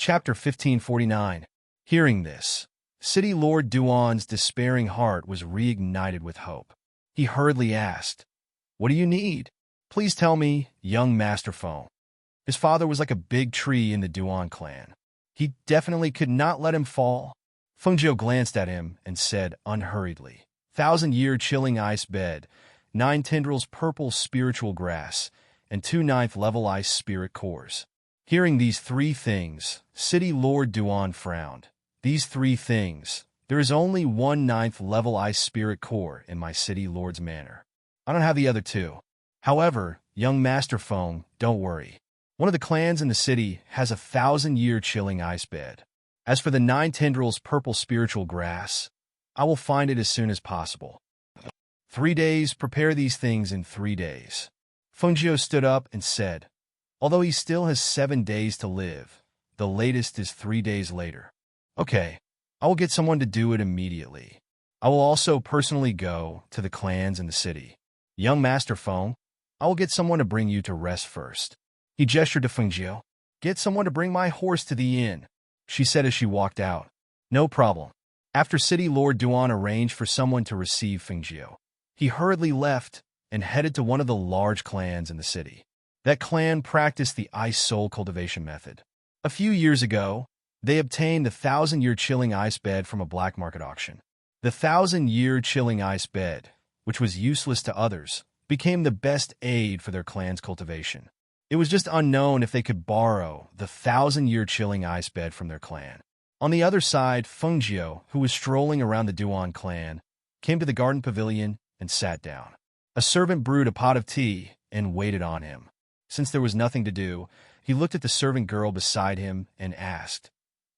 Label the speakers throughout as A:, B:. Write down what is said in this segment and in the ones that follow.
A: Chapter 1549. Hearing this, City Lord Duan's despairing heart was reignited with hope. He hurriedly asked, "What do you need? Please tell me, young Master Feng." His father was like a big tree in the Duan clan. He definitely could not let him fall. Fengjiu glanced at him and said unhurriedly, 1,000-year chilling ice bed, 9 tendrils purple spiritual grass, and 2 9th-level ice spirit cores. Hearing these 3 things, City Lord Duan frowned. These 3 things. There is only 1 9th-level ice spirit core in my City Lord's manor. I don't have the other 2. However, young Master Feng, don't worry. One of the clans in the city has a 1,000-year chilling ice bed. As for the 9 tendrils purple spiritual grass, I will find it as soon as possible. 3 days, prepare these things in 3 days. Fengjiu stood up and said, although he still has 7 days to live, the latest is 3 days later. Okay, I will get someone to do it immediately. I will also personally go to the clans in the city. Young Master Feng, I will get someone to bring you to rest first. He gestured to Fengjiu. Get someone to bring my horse to the inn, she said as she walked out. No problem. After City Lord Duan arranged for someone to receive Fengjiu, he hurriedly left and headed to one of the large clans in the city. That clan practiced the ice soul cultivation method. A few years ago, they obtained the 1,000-year chilling ice bed from a black market auction. The 1,000-year chilling ice bed, which was useless to others, became the best aid for their clan's cultivation. It was just unknown if they could borrow the 1,000-year chilling ice bed from their clan. On the other side, Fengjiu, who was strolling around the Duan clan, came to the garden pavilion and sat down. A servant brewed a pot of tea and waited on him. Since there was nothing to do, he looked at the servant girl beside him and asked,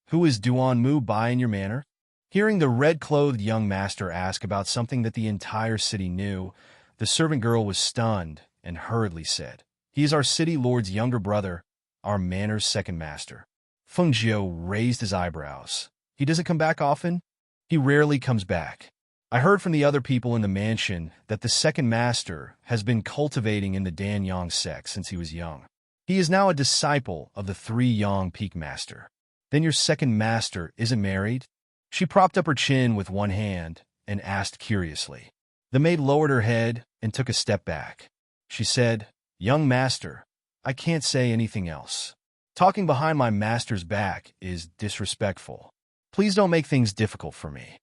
A: "Who is Duan Mu Bai in your manor?" Hearing the red-clothed young master ask about something that the entire city knew, the servant girl was stunned and hurriedly said, "He is our city lord's younger brother, our manor's second master." Fengjiu raised his eyebrows. "He doesn't come back often?" "He rarely comes back. I heard from the other people in the mansion that the second master has been cultivating in the Danyang sect since he was young. He is now a disciple of the 3 Yang Peak Master." "Then your second master isn't married?" She propped up her chin with one hand and asked curiously. The maid lowered her head and took a step back. She said, "Young master, I can't say anything else. Talking behind my master's back is disrespectful. Please don't make things difficult for me."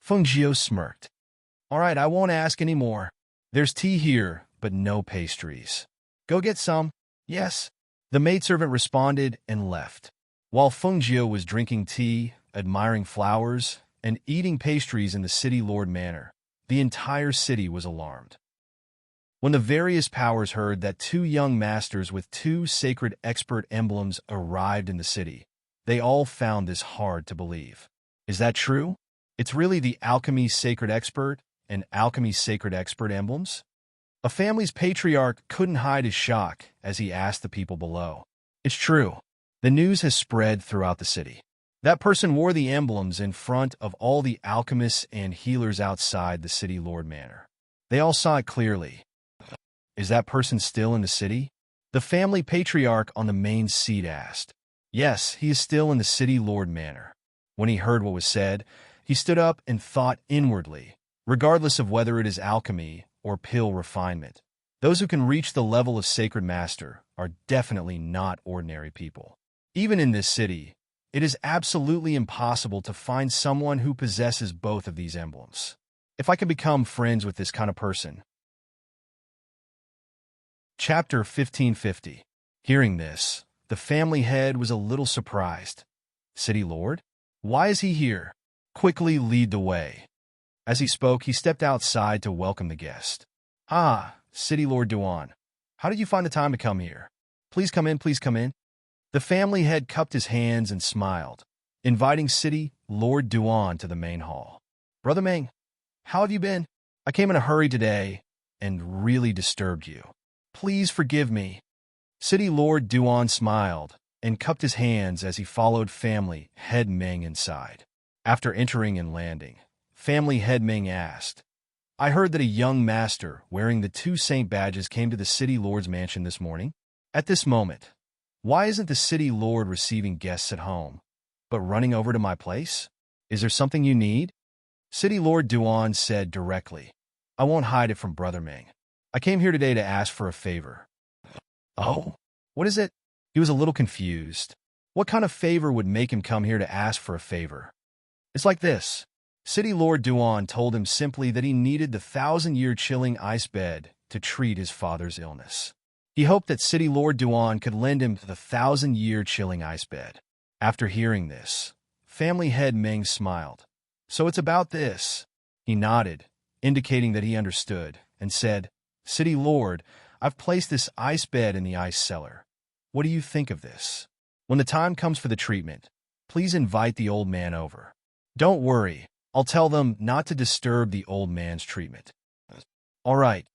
A: Fengjiu smirked. "All right, I won't ask any more. There's tea here, but no pastries. Go get some." "Yes." The maidservant responded and left. While Fengjiu was drinking tea, admiring flowers, and eating pastries in the City Lord Manor, the entire city was alarmed. When the various powers heard that 2 young masters with 2 sacred expert emblems arrived in the city, they all found this hard to believe. Is that true? It's really the alchemy sacred expert and alchemy sacred expert emblems? A family's patriarch couldn't hide his shock as he asked the people below. It's true. The news has spread throughout the city. That person wore the emblems in front of all the alchemists and healers outside the City Lord Manor. They all saw it clearly. Is that person still in the city? The family patriarch on the main seat asked. Yes, he is still in the City Lord Manor. When he heard what was said, he stood up and thought inwardly, regardless of whether it is alchemy or pill refinement. Those who can reach the level of Sacred Master are definitely not ordinary people. Even in this city, it is absolutely impossible to find someone who possesses both of these emblems. If I can become friends with this kind of person. Chapter 1550. Hearing this, the family head was a little surprised. City Lord? Why is he here? Quickly lead the way. As he spoke, he stepped outside to welcome the guest. Ah, City Lord Duan. How did you find the time to come here? Please come in, please come in. The family head cupped his hands and smiled, inviting City Lord Duan to the main hall. Brother Meng, how have you been? I came in a hurry today and really disturbed you. Please forgive me. City Lord Duan smiled and cupped his hands as he followed family head Meng inside. After entering and landing, family head Meng asked, I heard that a young master wearing the 2 saint badges came to the City Lord's mansion this morning. At this moment, Why isn't the city lord receiving guests at home, but running over to my place? Is there something you need? City Lord Duan said directly. I won't hide it from Brother Ming. I came here today to ask for a favor. Oh, what is it? He was a little confused. What kind of favor would make him come here to ask for a favor? It's like this. City Lord Duan told him simply that he needed the 1,000-year chilling ice bed to treat his father's illness. He hoped that City Lord Duan could lend him the 1,000-year chilling ice bed. After hearing this, family head Meng smiled. So it's about this. He nodded, indicating that he understood, and said, City Lord, I've placed this ice bed in the ice cellar. What do you think of this? When the time comes for the treatment, please invite the old man over. Don't worry, I'll tell them not to disturb the old man's treatment. All right,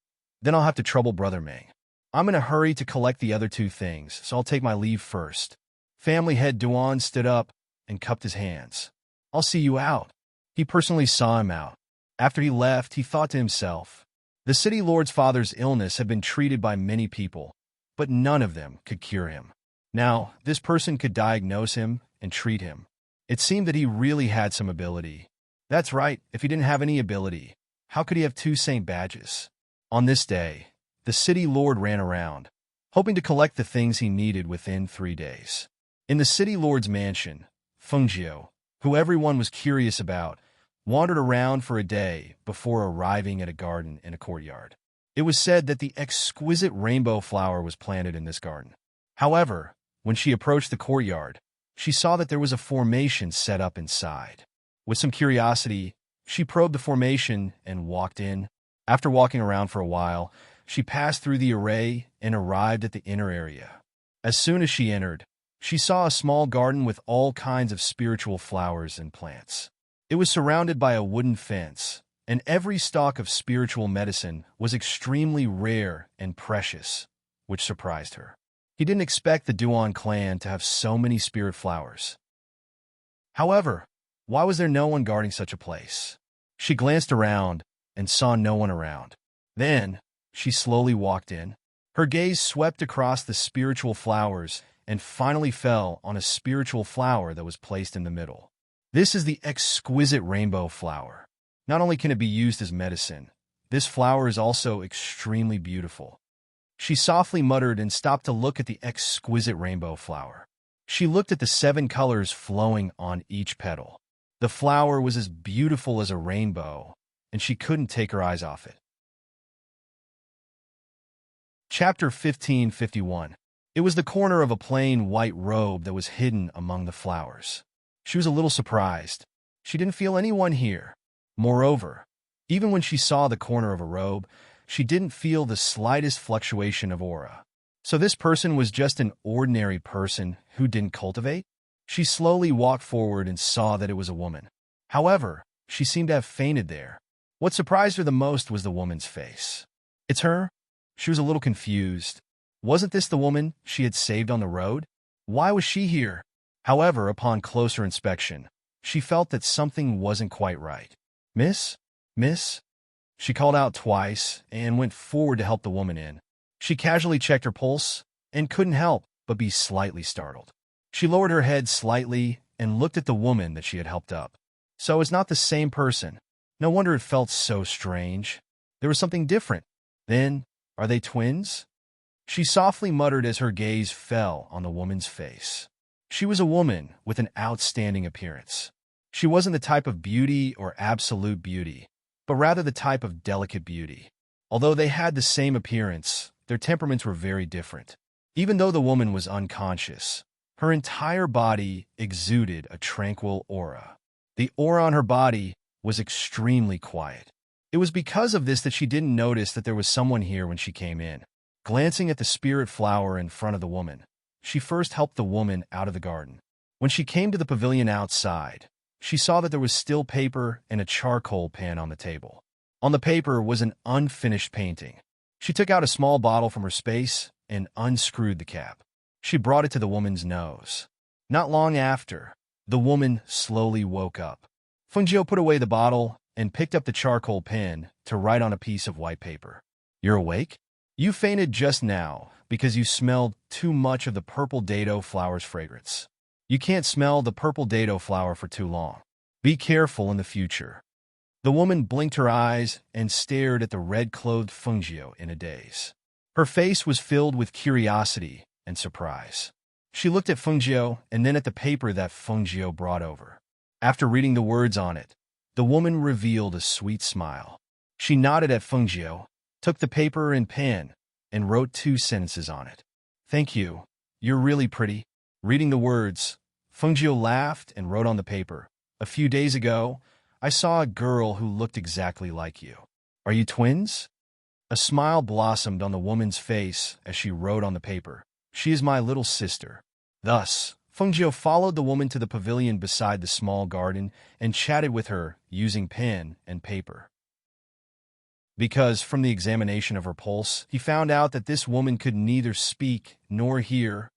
A: then I'll have to trouble Brother Ming. I'm in a hurry to collect the other two things, so I'll take my leave first. Family head Duan stood up and cupped his hands. I'll see you out. He personally saw him out. After he left, he thought to himself, the city lord's father's illness had been treated by many people, but none of them could cure him. Now, this person could diagnose him and treat him. It seemed that he really had some ability. That's right, if he didn't have any ability, how could he have two saint badges? On this day, the city lord ran around, hoping to collect the things he needed within 3 days. In the city lord's mansion, Fengjiu, who everyone was curious about, wandered around for a day before arriving at a garden in a courtyard. It was said that the exquisite rainbow flower was planted in this garden. However, when she approached the courtyard, she saw that there was a formation set up inside. With some curiosity, she probed the formation and walked in. After walking around for a while, she passed through the array and arrived at the inner area. As soon as she entered, she saw a small garden with all kinds of spiritual flowers and plants. It was surrounded by a wooden fence, and every stalk of spiritual medicine was extremely rare and precious, which surprised her. He didn't expect the Duan clan to have so many spirit flowers. However, why was there no one guarding such a place? She glanced around and saw no one around. Then, she slowly walked in. Her gaze swept across the spiritual flowers and finally fell on a spiritual flower that was placed in the middle. This is the exquisite rainbow flower. Not only can it be used as medicine, this flower is also extremely beautiful. She softly muttered and stopped to look at the exquisite rainbow flower. She looked at the 7 colors flowing on each petal. The flower was as beautiful as a rainbow, and she couldn't take her eyes off it. Chapter 1551. It was the corner of a plain white robe that was hidden among the flowers. She was a little surprised. She didn't feel anyone here. Moreover, even when she saw the corner of a robe, she didn't feel the slightest fluctuation of aura. So this person was just an ordinary person who didn't cultivate? She slowly walked forward and saw that it was a woman. However, she seemed to have fainted there. What surprised her the most was the woman's face. It's her? She was a little confused. Wasn't this the woman she had saved on the road? Why was she here? However, upon closer inspection, she felt that something wasn't quite right. Miss? Miss? She called out twice and went forward to help the woman in. She casually checked her pulse and couldn't help but be slightly startled. She lowered her head slightly and looked at the woman that she had helped up. So it's not the same person. No wonder it felt so strange. There was something different. Then, are they twins? She softly muttered as her gaze fell on the woman's face. She was a woman with an outstanding appearance. She wasn't the type of beauty or absolute beauty, but rather the type of delicate beauty. Although they had the same appearance, their temperaments were very different. Even though the woman was unconscious, her entire body exuded a tranquil aura. The aura on her body was extremely quiet. It was because of this that she didn't notice that there was someone here when she came in. Glancing at the spirit flower in front of the woman, she first helped the woman out of the garden. When she came to the pavilion outside, she saw that there was still paper and a charcoal pan on the table. On the paper was an unfinished painting. She took out a small bottle from her space and unscrewed the cap. She brought it to the woman's nose. Not long after, the woman slowly woke up. Fengjiu put away the bottle and picked up the charcoal pen to write on a piece of white paper. You're awake? You fainted just now because you smelled too much of the purple dado flower's fragrance. You can't smell the purple dado flower for too long. Be careful in the future." The woman blinked her eyes and stared at the red-clothed Fungio in a daze. Her face was filled with curiosity and surprise. She looked at Fungio and then at the paper that Fungio brought over. After reading the words on it, the woman revealed a sweet smile. She nodded at Fungio, took the paper and pen, and wrote 2 sentences on it. "Thank you. You're really pretty." Reading the words, Fungio laughed and wrote on the paper, "A few days ago, I saw a girl who looked exactly like you. Are you twins?" A smile blossomed on the woman's face as she wrote on the paper, "She is my little sister." Thus, Fungio followed the woman to the pavilion beside the small garden and chatted with her using pen and paper. Because, from the examination of her pulse, he found out that this woman could neither speak nor hear.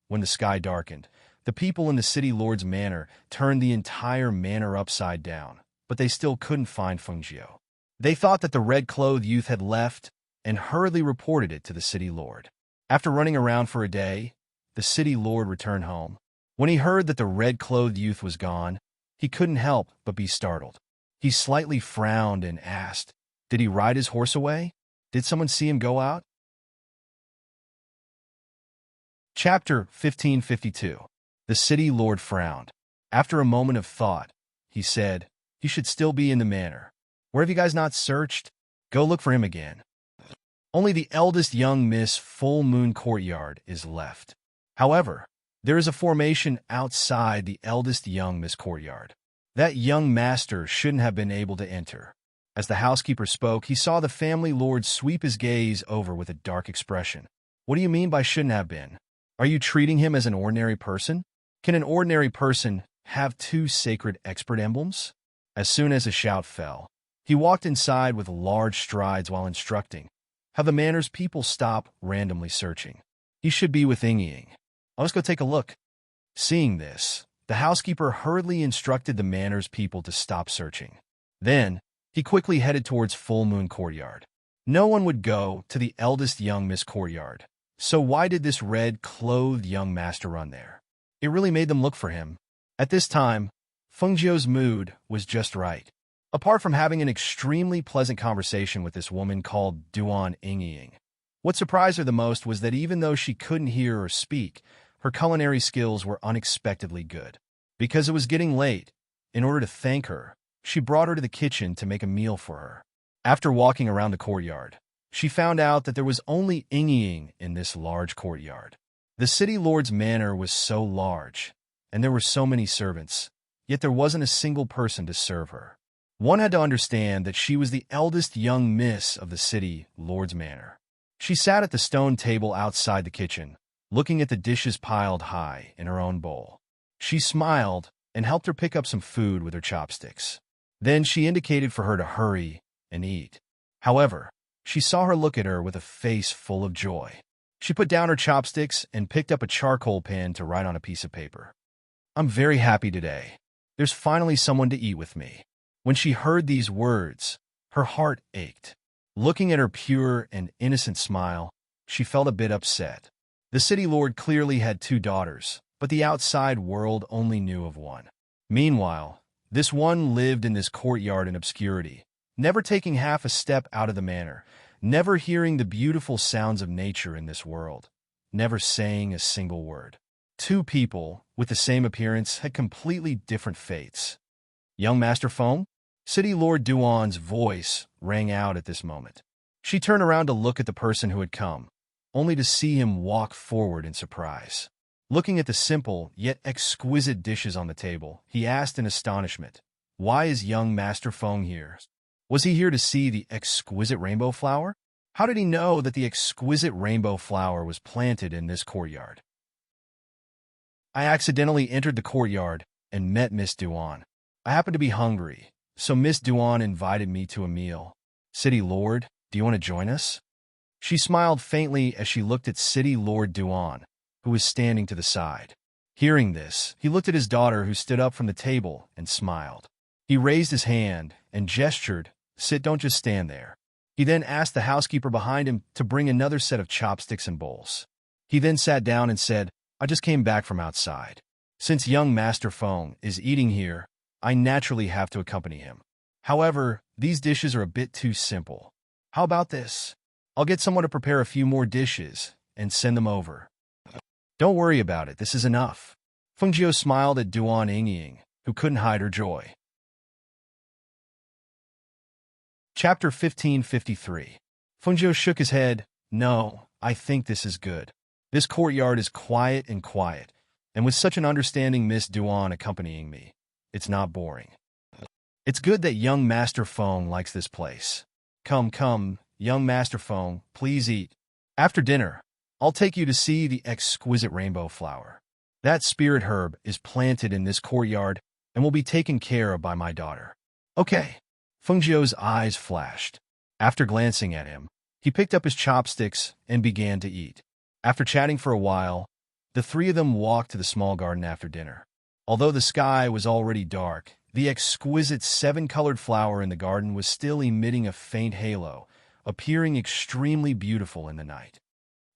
A: When the sky darkened, the people in the city lord's manor turned the entire manor upside down, but they still couldn't find Fungio. They thought that the red-clothed youth had left and hurriedly reported it to the city lord. After running around for a day, the city lord returned home. When he heard that the red-clothed youth was gone, he couldn't help but be startled. He slightly frowned and asked, "Did he ride his horse away? Did someone see him go out?" Chapter 1552. The city lord frowned. After a moment of thought, he said, "He should still be in the manor. Where have you guys not searched? Go look for him again. Only the eldest young Miss Full Moon Courtyard is left. However, there is a formation outside the eldest young Miss Courtyard. That young master shouldn't have been able to enter." As the housekeeper spoke, he saw the family lord sweep his gaze over with a dark expression. "What do you mean by shouldn't have been? Are you treating him as an ordinary person? Can an ordinary person have 2 sacred expert emblems?" As soon as a shout fell, he walked inside with large strides while instructing how the manor's people stop randomly searching. "He should be with Ying. Let's go take a look." Seeing this, the housekeeper hurriedly instructed the manor's people to stop searching. Then, he quickly headed towards Full Moon Courtyard. No one would go to the eldest young Miss Courtyard, so why did this red-clothed young master run there? It really made them look for him. At this time, Fungio's mood was just right. Apart from having an extremely pleasant conversation with this woman called Duan Ying. What surprised her the most was that even though she couldn't hear or speak, her culinary skills were unexpectedly good. Because it was getting late, in order to thank her, she brought her to the kitchen to make a meal for her. After walking around the courtyard, she found out that there was only Ying in this large courtyard. The city lord's manor was so large, and there were so many servants, yet there wasn't a single person to serve her. One had to understand that she was the eldest young miss of the city lord's manor. She sat at the stone table outside the kitchen, looking at the dishes piled high in her own bowl. She smiled and helped her pick up some food with her chopsticks. Then she indicated for her to hurry and eat. However, she saw her look at her with a face full of joy. She put down her chopsticks and picked up a charcoal pen to write on a piece of paper. "I'm very happy today. There's finally someone to eat with me." When she heard these words, her heart ached. Looking at her pure and innocent smile, she felt a bit upset. The city lord clearly had 2 daughters, but the outside world only knew of one. Meanwhile, this one lived in this courtyard in obscurity, never taking half a step out of the manor, never hearing the beautiful sounds of nature in this world, never saying a single word. 2 people with the same appearance had completely different fates. "Young Master Foam?" City Lord Duan's voice rang out at this moment. She turned around to look at the person who had come, only to see him walk forward in surprise. Looking at the simple yet exquisite dishes on the table, he asked in astonishment, "Why is young Master Foam here? Was he here to see the exquisite rainbow flower? How did he know that the exquisite rainbow flower was planted in this courtyard?" "I accidentally entered the courtyard and met Miss Duan. I happened to be hungry, so Miss Duan invited me to a meal. City Lord, do you want to join us?" She smiled faintly as she looked at City Lord Duan, who was standing to the side. Hearing this, he looked at his daughter who stood up from the table and smiled. He raised his hand and gestured, "Sit, don't just stand there." He then asked the housekeeper behind him to bring another set of chopsticks and bowls. He then sat down and said, I just came back from outside. Since young Master Feng is eating here, I naturally have to accompany him. However, these dishes are a bit too simple. How about this? I'll get someone to prepare a few more dishes and send them over. Don't worry about it, this is enough. Fengjiu smiled at Duan Yingying, who couldn't hide her joy. Chapter 1553. Fengjiu shook his head. No, I think this is good. This courtyard is quiet, and with such an understanding Miss Duan accompanying me, it's not boring. It's good that young Master Feng likes this place. Come, young Master Feng, please eat. After dinner, I'll take you to see the exquisite rainbow flower. That spirit herb is planted in this courtyard and will be taken care of by my daughter. Okay. Fengjiu's eyes flashed. After glancing at him, he picked up his chopsticks and began to eat. After chatting for a while, the three of them walked to the small garden after dinner. Although the sky was already dark, the exquisite seven-colored flower in the garden was still emitting a faint halo, appearing extremely beautiful in the night.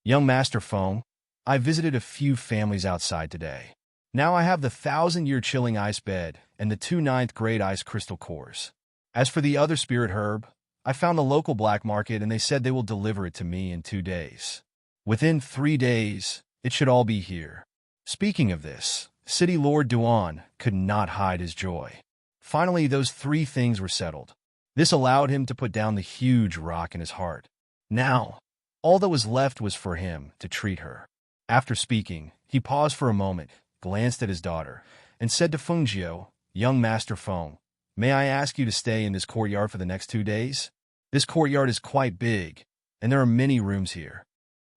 A: Young Master Feng, I visited a few families outside today. Now I have the 1,000-year chilling ice bed and the 2 9th-grade ice crystal cores. As for the other spirit herb, I found the local black market and they said they will deliver it to me in 2 days. Within 3 days, it should all be here. Speaking of this, City Lord Duan could not hide his joy. Finally, those 3 things were settled. This allowed him to put down the huge rock in his heart. Now, all that was left was for him to treat her. After speaking, he paused for a moment, glanced at his daughter, and said to Fengjiu, Young Master Feng, may I ask you to stay in this courtyard for the next 2 days? This courtyard is quite big, and there are many rooms here.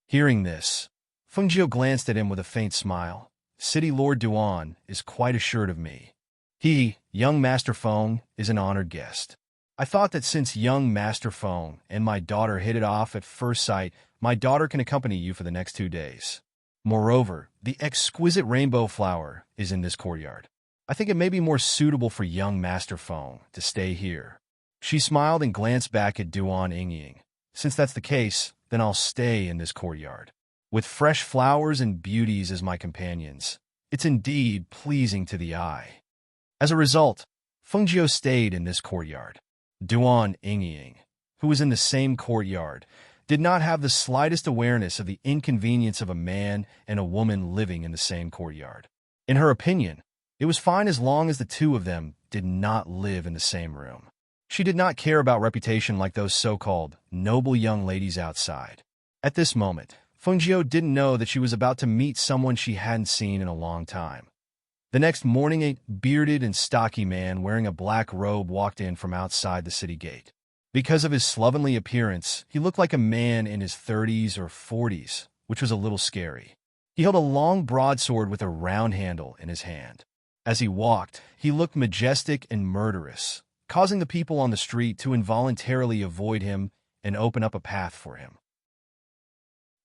A: Hearing this, Fengjiu glanced at him with a faint smile. City Lord Duan is quite assured of me. He, young Master Feng, is an honored guest. I thought that since young Master Feng and my daughter hit it off at first sight, my daughter can accompany you for the next 2 days. Moreover, the exquisite rainbow flower is in this courtyard. I think it may be more suitable for young Master Feng to stay here. She smiled and glanced back at Duan Yingying. Since that's the case, then I'll stay in this courtyard. With fresh flowers and beauties as my companions, it's indeed pleasing to the eye. As a result, Fengjiu stayed in this courtyard. Duan Yingying, who was in the same courtyard, did not have the slightest awareness of the inconvenience of a man and a woman living in the same courtyard. In her opinion, it was fine as long as the two of them did not live in the same room. She did not care about reputation like those so-called noble young ladies outside. At this moment, Fengjiu didn't know that she was about to meet someone she hadn't seen in a long time. The next morning, a bearded and stocky man wearing a black robe walked in from outside the city gate. Because of his slovenly appearance, he looked like a man in his 30s or 40s, which was a little scary. He held a long broadsword with a round handle in his hand. As he walked, he looked majestic and murderous, causing the people on the street to involuntarily avoid him and open up a path for him.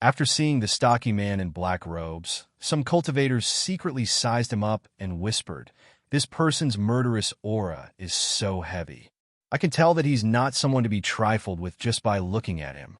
A: After seeing the stocky man in black robes, some cultivators secretly sized him up and whispered, "This person's murderous aura is so heavy. I can tell that he's not someone to be trifled with just by looking at him.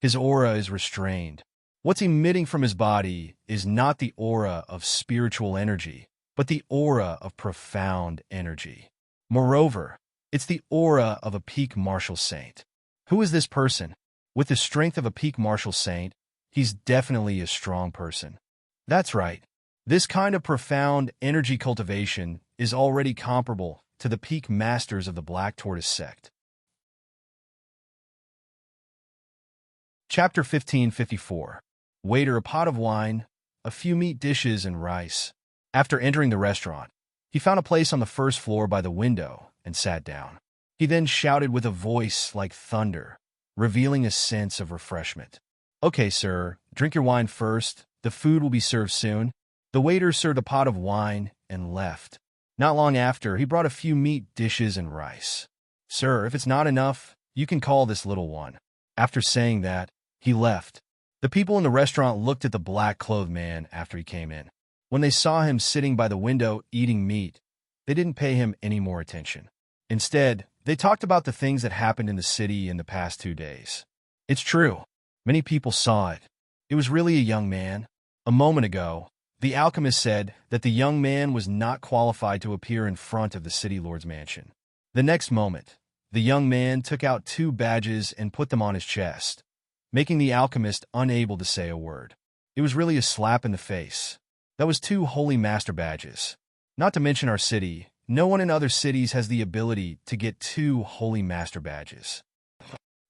A: His aura is restrained. What's emitting from his body is not the aura of spiritual energy, but the aura of profound energy. Moreover, it's the aura of a peak martial saint. Who is this person? With the strength of a peak martial saint, he's definitely a strong person. That's right. This kind of profound energy cultivation is already comparable to the peak masters of the Black Tortoise sect." Chapter 1554. Waiter, a pot of wine, a few meat dishes, and rice. After entering the restaurant, he found a place on the first floor by the window and sat down. He then shouted with a voice like thunder, revealing a sense of refreshment. "Okay, sir, drink your wine first. The food will be served soon." The waiter served a pot of wine and left. Not long after, he brought a few meat dishes and rice. "Sir, if it's not enough, you can call this little one." After saying that, he left. The people in the restaurant looked at the black-clothed man after he came in. When they saw him sitting by the window eating meat, they didn't pay him any more attention. Instead, They talked about the things that happened in the city in the past 2 days. It's true. Many people saw it. It was really a young man. A moment ago, the alchemist said that the young man was not qualified to appear in front of the city lord's mansion. The next moment, the young man took out 2 badges and put them on his chest, making the alchemist unable to say a word. It was really a slap in the face. That was 2 holy master badges. Not to mention our city, no one in other cities has the ability to get 2 holy master badges.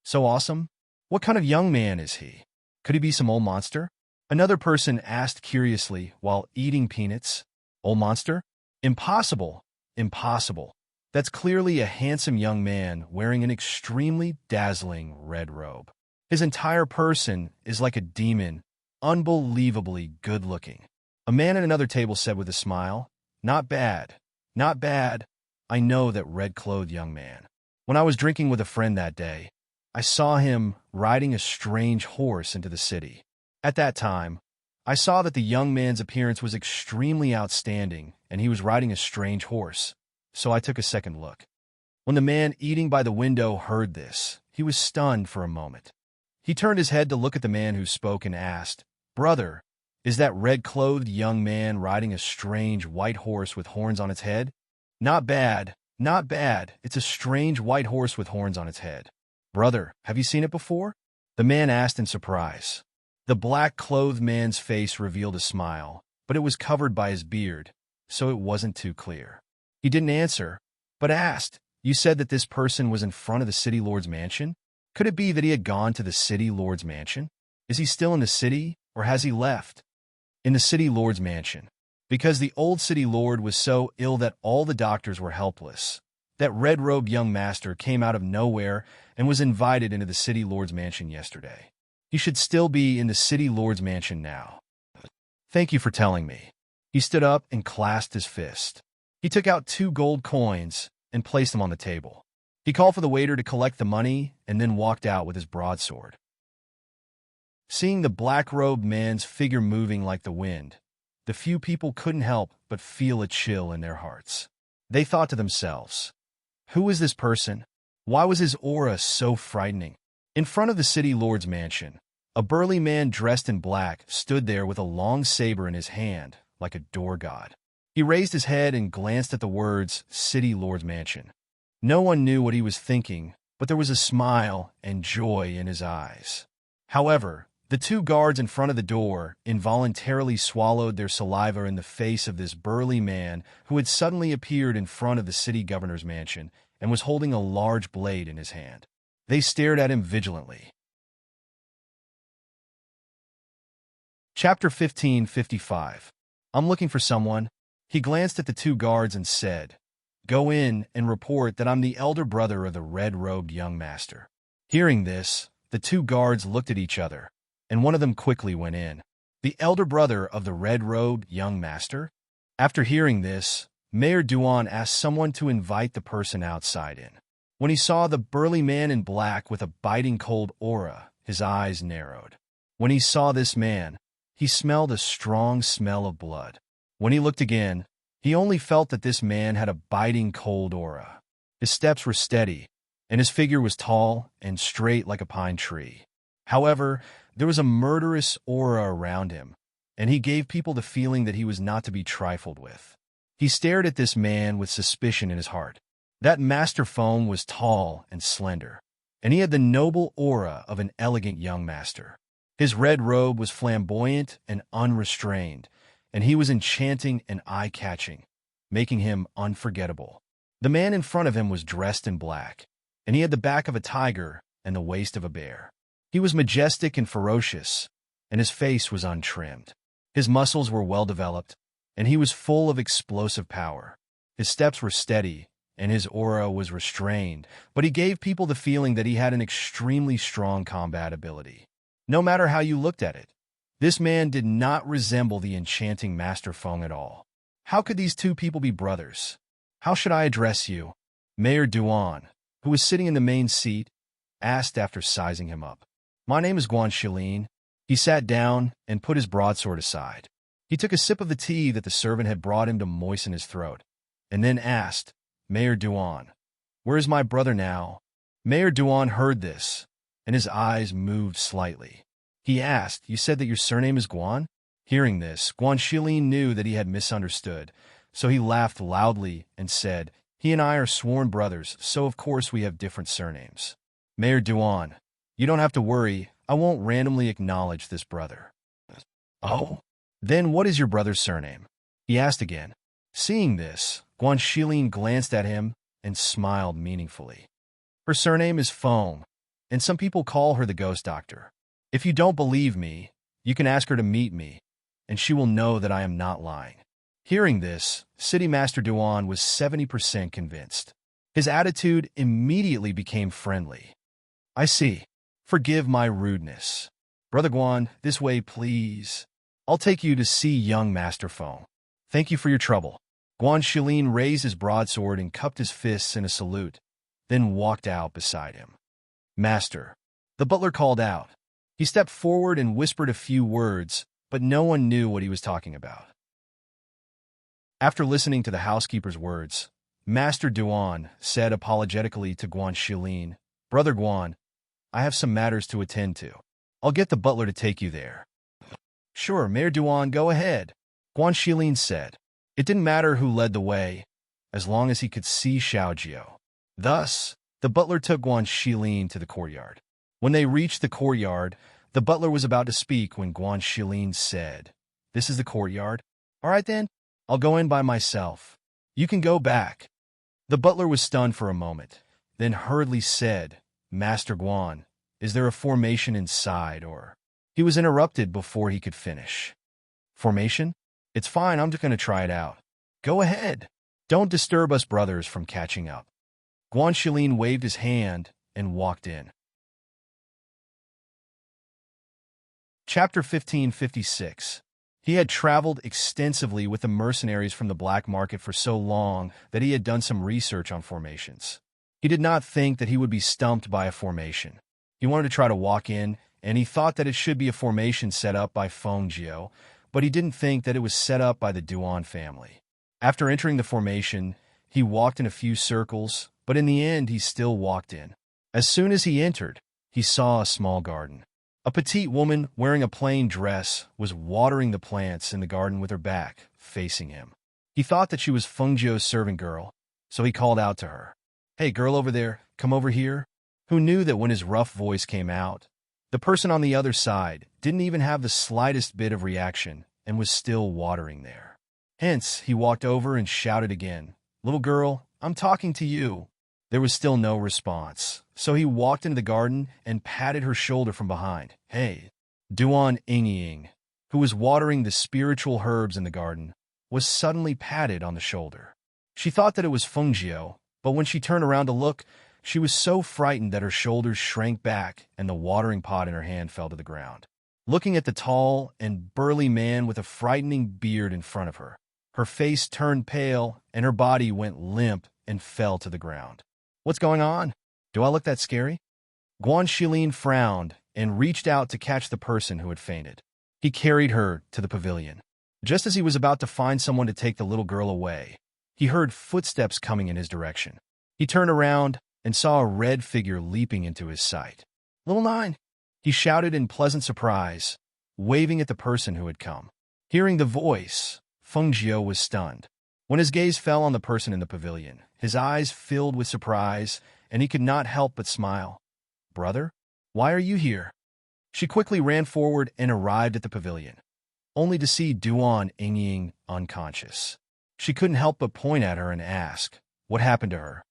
A: So awesome? What kind of young man is he? Could he be some old monster? Another person asked curiously while eating peanuts. Old monster? Impossible. Impossible. That's clearly a handsome young man wearing an extremely dazzling red robe. His entire person is like a demon, unbelievably good-looking. A man at another table said with a smile, "Not bad. Not bad. I know that red-clothed young man. When I was drinking with a friend that day, I saw him riding a strange horse into the city. At that time, I saw that the young man's appearance was extremely outstanding, and he was riding a strange horse, so I took a second look." When the man eating by the window heard this, he was stunned for a moment. He turned his head to look at the man who spoke and asked, "Brother, is that red-clothed young man riding a strange white horse with horns on its head?" "Not bad, not bad. It's a strange white horse with horns on its head." "Brother, have you seen it before?" the man asked in surprise. The black-clothed man's face revealed a smile, but it was covered by his beard, so it wasn't too clear. He didn't answer, but asked, "You said that this person was in front of the city lord's mansion? Could it be that he had gone to the city lord's mansion? Is he still in the city, or has he left?" "In the city lord's mansion. Because the old city lord was so ill that all the doctors were helpless. That red-robed young master came out of nowhere and was invited into the city lord's mansion yesterday. He should still be in the city lord's mansion now." "Thank you for telling me." He stood up and clasped his fist. He took out 2 gold coins and placed them on the table. He called for the waiter to collect the money and then walked out with his broadsword. Seeing the black-robed man's figure moving like the wind, the few people couldn't help but feel a chill in their hearts. They thought to themselves, "Who is this person? Why was his aura so frightening?" In front of the city lord's mansion, a burly man dressed in black stood there with a long saber in his hand, like a door god. He raised his head and glanced at the words, "City Lord's Mansion." No one knew what he was thinking, but there was a smile and joy in his eyes. However, the 2 guards in front of the door involuntarily swallowed their saliva in the face of this burly man who had suddenly appeared in front of the city governor's mansion and was holding a large blade in his hand. They stared at him vigilantly. Chapter 1555. I'm looking for someone. He glanced at the 2 guards and said, "Go in and report that I'm the elder brother of the red-robed young master." Hearing this, the 2 guards looked at each other, and one of them quickly went in. The elder brother of the red-robed young master? After hearing this, Mayor Duan asked someone to invite the person outside in. When he saw the burly man in black with a biting cold aura, his eyes narrowed. When he saw this man, he smelled a strong smell of blood. When he looked again, he only felt that this man had a biting cold aura. His steps were steady, and his figure was tall and straight like a pine tree. However, there was a murderous aura around him, and he gave people the feeling that he was not to be trifled with. He stared at this man with suspicion in his heart. That master phone was tall and slender, and he had the noble aura of an elegant young master. His red robe was flamboyant and unrestrained, and he was enchanting and eye-catching, making him unforgettable. The man in front of him was dressed in black, and he had the back of a tiger and the waist of a bear. He was majestic and ferocious, and his face was untrimmed. His muscles were well-developed, and he was full of explosive power. His steps were steady, and his aura was restrained, but he gave people the feeling that he had an extremely strong combat ability. No matter how you looked at it, this man did not resemble the enchanting Master Feng at all. How could these 2 people be brothers? "How should I address you?" Mayor Duan, who was sitting in the main seat, asked after sizing him up. "My name is Guan Shilin." He sat down and put his broadsword aside. He took a sip of the tea that the servant had brought him to moisten his throat, and then asked, "Mayor Duan, Where is my brother now? Mayor Duan heard this, and his eyes moved slightly. He asked, you said that your surname is Guan? Hearing this, Guan Shilin knew that he had misunderstood, so he laughed loudly and said, he and I are sworn brothers, so of course we have different surnames. Mayor Duan, you don't have to worry, I won't randomly acknowledge this brother. Oh? Then what is your brother's surname? He asked again. Seeing this, Guan Shilin glanced at him and smiled meaningfully. Her surname is Foam, and some people call her the Ghost Doctor. If you don't believe me, you can ask her to meet me, and she will know that I am not lying. Hearing this, City Master Duan was 70% convinced. His attitude immediately became friendly. I see. Forgive my rudeness. Brother Guan, this way, please. I'll take you to see young Master Foam. Thank you for your trouble. Guan Shilin raised his broadsword and cupped his fists in a salute, then walked out beside him. Master, the butler called out. He stepped forward and whispered a few words, but no one knew what he was talking about. After listening to the housekeeper's words, Master Duan said apologetically to Guan Shilin, Brother Guan, I have some matters to attend to. I'll get the butler to take you there. Sure, Mayor Duan, go ahead, Guan Shilin said. It didn't matter who led the way, as long as he could see Xiaojiao. Thus, the butler took Guan Shilin to the courtyard. When they reached the courtyard, the butler was about to speak when Guan Shilin said, This is the courtyard? All right then, I'll go in by myself. You can go back. The butler was stunned for a moment, then hurriedly said, Master Guan, is there a formation inside, or... He was interrupted before he could finish. Formation? It's fine, I'm just going to try it out. Go ahead. Don't disturb us brothers from catching up. Guan Shilin waved his hand and walked in. Chapter 1556. He had traveled extensively with the mercenaries from the black market for so long that he had done some research on formations. He did not think that he would be stumped by a formation. He wanted to try to walk in, and he thought that it should be a formation set up by Feng Jiao, but he didn't think that it was set up by the Duan family. After entering the formation, he walked in a few circles, but in the end he still walked in. As soon as he entered, he saw a small garden. A petite woman wearing a plain dress was watering the plants in the garden with her back facing him. He thought that she was Feng Jiao's servant girl, so he called out to her. Hey, girl over there, come over here. Who knew that when his rough voice came out, the person on the other side didn't even have the slightest bit of reaction and was still watering there. Hence, he walked over and shouted again, Little girl, I'm talking to you. There was still no response, so he walked into the garden and patted her shoulder from behind. Hey, Duan Yingying, who was watering the spiritual herbs in the garden, was suddenly patted on the shoulder. She thought that it was Feng Jiao, but when she turned around to look, she was so frightened that her shoulders shrank back and the watering pot in her hand fell to the ground. Looking at the tall and burly man with a frightening beard in front of her, her face turned pale and her body went limp and fell to the ground. What's going on? Do I look that scary? Guan Shilin frowned and reached out to catch the person who had fainted. He carried her to the pavilion. Just as he was about to find someone to take the little girl away, he heard footsteps coming in his direction. He turned around and saw a red figure leaping into his sight. Little Nine, he shouted in pleasant surprise, waving at the person who had come. Hearing the voice, Feng Jiao was stunned. When his gaze fell on the person in the pavilion, his eyes filled with surprise, and he could not help but smile. Brother, why are you here? She quickly ran forward and arrived at the pavilion, only to see Duan Yingying unconscious. She couldn't help but point at her and ask, What happened to her?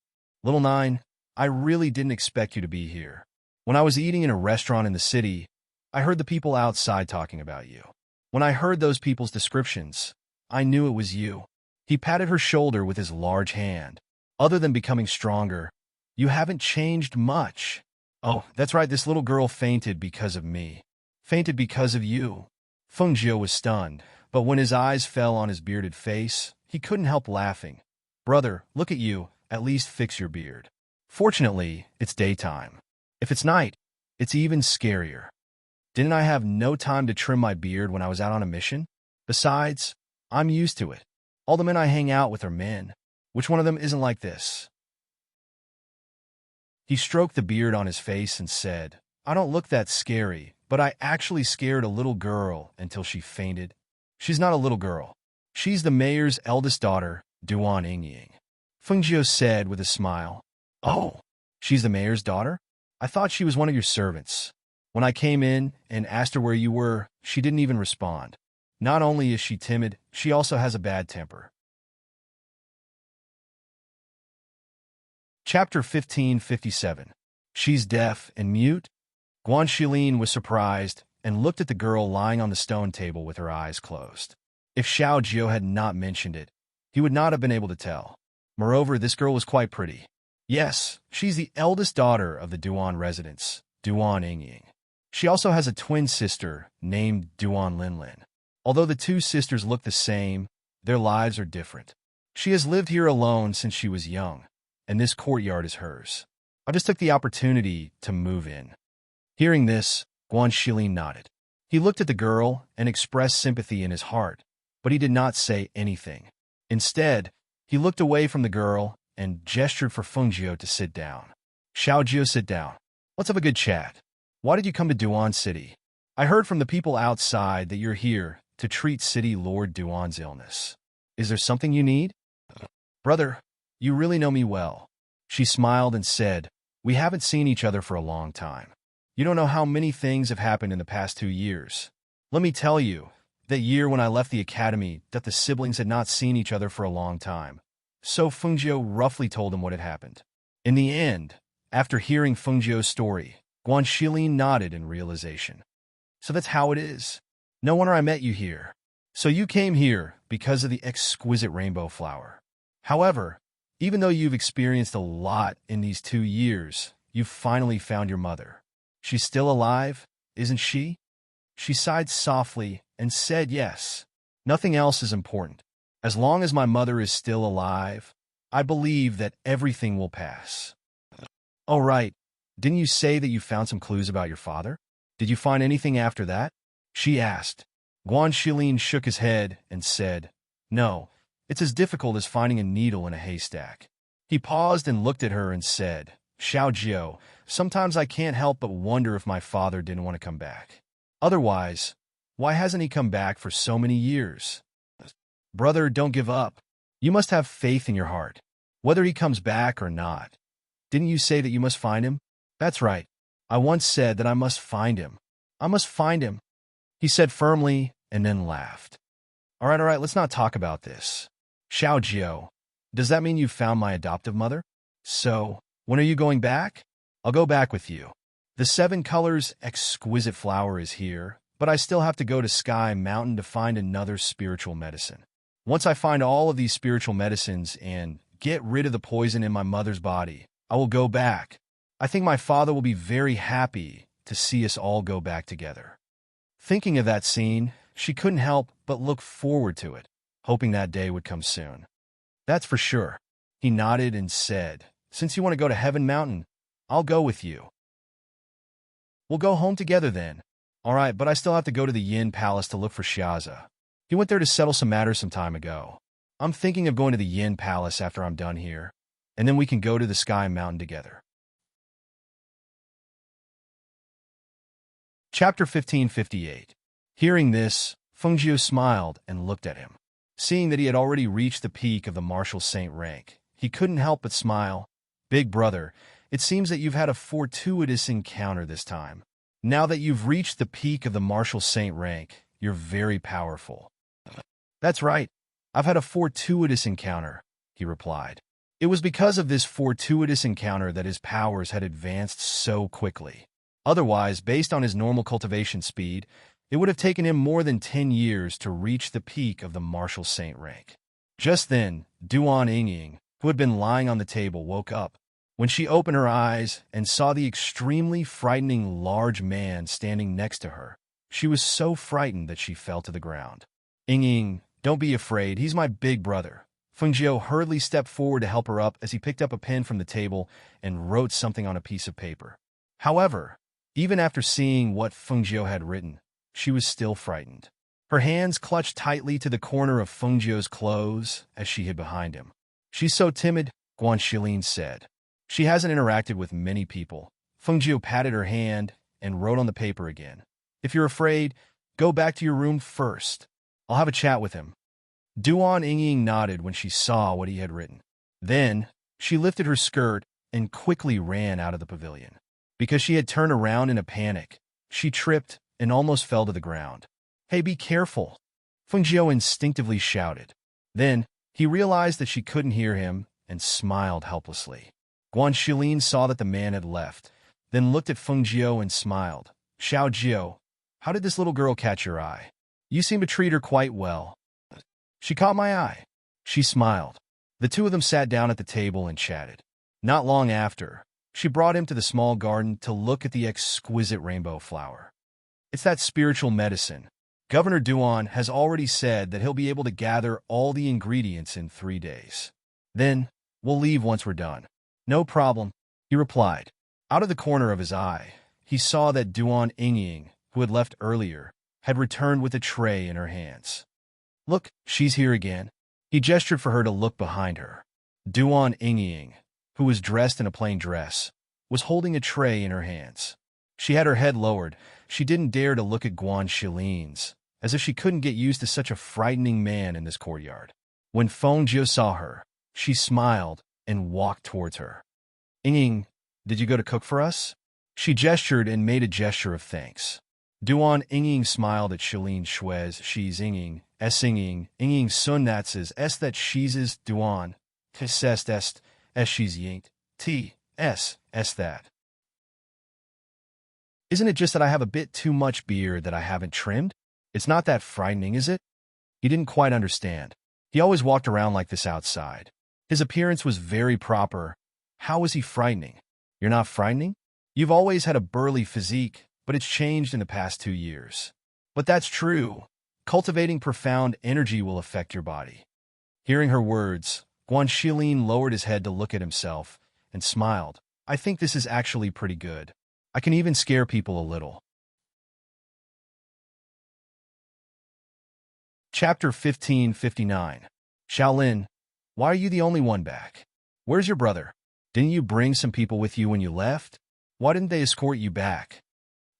A: Little Nine, I really didn't expect you to be here. When I was eating in a restaurant in the city, I heard the people outside talking about you. When I heard those people's descriptions, I knew it was you. He patted her shoulder with his large hand. Other than becoming stronger, you haven't changed much. Oh, that's right, this little girl fainted because of me. Fainted because of you. Feng Jiao was stunned, but when his eyes fell on his bearded face, he couldn't help laughing. Brother, look at you, at least fix your beard. Fortunately, it's daytime. If it's night, it's even scarier. Didn't I have no time to trim my beard when I was out on a mission? Besides, I'm used to it. All the men I hang out with are men. Which one of them isn't like this? He stroked the beard on his face and said, I don't look that scary, but I actually scared a little girl until she fainted. She's not a little girl. She's the mayor's eldest daughter, Duan Yingying. Fengjiu said with a smile. Oh, she's the mayor's daughter? I thought she was one of your servants. When I came in and asked her where you were, she didn't even respond. Not only is she timid, she also has a bad temper. Chapter 1557. She's deaf and mute? Guan Shilin was surprised and looked at the girl lying on the stone table with her eyes closed. If Xiao Jiao had not mentioned it, he would not have been able to tell. Moreover, this girl was quite pretty. Yes, she's the eldest daughter of the Duan residents, Duan Yingying. She also has a twin sister named Duan Linlin. Although the two sisters look the same, their lives are different. She has lived here alone since she was young, and this courtyard is hers. I just took the opportunity to move in. Hearing this, Guan Shilin nodded. He looked at the girl and expressed sympathy in his heart, but he did not say anything. Instead, he looked away from the girl and gestured for Fengjiu to sit down. Xiao Jiao, sit down. Let's have a good chat. Why did you come to Duan City? I heard from the people outside that you're here to treat City Lord Duan's illness. Is there something you need? Brother, you really know me well. She smiled and said, we haven't seen each other for a long time. You don't know how many things have happened in the past 2 years. Let me tell you, that year when I left the academy, that the siblings had not seen each other for a long time. So Fengjiu roughly told him what had happened. In the end, after hearing Fengjiu's story, Guan Shilin nodded in realization. So that's how it is. No wonder I met you here. So you came here because of the exquisite rainbow flower. However, even though you've experienced a lot in these 2 years, you've finally found your mother. She's still alive, isn't she? She sighed softly and said yes. Nothing else is important. As long as my mother is still alive, I believe that everything will pass. Oh, right. Didn't you say that you found some clues about your father? Did you find anything after that? She asked. Guan Shilin shook his head and said, no, it's as difficult as finding a needle in a haystack. He paused and looked at her and said, Xiao Jiao, sometimes I can't help but wonder if my father didn't want to come back. Otherwise, why hasn't he come back for so many years? Brother, don't give up. You must have faith in your heart, whether he comes back or not. Didn't you say that you must find him? That's right. I once said that I must find him. I must find him, he said firmly and then laughed. All right, let's not talk about this. Xiao Jiao, does that mean you've found my adoptive mother? So, when are you going back? I'll go back with you. The 7 colors exquisite flower is here, but I still have to go to Sky Mountain to find another spiritual medicine. Once I find all of these spiritual medicines and get rid of the poison in my mother's body, I will go back. I think my father will be very happy to see us all go back together. Thinking of that scene, she couldn't help but look forward to it, hoping that day would come soon. That's for sure. He nodded and said, since you want to go to Heaven Mountain, I'll go with you. We'll go home together then. All right, but I still have to go to the Yin Palace to look for Xiaza. He went there to settle some matters some time ago. I'm thinking of going to the Yin Palace after I'm done here, and then we can go to the Sky Mountain together. Chapter 1558. Hearing this, Fengjiu smiled and looked at him. Seeing that he had already reached the peak of the Martial Saint rank, he couldn't help but smile. Big brother, it seems that you've had a fortuitous encounter this time. Now that you've reached the peak of the Martial Saint rank, you're very powerful. That's right. I've had a fortuitous encounter, he replied. It was because of this fortuitous encounter that his powers had advanced so quickly. Otherwise, based on his normal cultivation speed, it would have taken him more than 10 years to reach the peak of the Martial Saint rank. Just then, Duan Yingying, who had been lying on the table, woke up. When she opened her eyes and saw the extremely frightening large man standing next to her, she was so frightened that she fell to the ground. Yingying, don't be afraid, he's my big brother. Fengjiu hurriedly stepped forward to help her up as he picked up a pen from the table and wrote something on a piece of paper. However, even after seeing what Fengjiu had written, she was still frightened. Her hands clutched tightly to the corner of Fengjiu's clothes as she hid behind him. She's so timid, Guan Shilin said. She hasn't interacted with many people. Fengjiu patted her hand and wrote on the paper again. If you're afraid, go back to your room first. I'll have a chat with him. Duan Yingying nodded when she saw what he had written. Then, she lifted her skirt and quickly ran out of the pavilion. Because she had turned around in a panic, she tripped and almost fell to the ground. Hey, be careful, Fengjiu instinctively shouted. Then, he realized that she couldn't hear him and smiled helplessly. Guan Shilin saw that the man had left, then looked at Fengjiu and smiled. Xiao Jiu, how did this little girl catch your eye? You seem to treat her quite well. She caught my eye. She smiled. The two of them sat down at the table and chatted. Not long after, she brought him to the small garden to look at the exquisite rainbow flower. It's that spiritual medicine. Governor Duan has already said that he'll be able to gather all the ingredients in 3 days. Then, we'll leave once we're done. No problem, he replied. Out of the corner of his eye, he saw that Duan Yingying, who had left earlier, had returned with a tray in her hands. Look, she's here again. He gestured for her to look behind her. Duan Yingying, who was dressed in a plain dress, was holding a tray in her hands. She had her head lowered. She didn't dare to look at Guan Shilin's, as if she couldn't get used to such a frightening man in this courtyard. When Fengjiu saw her, she smiled and walked towards her. Yingying, did you go to cook for us? She gestured and made a gesture of thanks. Duan Yingying smiled at Shilin Shui's she's Yingying, s Yingying, Yingying sun that's s that she's is Duan, tis est est, s she's yingt, t, s that. Isn't it just that I have a bit too much beard that I haven't trimmed? It's not that frightening, is it? He didn't quite understand. He always walked around like this outside. His appearance was very proper. How was he frightening? You're not frightening? You've always had a burly physique, but it's changed in the past 2 years. But that's true. Cultivating profound energy will affect your body. Hearing her words, Guan Shilin lowered his head to look at himself and smiled. I think this is actually pretty good. I can even scare people a little. Chapter 1559. Shaolin, why are you the only one back? Where's your brother? Didn't you bring some people with you when you left? Why didn't they escort you back?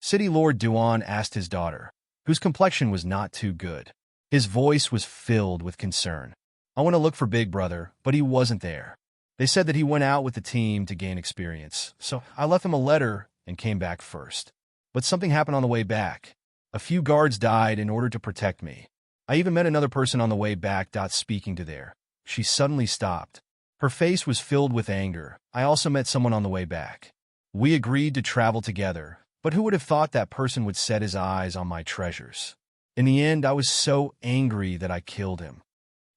A: City Lord Duan asked his daughter, whose complexion was not too good. His voice was filled with concern. I went to look for Big Brother, but he wasn't there. They said that he went out with the team to gain experience, so I left him a letter and came back first. But something happened on the way back. A few guards died in order to protect me. I even met another person on the way back. Speaking to there. She suddenly stopped. Her face was filled with anger. I also met someone on the way back. We agreed to travel together, but who would have thought that person would set his eyes on my treasures? In the end, I was so angry that I killed him.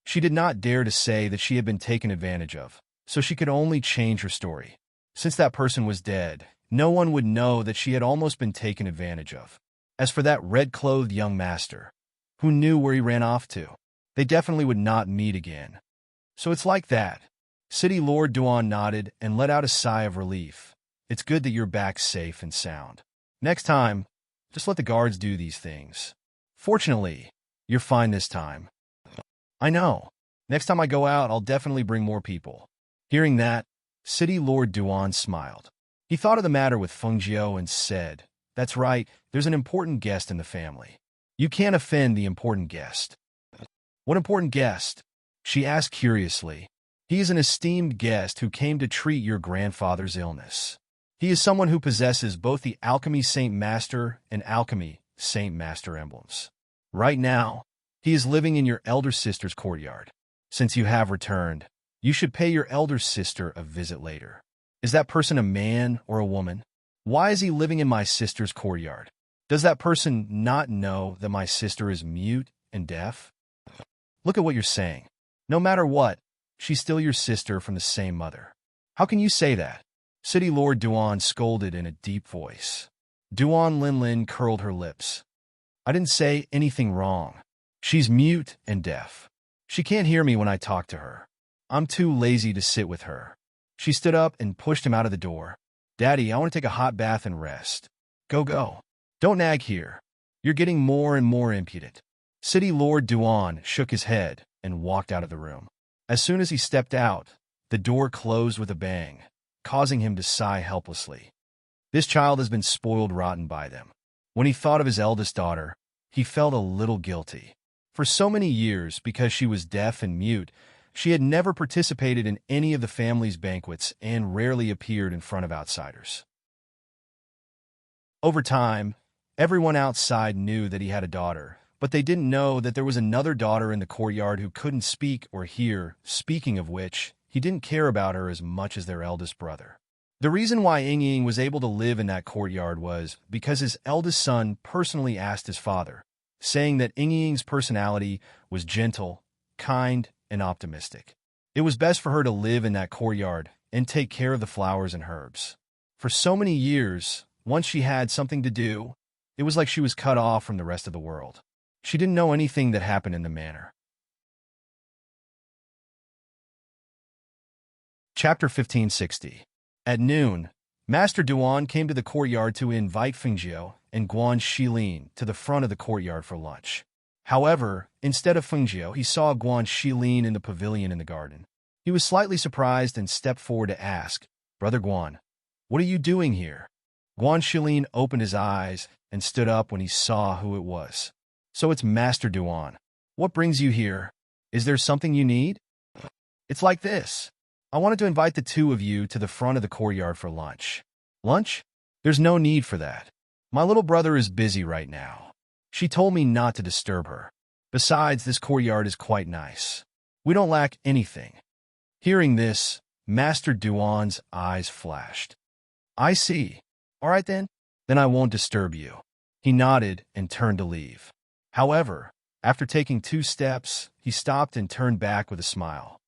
A: She did not dare to say that she had been taken advantage of, so she could only change her story. Since that person was dead, no one would know that she had almost been taken advantage of. As for that red-clothed young master, who knew where he ran off to? They definitely would not meet again. So it's like that. City Lord Duan nodded and let out a sigh of relief. It's good that you're back safe and sound. Next time, just let the guards do these things. Fortunately, you're fine this time. I know. Next time I go out, I'll definitely bring more people. Hearing that, City Lord Duan smiled. He thought of the matter with Fengjiu and said, That's right, there's an important guest in the family. You can't offend the important guest. What important guest? She asked curiously. He is an esteemed guest who came to treat your grandfather's illness. He is someone who possesses both the Alchemy Saint Master and Alchemy Saint Master emblems. Right now, he is living in your elder sister's courtyard. Since you have returned, you should pay your elder sister a visit later. Is that person a man or a woman? Why is he living in my sister's courtyard? Does that person not know that my sister is mute and deaf? Look at what you're saying. No matter what, she's still your sister from the same mother. How can you say that? City Lord Duan scolded in a deep voice. Duan Linlin curled her lips. I didn't say anything wrong. She's mute and deaf. She can't hear me when I talk to her. I'm too lazy to sit with her. She stood up and pushed him out of the door. Daddy, I want to take a hot bath and rest. Go. Don't nag here. You're getting more and more impudent. City Lord Duan shook his head and walked out of the room. As soon as he stepped out, the door closed with a bang. causing him to sigh helplessly. This child has been spoiled rotten by them. When he thought of his eldest daughter, he felt a little guilty. For so many years, because she was deaf and mute, she had never participated in any of the family's banquets and rarely appeared in front of outsiders. Over time, everyone outside knew that he had a daughter, but they didn't know that there was another daughter in the courtyard who couldn't speak or hear, speaking of which, he didn't care about her as much as their eldest brother. The reason why Ying was able to live in that courtyard was because his eldest son personally asked his father, saying that Ying's personality was gentle, kind, and optimistic. It was best for her to live in that courtyard and take care of the flowers and herbs. For so many years, once she had something to do, it was like she was cut off from the rest of the world. She didn't know anything that happened in the manor. Chapter 1560. At noon, Master Duan came to the courtyard to invite Fengjiu and Guan Shilin to the front of the courtyard for lunch. However, instead of Fengjiu, he saw Guan Shilin in the pavilion in the garden. He was slightly surprised and stepped forward to ask, "Brother Guan, what are you doing here?" Guan Shilin opened his eyes and stood up when he saw who it was. "So it's Master Duan. What brings you here? Is there something you need?" "It's like this. I wanted to invite the two of you to the front of the courtyard for lunch." "Lunch? There's no need for that. My little brother is busy right now. She told me not to disturb her. Besides, this courtyard is quite nice. We don't lack anything." Hearing this, Master Duan's eyes flashed. "I see. All right then. Then I won't disturb you." He nodded and turned to leave. However, after taking 2 steps, he stopped and turned back with a smile.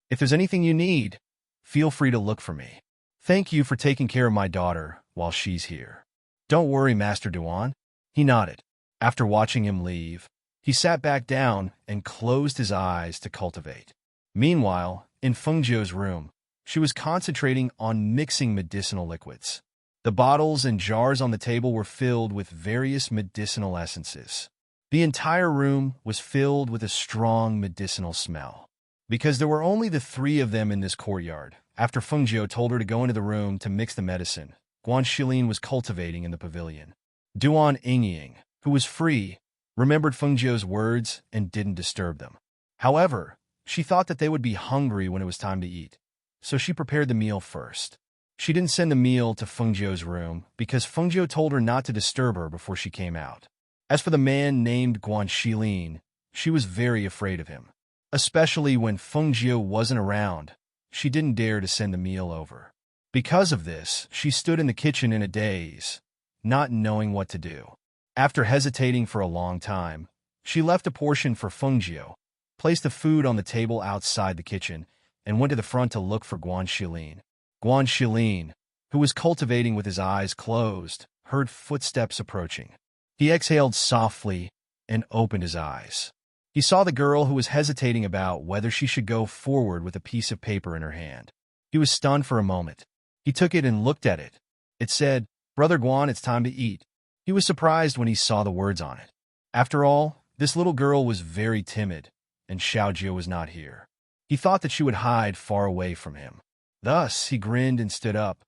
A: "If there's anything you need, feel free to look for me. Thank you for taking care of my daughter while she's here." "Don't worry, Master Duan." He nodded. After watching him leave, he sat back down and closed his eyes to cultivate. Meanwhile, in Fengjiu's room, she was concentrating on mixing medicinal liquids. The bottles and jars on the table were filled with various medicinal essences. The entire room was filled with a strong medicinal smell. Because there were only the 3 of them in this courtyard, after Fengjiu told her to go into the room to mix the medicine, Guan Shilin was cultivating in the pavilion. Duan Ying, who was free, remembered Fengjiu's words and didn't disturb them. However, she thought that they would be hungry when it was time to eat, so she prepared the meal first. She didn't send the meal to Fengjiu's room because Fengjiu told her not to disturb her before she came out. As for the man named Guan Shilin, she was very afraid of him. Especially when Fengjiu wasn't around, she didn't dare to send the meal over. Because of this, she stood in the kitchen in a daze, not knowing what to do. After hesitating for a long time, she left a portion for Fengjiu, placed the food on the table outside the kitchen, and went to the front to look for Guan Shilin. Guan Shilin, who was cultivating with his eyes closed, heard footsteps approaching. He exhaled softly and opened his eyes. He saw the girl who was hesitating about whether she should go forward with a piece of paper in her hand. He was stunned for a moment. He took it and looked at it. It said, "Brother Guan, it's time to eat." He was surprised when he saw the words on it. After all, this little girl was very timid, and Xiaojie was not here. He thought that she would hide far away from him. Thus, he grinned and stood up.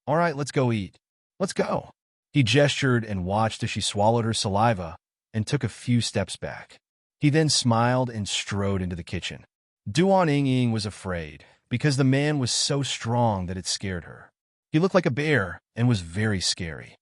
A: "All right, let's go eat. Let's go." He gestured and watched as she swallowed her saliva and took a few steps back. He then smiled and strode into the kitchen. Duan Ying was afraid because the man was so strong that it scared her. He looked like a bear and was very scary.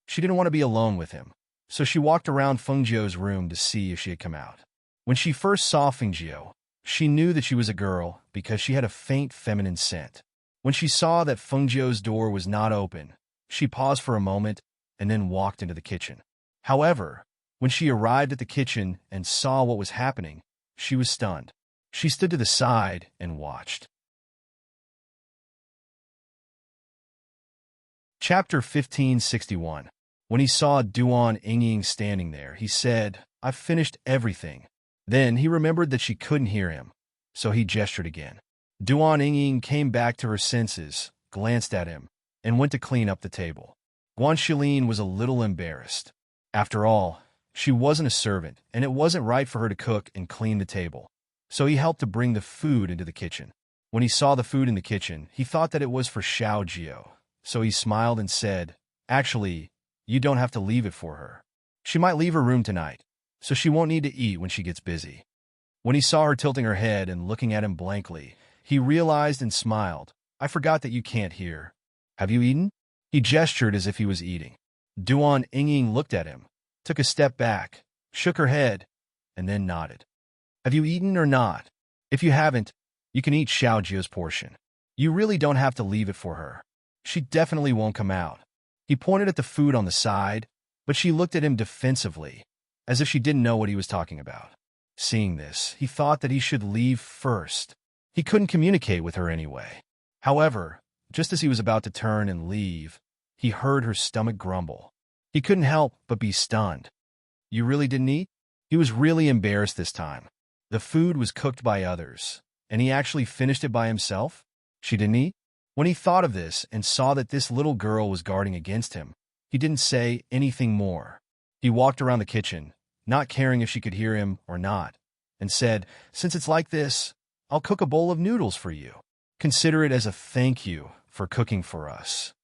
A: She didn't want to be alone with him, so she walked around Fengjiu's room to see if she had come out. When she first saw Fengjiu, she knew that she was a girl because she had a faint feminine scent. When she saw that Fengjiu's door was not open, she paused for a moment and then walked into the kitchen. However, when she arrived at the kitchen and saw what was happening, she was stunned. She stood to the side and watched. Chapter 1561. When he saw Duan Ying standing there, he said, "I've finished everything." Then he remembered that she couldn't hear him, so he gestured again. Duan Ying came back to her senses, glanced at him, and went to clean up the table. Guan Shilin was a little embarrassed. After all, she wasn't a servant, and it wasn't right for her to cook and clean the table, so he helped to bring the food into the kitchen. When he saw the food in the kitchen, he thought that it was for Xiao Jio, so he smiled and said, "Actually, you don't have to leave it for her. She might leave her room tonight, so she won't need to eat when she gets busy." When he saw her tilting her head and looking at him blankly, he realized and smiled. "I forgot that you can't hear. Have you eaten?" He gestured as if he was eating. Duan Yingying looked at him, took a step back, shook her head, and then nodded. "Have you eaten or not? If you haven't, you can eat Xiao Jio's portion. You really don't have to leave it for her. She definitely won't come out." He pointed at the food on the side, but she looked at him defensively, as if she didn't know what he was talking about. Seeing this, he thought that he should leave first. He couldn't communicate with her anyway. However, just as he was about to turn and leave, he heard her stomach grumble. He couldn't help but be stunned. "You really didn't eat?" He was really embarrassed this time. The food was cooked by others, and he actually finished it by himself? She didn't eat? When he thought of this and saw that this little girl was guarding against him, he didn't say anything more. He walked around the kitchen, not caring if she could hear him or not, and said, "Since it's like this, I'll cook a bowl of noodles for you. Consider it as a thank you for cooking for us."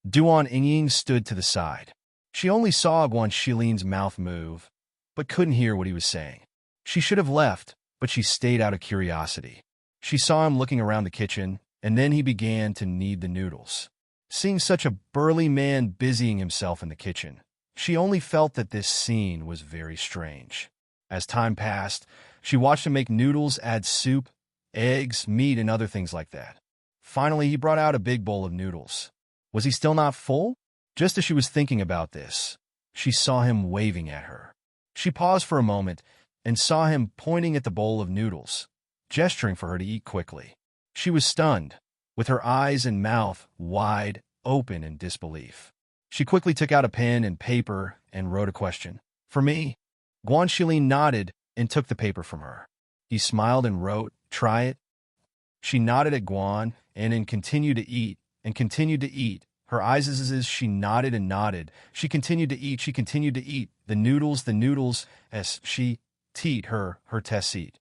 A: Duan Yingying stood to the side. She only saw Guan Shilin's mouth move, but couldn't hear what he was saying. She should have left, but she stayed out of curiosity. She saw him looking around the kitchen, and then he began to knead the noodles. Seeing such a burly man busying himself in the kitchen, she only felt that this scene was very strange. As time passed, she watched him make noodles, add soup, eggs, meat, and other things like that. Finally, he brought out a big bowl of noodles. Was he still not full? Just as she was thinking about this, she saw him waving at her. She paused for a moment and saw him pointing at the bowl of noodles, gesturing for her to eat quickly. She was stunned, with her eyes and mouth wide open in disbelief. She quickly took out a pen and paper and wrote a question. "For me?" Guan Shilin nodded and took the paper from her. He smiled and wrote, "Try it." She nodded at Guan and then continued to eat and continued to eat. Her eyes as she nodded and nodded. She continued to eat, she continued to eat. The noodles, as she teat her tessit.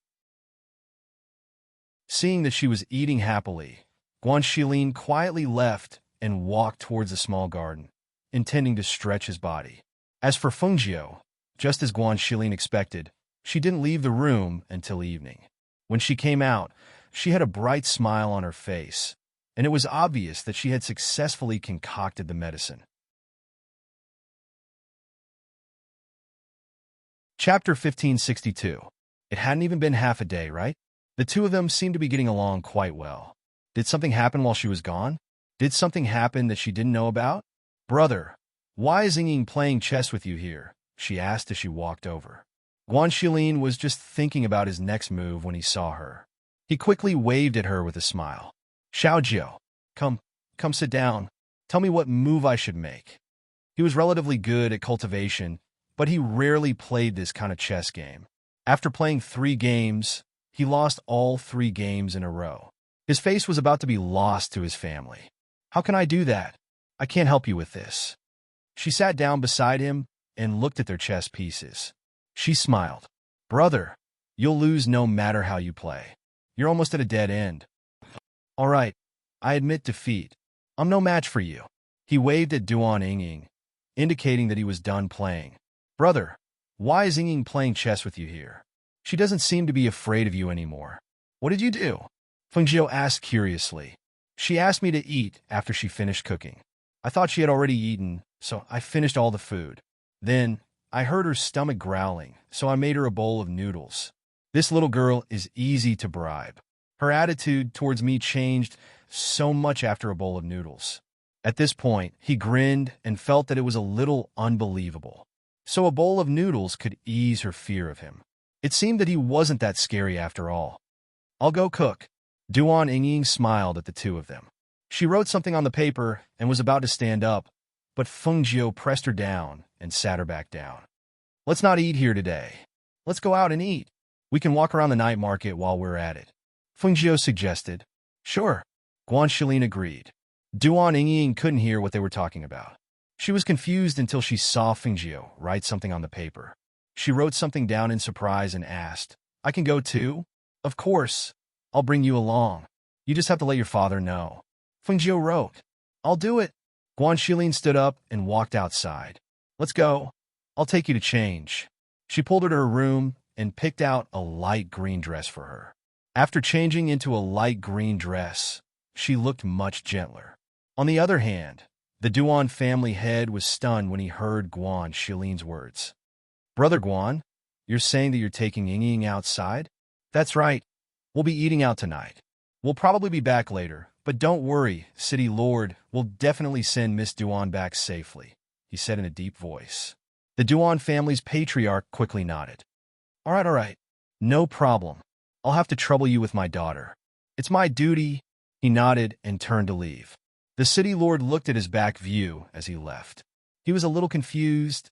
A: Seeing that she was eating happily, Guan Shilin quietly left and walked towards the small garden, intending to stretch his body. As for Fengjiu, just as Guan Shilin expected, she didn't leave the room until evening. When she came out, she had a bright smile on her face, and it was obvious that she had successfully concocted the medicine. Chapter 1562. It hadn't even been half a day, right? The two of them seemed to be getting along quite well. Did something happen while she was gone? Did something happen that she didn't know about? "Brother, why is Yingying playing chess with you here?" she asked as she walked over. Guan Shilin was just thinking about his next move when he saw her. He quickly waved at her with a smile. "Xiao Jio, come sit down. Tell me what move I should make." He was relatively good at cultivation, but he rarely played this kind of chess game. After playing 3 games, he lost all 3 games in a row. His face was about to be lost to his family. "How can I do that? I can't help you with this." She sat down beside him and looked at their chess pieces. She smiled. "Brother, you'll lose no matter how you play. You're almost at a dead end." "All right, I admit defeat. I'm no match for you." He waved at Duan Yingying, indicating that he was done playing. "Brother, why is Yingying playing chess with you here? She doesn't seem to be afraid of you anymore. What did you do?" Fengjiu asked curiously. "She asked me to eat after she finished cooking. I thought she had already eaten, so I finished all the food. Then, I heard her stomach growling, so I made her a bowl of noodles. This little girl is easy to bribe. Her attitude towards me changed so much after a bowl of noodles." At this point, he grinned and felt that it was a little unbelievable. So a bowl of noodles could ease her fear of him. It seemed that he wasn't that scary after all. "I'll go cook." Duan Yingying smiled at the two of them. She wrote something on the paper and was about to stand up, but Fengjiu pressed her down and sat her back down. "Let's not eat here today. Let's go out and eat. We can walk around the night market while we're at it," Fengjiu suggested. "Sure," Guan Shilin agreed. Duan Yingying couldn't hear what they were talking about. She was confused until she saw Fengjiu write something on the paper. She wrote something down in surprise and asked, "I can go too?" "Of course. I'll bring you along." You just have to let your father know. Fengjiu wrote. I'll do it. Guan Shilin stood up and walked outside. Let's go. I'll take you to change. She pulled her to her room and picked out a light green dress for her. After changing into a light green dress, she looked much gentler. On the other hand, the Duan family head was stunned when he heard Guan Shilin's words. Brother Guan, you're saying that you're taking Ying outside? That's right. We'll be eating out tonight. We'll probably be back later, but don't worry, City Lord will definitely send Miss Duan back safely, he said in a deep voice. The Duan family's patriarch quickly nodded. All right. No problem. I'll have to trouble you with my daughter. It's my duty. He nodded and turned to leave. The city lord looked at his back view as he left. He was a little confused.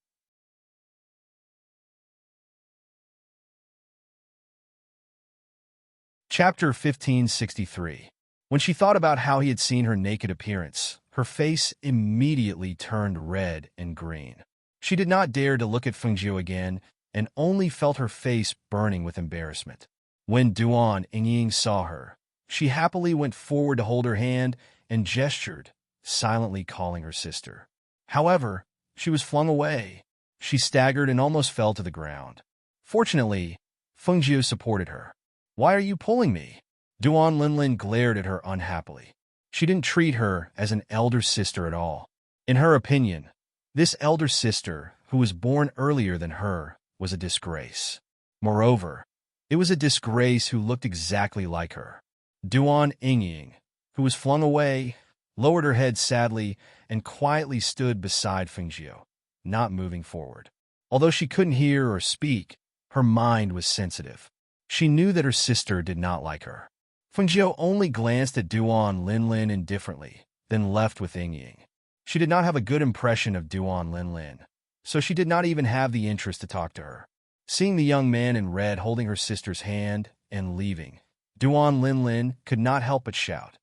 A: Chapter 1563. When she thought about how he had seen her naked appearance, her face immediately turned red and green. She did not dare to look at Fengjiu again and only felt her face burning with embarrassment. When Duan Ying saw her, she happily went forward to hold her hand and gestured, silently calling her sister. However, she was flung away. She staggered and almost fell to the ground. Fortunately, Fengjiu supported her. Why are you pulling me? Duan Linlin glared at her unhappily. She didn't treat her as an elder sister at all. In her opinion, this elder sister, who was born earlier than her, was a disgrace. Moreover, it was a disgrace who looked exactly like her. Duan Ying, who was flung away, lowered her head sadly and quietly stood beside Fengjiu, not moving forward. Although she couldn't hear or speak, her mind was sensitive. She knew that her sister did not like her. Fengjiu only glanced at Duan Linlin indifferently, then left with Ying. She did not have a good impression of Duan Linlin, so she did not even have the interest to talk to her. Seeing the young man in red holding her sister's hand and leaving, Duan Linlin could not help but shout,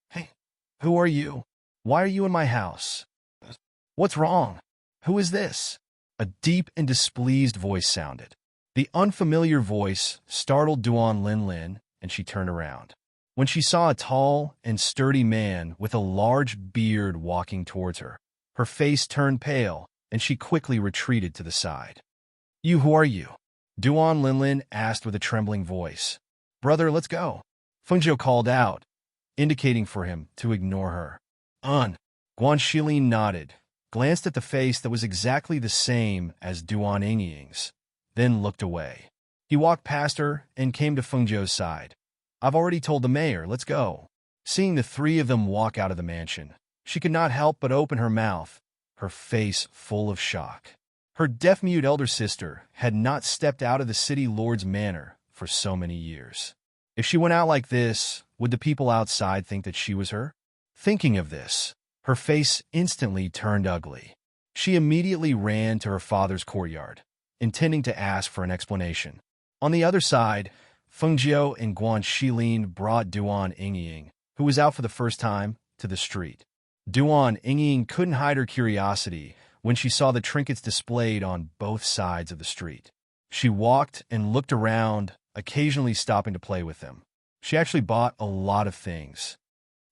A: Hey, who are you? Why are you in my house? What's wrong? Who is this? A deep and displeased voice sounded. The unfamiliar voice startled Duan Linlin, and she turned around. When she saw a tall and sturdy man with a large beard walking towards her, her face turned pale, and she quickly retreated to the side. Who are you? Duan Linlin asked with a trembling voice. Brother, let's go. Fengjiu called out, indicating for him to ignore her. Guan Shilin nodded, glanced at the face that was exactly the same as Duan Ying's, then looked away. He walked past her and came to Fengjiu's side. I've already told the mayor, let's go. Seeing the three of them walk out of the mansion, she could not help but open her mouth, her face full of shock. Her deaf-mute elder sister had not stepped out of the city lord's manor for so many years. If she went out like this, would the people outside think that she was her? Thinking of this, her face instantly turned ugly. She immediately ran to her father's courtyard, intending to ask for an explanation. On the other side, Fengjiu and Guan Shilin brought Duan Ying, who was out for the first time, to the street. Duan Ying couldn't hide her curiosity when she saw the trinkets displayed on both sides of the street. She walked and looked around, occasionally stopping to play with them. She actually bought a lot of things.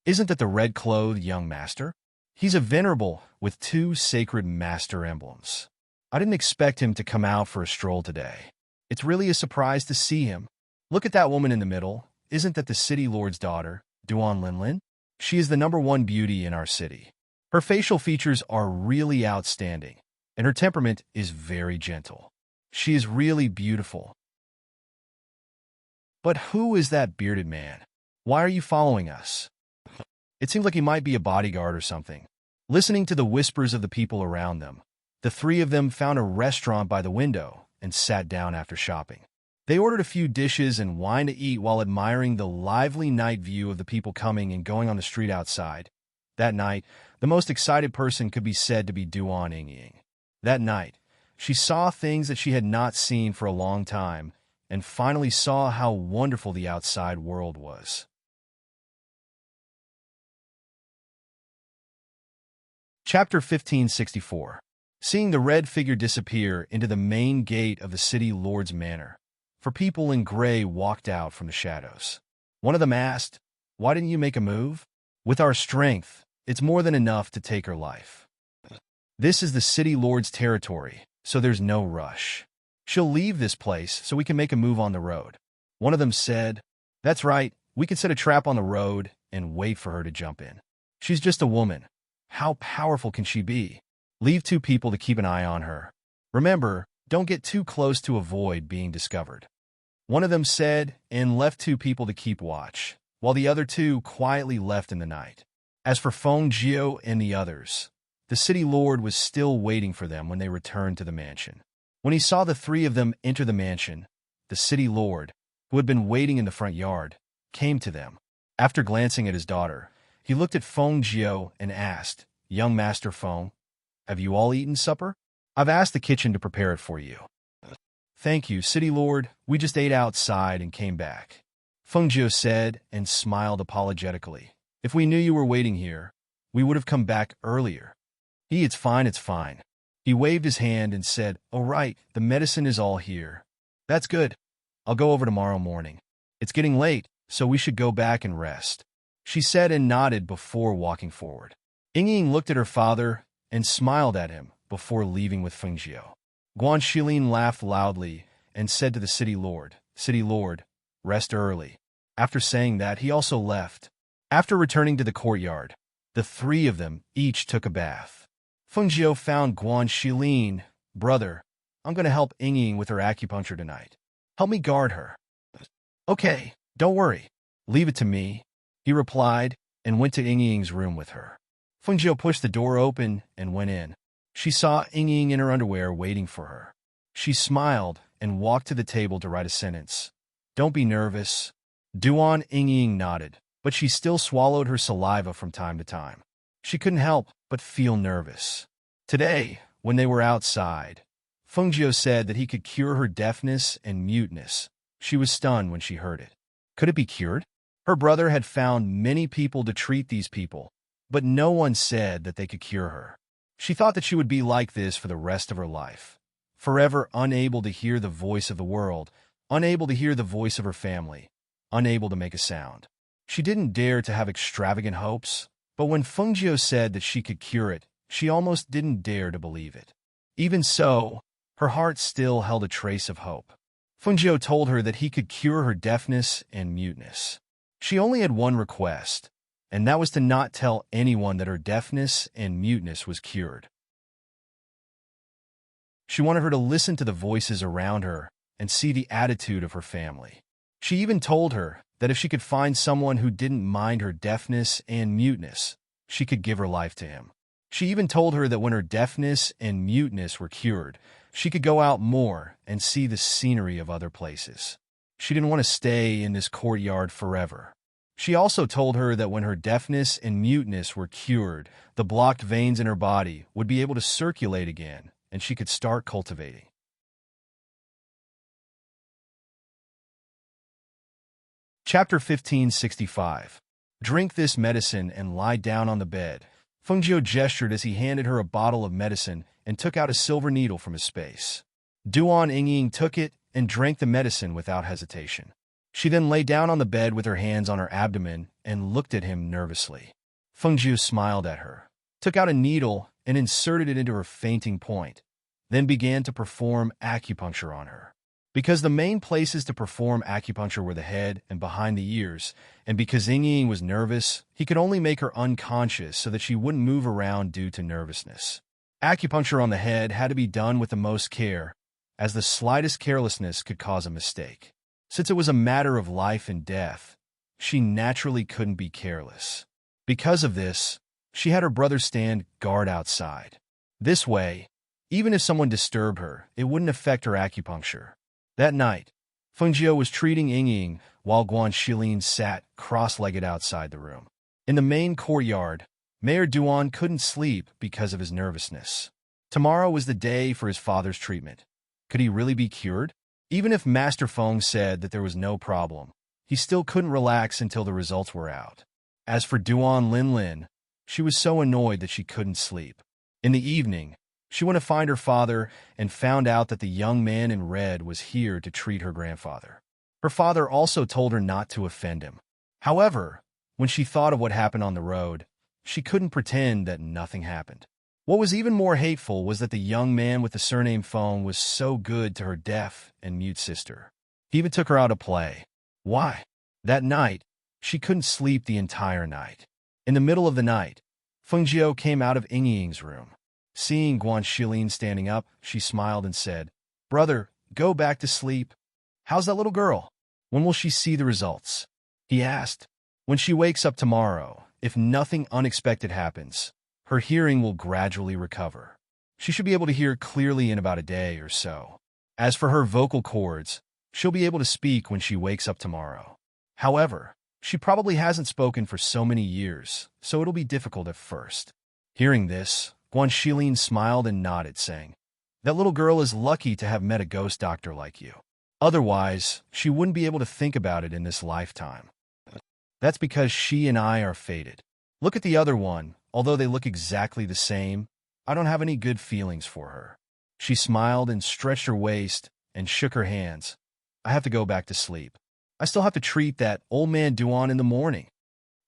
A: Isn't that the red-clothed young master? He's a venerable with 2 sacred master emblems. I didn't expect him to come out for a stroll today. It's really a surprise to see him. Look at that woman in the middle. Isn't that the city lord's daughter, Duan Linlin? She is the #1 beauty in our city. Her facial features are really outstanding, and her temperament is very gentle. She is really beautiful. But who is that bearded man? Why are you following us? It seems like he might be a bodyguard or something. Listening to the whispers of the people around them, the three of them found a restaurant by the window and sat down after shopping. They ordered a few dishes and wine to eat while admiring the lively night view of the people coming and going on the street outside. That night, the most excited person could be said to be Duan Ying. That night, she saw things that she had not seen for a long time and finally saw how wonderful the outside world was. Chapter 1564. Seeing the red figure disappear into the main gate of the city lord's manor, 4 people in gray walked out from the shadows. One of them asked, Why didn't you make a move? With our strength, it's more than enough to take her life. This is the city lord's territory, so there's no rush. She'll leave this place so we can make a move on the road. One of them said, That's right, we could set a trap on the road and wait for her to jump in. She's just a woman. How powerful can she be? Leave 2 people to keep an eye on her. Remember, don't get too close to avoid being discovered. One of them said, and left 2 people to keep watch, while the other 2 quietly left in the night. As for Feng Jiao and the others, the city lord was still waiting for them when they returned to the mansion. When he saw the 3 of them enter the mansion, the city lord, who had been waiting in the front yard, came to them. After glancing at his daughter, he looked at Feng Jiao and asked, Young Master Feng, have you all eaten supper? I've asked the kitchen to prepare it for you. Thank you, City Lord. We just ate outside and came back. Feng Jiao said and smiled apologetically. If we knew you were waiting here, we would have come back earlier. It's fine, it's fine. He waved his hand and said, Oh right, the medicine is all here. That's good. I'll go over tomorrow morning. It's getting late, so we should go back and rest. She said and nodded before walking forward. Ying looked at her father and smiled at him before leaving with Feng Jiao. Guan Shilin laughed loudly and said to the City Lord, City Lord, rest early. After saying that, he also left. After returning to the courtyard, the 3 of them each took a bath. Feng Jiao found Guan Shilin, Brother, I'm going to help Ying with her acupuncture tonight. Help me guard her. Okay, don't worry. Leave it to me, he replied, and went to Ying's room with her. Feng Jiao pushed the door open and went in. She saw Ying in her underwear waiting for her. She smiled and walked to the table to write a sentence. Don't be nervous. Duan Ying nodded, but she still swallowed her saliva from time to time. She couldn't help but feel nervous. Today, when they were outside, Feng Jiao said that he could cure her deafness and muteness. She was stunned when she heard it. Could it be cured? Her brother had found many people to treat these people, but no one said that they could cure her. She thought that she would be like this for the rest of her life, forever unable to hear the voice of the world, unable to hear the voice of her family, unable to make a sound. She didn't dare to have extravagant hopes, but when Feng Jiao said that she could cure it, she almost didn't dare to believe it. Even so, her heart still held a trace of hope. Feng Jiao told her that he could cure her deafness and muteness. She only had one request, and that was to not tell anyone that her deafness and muteness was cured. She wanted her to listen to the voices around her and see the attitude of her family. She even told her that if she could find someone who didn't mind her deafness and muteness, she could give her life to him. She even told her that when her deafness and muteness were cured, she could go out more and see the scenery of other places. She didn't want to stay in this courtyard forever. She also told her that when her deafness and muteness were cured, the blocked veins in her body would be able to circulate again, and she could start cultivating. Chapter 1565. Drink this medicine and lie down on the bed. Feng Jiao gestured as he handed her a bottle of medicine and took out a silver needle from his space. Duan Ying took it and drank the medicine without hesitation. She then lay down on the bed with her hands on her abdomen and looked at him nervously. Feng Jiao smiled at her, took out a needle and inserted it into her fainting point, then began to perform acupuncture on her. Because the main places to perform acupuncture were the head and behind the ears, and because Ying was nervous, he could only make her unconscious so that she wouldn't move around due to nervousness. Acupuncture on the head had to be done with the most care, as the slightest carelessness could cause a mistake. Since it was a matter of life and death, she naturally couldn't be careless. Because of this, she had her brother stand guard outside. This way, even if someone disturbed her, it wouldn't affect her acupuncture. That night, Feng Jiao was treating Ying while Guan Shilin sat cross-legged outside the room. In the main courtyard, Mayor Duan couldn't sleep because of his nervousness. Tomorrow was the day for his father's treatment. Could he really be cured? Even if Master Feng said that there was no problem, he still couldn't relax until the results were out. As for Duan Linlin, she was so annoyed that she couldn't sleep. In the evening, she went to find her father and found out that the young man in red was here to treat her grandfather. Her father also told her not to offend him. However, when she thought of what happened on the road, she couldn't pretend that nothing happened. What was even more hateful was that the young man with the surname Phone was so good to her deaf and mute sister. He even took her out to play. Why? That night, she couldn't sleep the entire night. In the middle of the night, Fengjiu came out of Yingying's room. Seeing Guan Shilin standing up, she smiled and said, "Brother, go back to sleep. How's that little girl? When will she see the results?" He asked. "When she wakes up tomorrow, if nothing unexpected happens, her hearing will gradually recover. She should be able to hear clearly in about a day or so. As for her vocal cords, she'll be able to speak when she wakes up tomorrow. However, she probably hasn't spoken for so many years, so it'll be difficult at first." Hearing this, Guan Shilin smiled and nodded, saying, "That little girl is lucky to have met a ghost doctor like you. Otherwise, she wouldn't be able to think about it in this lifetime. That's because she and I are fated. Look at the other one. Although they look exactly the same, I don't have any good feelings for her." She smiled and stretched her waist and shook her hands. "I have to go back to sleep. I still have to treat that old man Duan in the morning."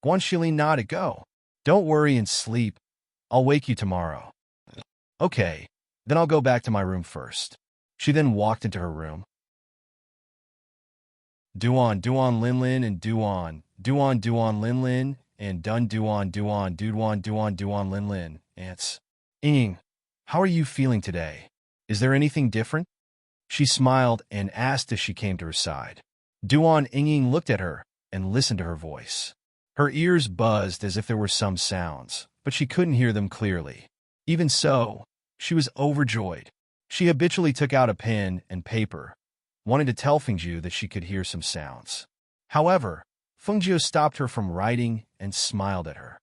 A: Guan Shilin nodded. "Go. Don't worry and sleep. I'll wake you tomorrow." "Okay, then I'll go back to my room first." She then walked into her room. Duan, Duan, Lin Lin, and Duan, Duan, Duan, Lin Lin, and Dun Duan, Duan, Duan, Duan, Duan, Lin Lin, Ants. "Ying, how are you feeling today? Is there anything different?" She smiled and asked as she came to her side. Duan Ying looked at her and listened to her voice. Her ears buzzed as if there were some sounds, but she couldn't hear them clearly. Even so, she was overjoyed. She habitually took out a pen and paper, wanting to tell Fengjiu that she could hear some sounds. However, Fengjiu stopped her from writing and smiled at her.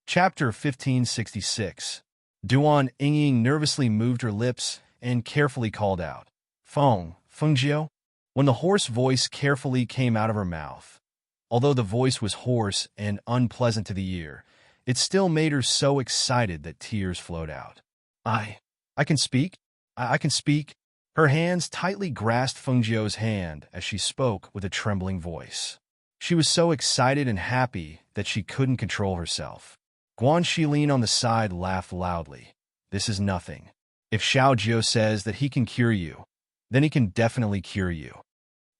A: Chapter 1566. Duan Ying nervously moved her lips and carefully called out, Fengjiu?" When the hoarse voice carefully came out of her mouth. Although the voice was hoarse and unpleasant to the ear, it still made her so excited that tears flowed out. I can speak? I can speak." Her hands tightly grasped Fengjiu's hand as she spoke with a trembling voice. She was so excited and happy that she couldn't control herself. Guan Shilin on the side laughed loudly. "This is nothing. If Xiao Jiu says that he can cure you, then he can definitely cure you."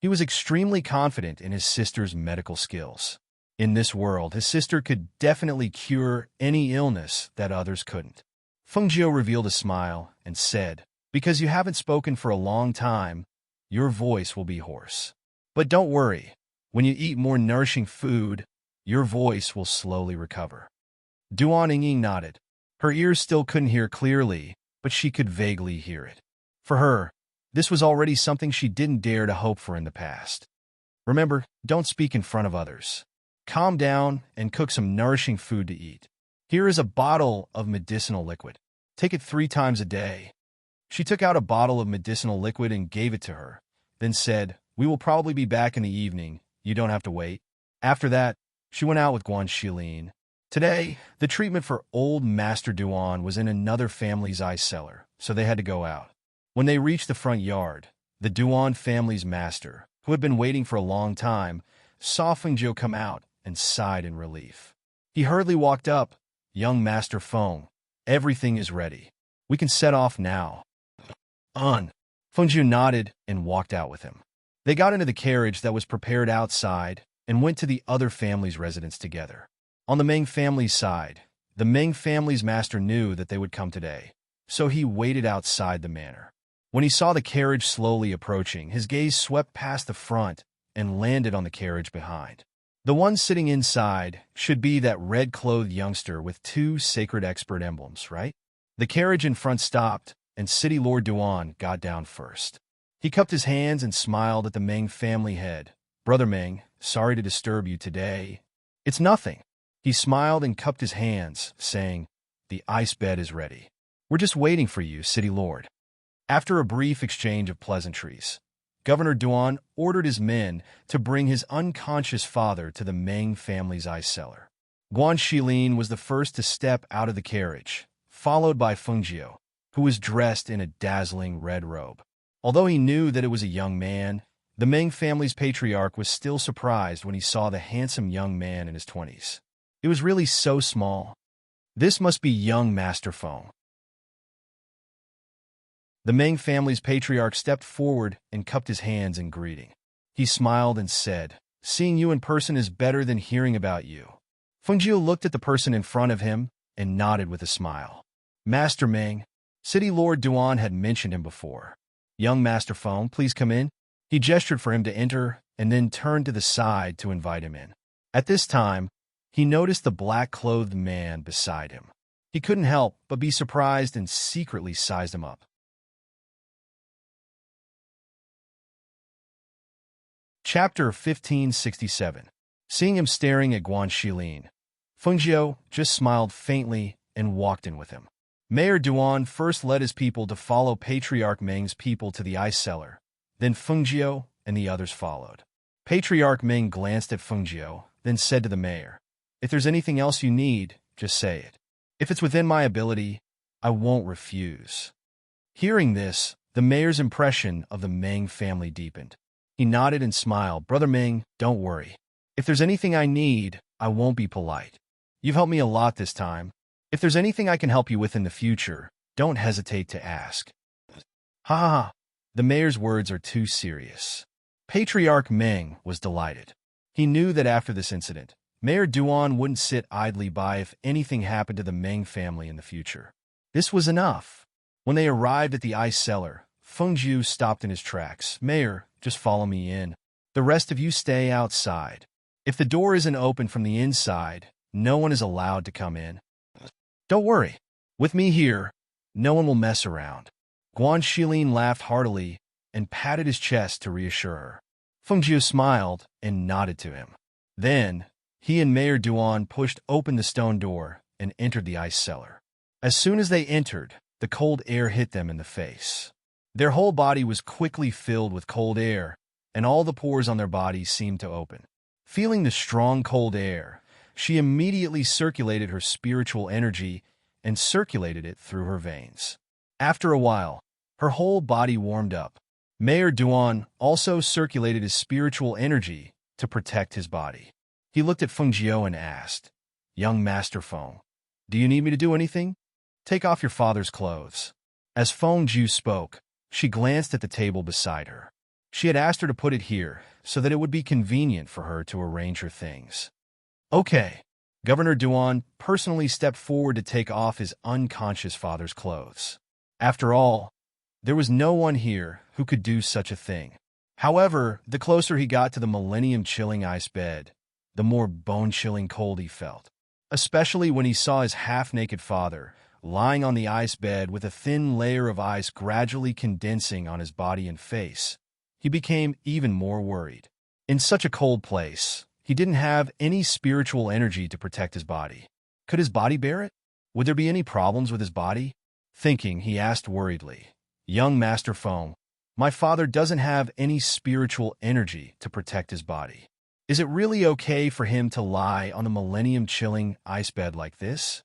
A: He was extremely confident in his sister's medical skills. In this world, his sister could definitely cure any illness that others couldn't. Fengjiu revealed a smile and said, "Because you haven't spoken for a long time, your voice will be hoarse. But don't worry, when you eat more nourishing food, your voice will slowly recover." Duan Ying nodded. Her ears still couldn't hear clearly, but she could vaguely hear it. For her, this was already something she didn't dare to hope for in the past. Remember, don't speak in front of others. Calm down and cook some nourishing food to eat. Here is a bottle of medicinal liquid. Take it 3 times a day. She took out a bottle of medicinal liquid and gave it to her, then said, "We will probably be back in the evening. You don't have to wait." After that, she went out with Guan Shilin. Today, the treatment for old Master Duan was in another family's ice cellar, so they had to go out. When they reached the front yard, the Duan family's master, who had been waiting for a long time, saw Fengjiu come out and sighed in relief. He hurriedly walked up. "Young Master Feng, everything is ready. We can set off now." Fengjiu nodded and walked out with him. They got into the carriage that was prepared outside and went to the other family's residence together. On the Meng family's side, the Meng family's master knew that they would come today, so he waited outside the manor. When he saw the carriage slowly approaching, his gaze swept past the front and landed on the carriage behind. The one sitting inside should be that red-clothed youngster with 2 sacred expert emblems, right? The carriage in front stopped, and City Lord Duan got down first. He cupped his hands and smiled at the Meng family head. "Brother Meng, sorry to disturb you today." "It's nothing." He smiled and cupped his hands, saying, "The ice bed is ready. We're just waiting for you, City Lord." After a brief exchange of pleasantries, Governor Duan ordered his men to bring his unconscious father to the Meng family's ice cellar. Guan Shilin was the first to step out of the carriage, followed by Fengjiu, who was dressed in a dazzling red robe. Although he knew that it was a young man, The Ming family's patriarch was still surprised when he saw the handsome young man in his 20s. It was really so small. This must be young Master Feng. The Ming family's patriarch stepped forward and cupped his hands in greeting. He smiled and said, "Seeing you in person is better than hearing about you." Fengjiu looked at the person in front of him and nodded with a smile. Master Ming, City Lord Duan had mentioned him before. "Young Master Feng, please come in." He gestured for him to enter and then turned to the side to invite him in. At this time, he noticed the black-clothed man beside him. He couldn't help but be surprised and secretly sized him up. Chapter 1567. Seeing him staring at Guan Shilin, Fengjiu just smiled faintly and walked in with him. Mayor Duan first led his people to follow Patriarch Ming's people to the ice cellar. Then Fengjiu and the others followed. Patriarch Ming glanced at Fengjiu, then said to the mayor, "If there's anything else you need, just say it. If it's within my ability, I won't refuse." Hearing this, the mayor's impression of the Ming family deepened. He nodded and smiled. "Brother Ming, don't worry. If there's anything I need, I won't be polite. You've helped me a lot this time. If there's anything I can help you with in the future, don't hesitate to ask." Ha ha ha. The mayor's words are too serious. Patriarch Ming was delighted. He knew that after this incident, Mayor Duan wouldn't sit idly by if anything happened to the Ming family in the future. This was enough. When they arrived at the ice cellar, Fengjiu stopped in his tracks. "Mayor, just follow me in. The rest of you stay outside. If the door isn't open from the inside, no one is allowed to come in. Don't worry. With me here, no one will mess around." Guan Shilin laughed heartily and patted his chest to reassure her. Fengjiu smiled and nodded to him. Then, he and Mayor Duan pushed open the stone door and entered the ice cellar. As soon as they entered, the cold air hit them in the face. Their whole body was quickly filled with cold air, and all the pores on their bodies seemed to open. Feeling the strong cold air, she immediately circulated her spiritual energy and circulated it through her veins. After a while, her whole body warmed up. Mayor Duan also circulated his spiritual energy to protect his body. He looked at Fengjiu and asked, "Young Master Feng, do you need me to do anything? Take off your father's clothes." As Fengjiu spoke, she glanced at the table beside her. She had asked her to put it here so that it would be convenient for her to arrange her things. Okay. Governor Duan personally stepped forward to take off his unconscious father's clothes. After all, there was no one here who could do such a thing. However, the closer he got to the millennium-chilling ice bed, the more bone-chilling cold he felt, especially when he saw his half-naked father lying on the ice bed with a thin layer of ice gradually condensing on his body and face. He became even more worried. In such a cold place, he didn't have any spiritual energy to protect his body. Could his body bear it? Would there be any problems with his body? Thinking, he asked worriedly, "Young Master Feng, my father doesn't have any spiritual energy to protect his body. Is it really okay for him to lie on a millennium-chilling ice bed like this?"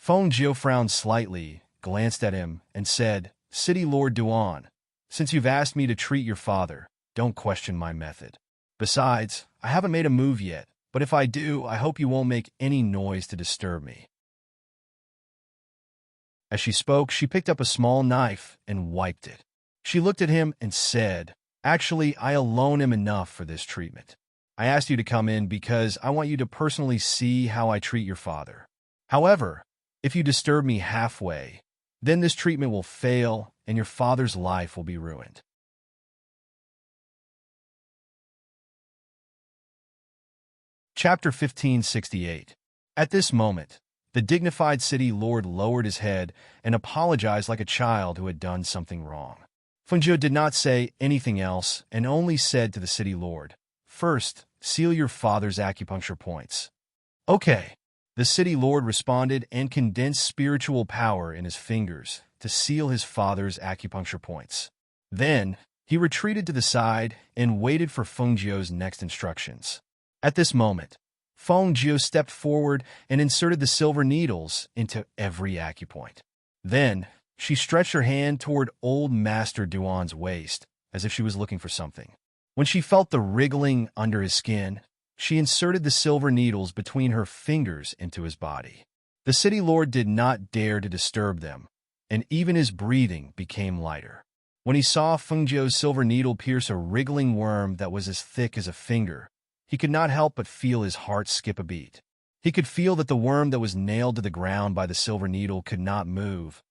A: Fengjiu frowned slightly, glanced at him, and said, "City Lord Duan, since you've asked me to treat your father, don't question my method. Besides, I haven't made a move yet, but if I do, I hope you won't make any noise to disturb me." As she spoke, she picked up a small knife and wiped it. She looked at him and said, "Actually, I alone am enough for this treatment. I asked you to come in because I want you to personally see how I treat your father. However, if you disturb me halfway, then this treatment will fail and your father's life will be ruined." Chapter 1568. At this moment, the dignified city lord lowered his head and apologized like a child who had done something wrong. Fengjiu did not say anything else and only said to the city lord, "First, seal your father's acupuncture points." "Okay." The city lord responded and condensed spiritual power in his fingers to seal his father's acupuncture points. Then, he retreated to the side and waited for Fengjiu's next instructions. At this moment, Fengjiu stepped forward and inserted the silver needles into every acupoint. Then, she stretched her hand toward old Master Duan's waist, as if she was looking for something. When she felt the wriggling under his skin, she inserted the silver needles between her fingers into his body. The city lord did not dare to disturb them, and even his breathing became lighter. When he saw Fengjiu's silver needle pierce a wriggling worm that was as thick as a finger, he could not help but feel his heart skip a beat. He could feel that the worm that was nailed to the ground by the silver needle could not move,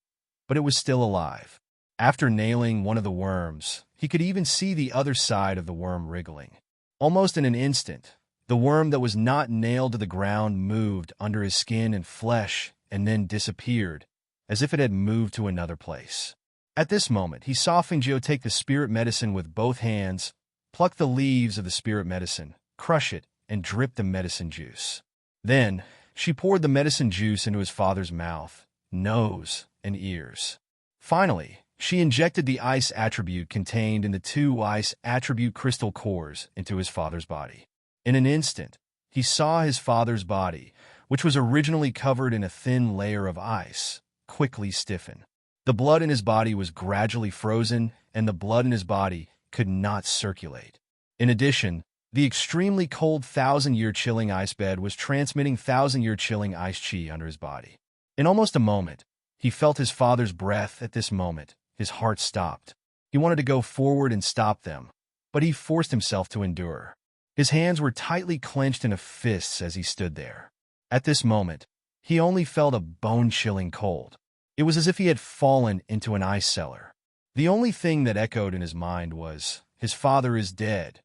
A: but it was still alive. After nailing one of the worms, he could even see the other side of the worm wriggling. Almost in an instant, the worm that was not nailed to the ground moved under his skin and flesh and then disappeared, as if it had moved to another place. At this moment, he saw Fengjiu take the spirit medicine with both hands, pluck the leaves of the spirit medicine, crush it, and drip the medicine juice. Then, she poured the medicine juice into his father's mouth, nose, and ears. Finally, she injected the ice attribute contained in the 2 ice attribute crystal cores into his father's body. In an instant, he saw his father's body, which was originally covered in a thin layer of ice, quickly stiffen. The blood in his body was gradually frozen, and the blood in his body could not circulate. In addition, the extremely cold 1,000-year chilling ice bed was transmitting 1,000-year chilling ice chi under his body. In almost a moment, he felt his father's breath. At this moment, his heart stopped. He wanted to go forward and stop them, but he forced himself to endure. His hands were tightly clenched in fists as he stood there. At this moment, he only felt a bone-chilling cold. It was as if he had fallen into an ice cellar. The only thing that echoed in his mind was, his father is dead.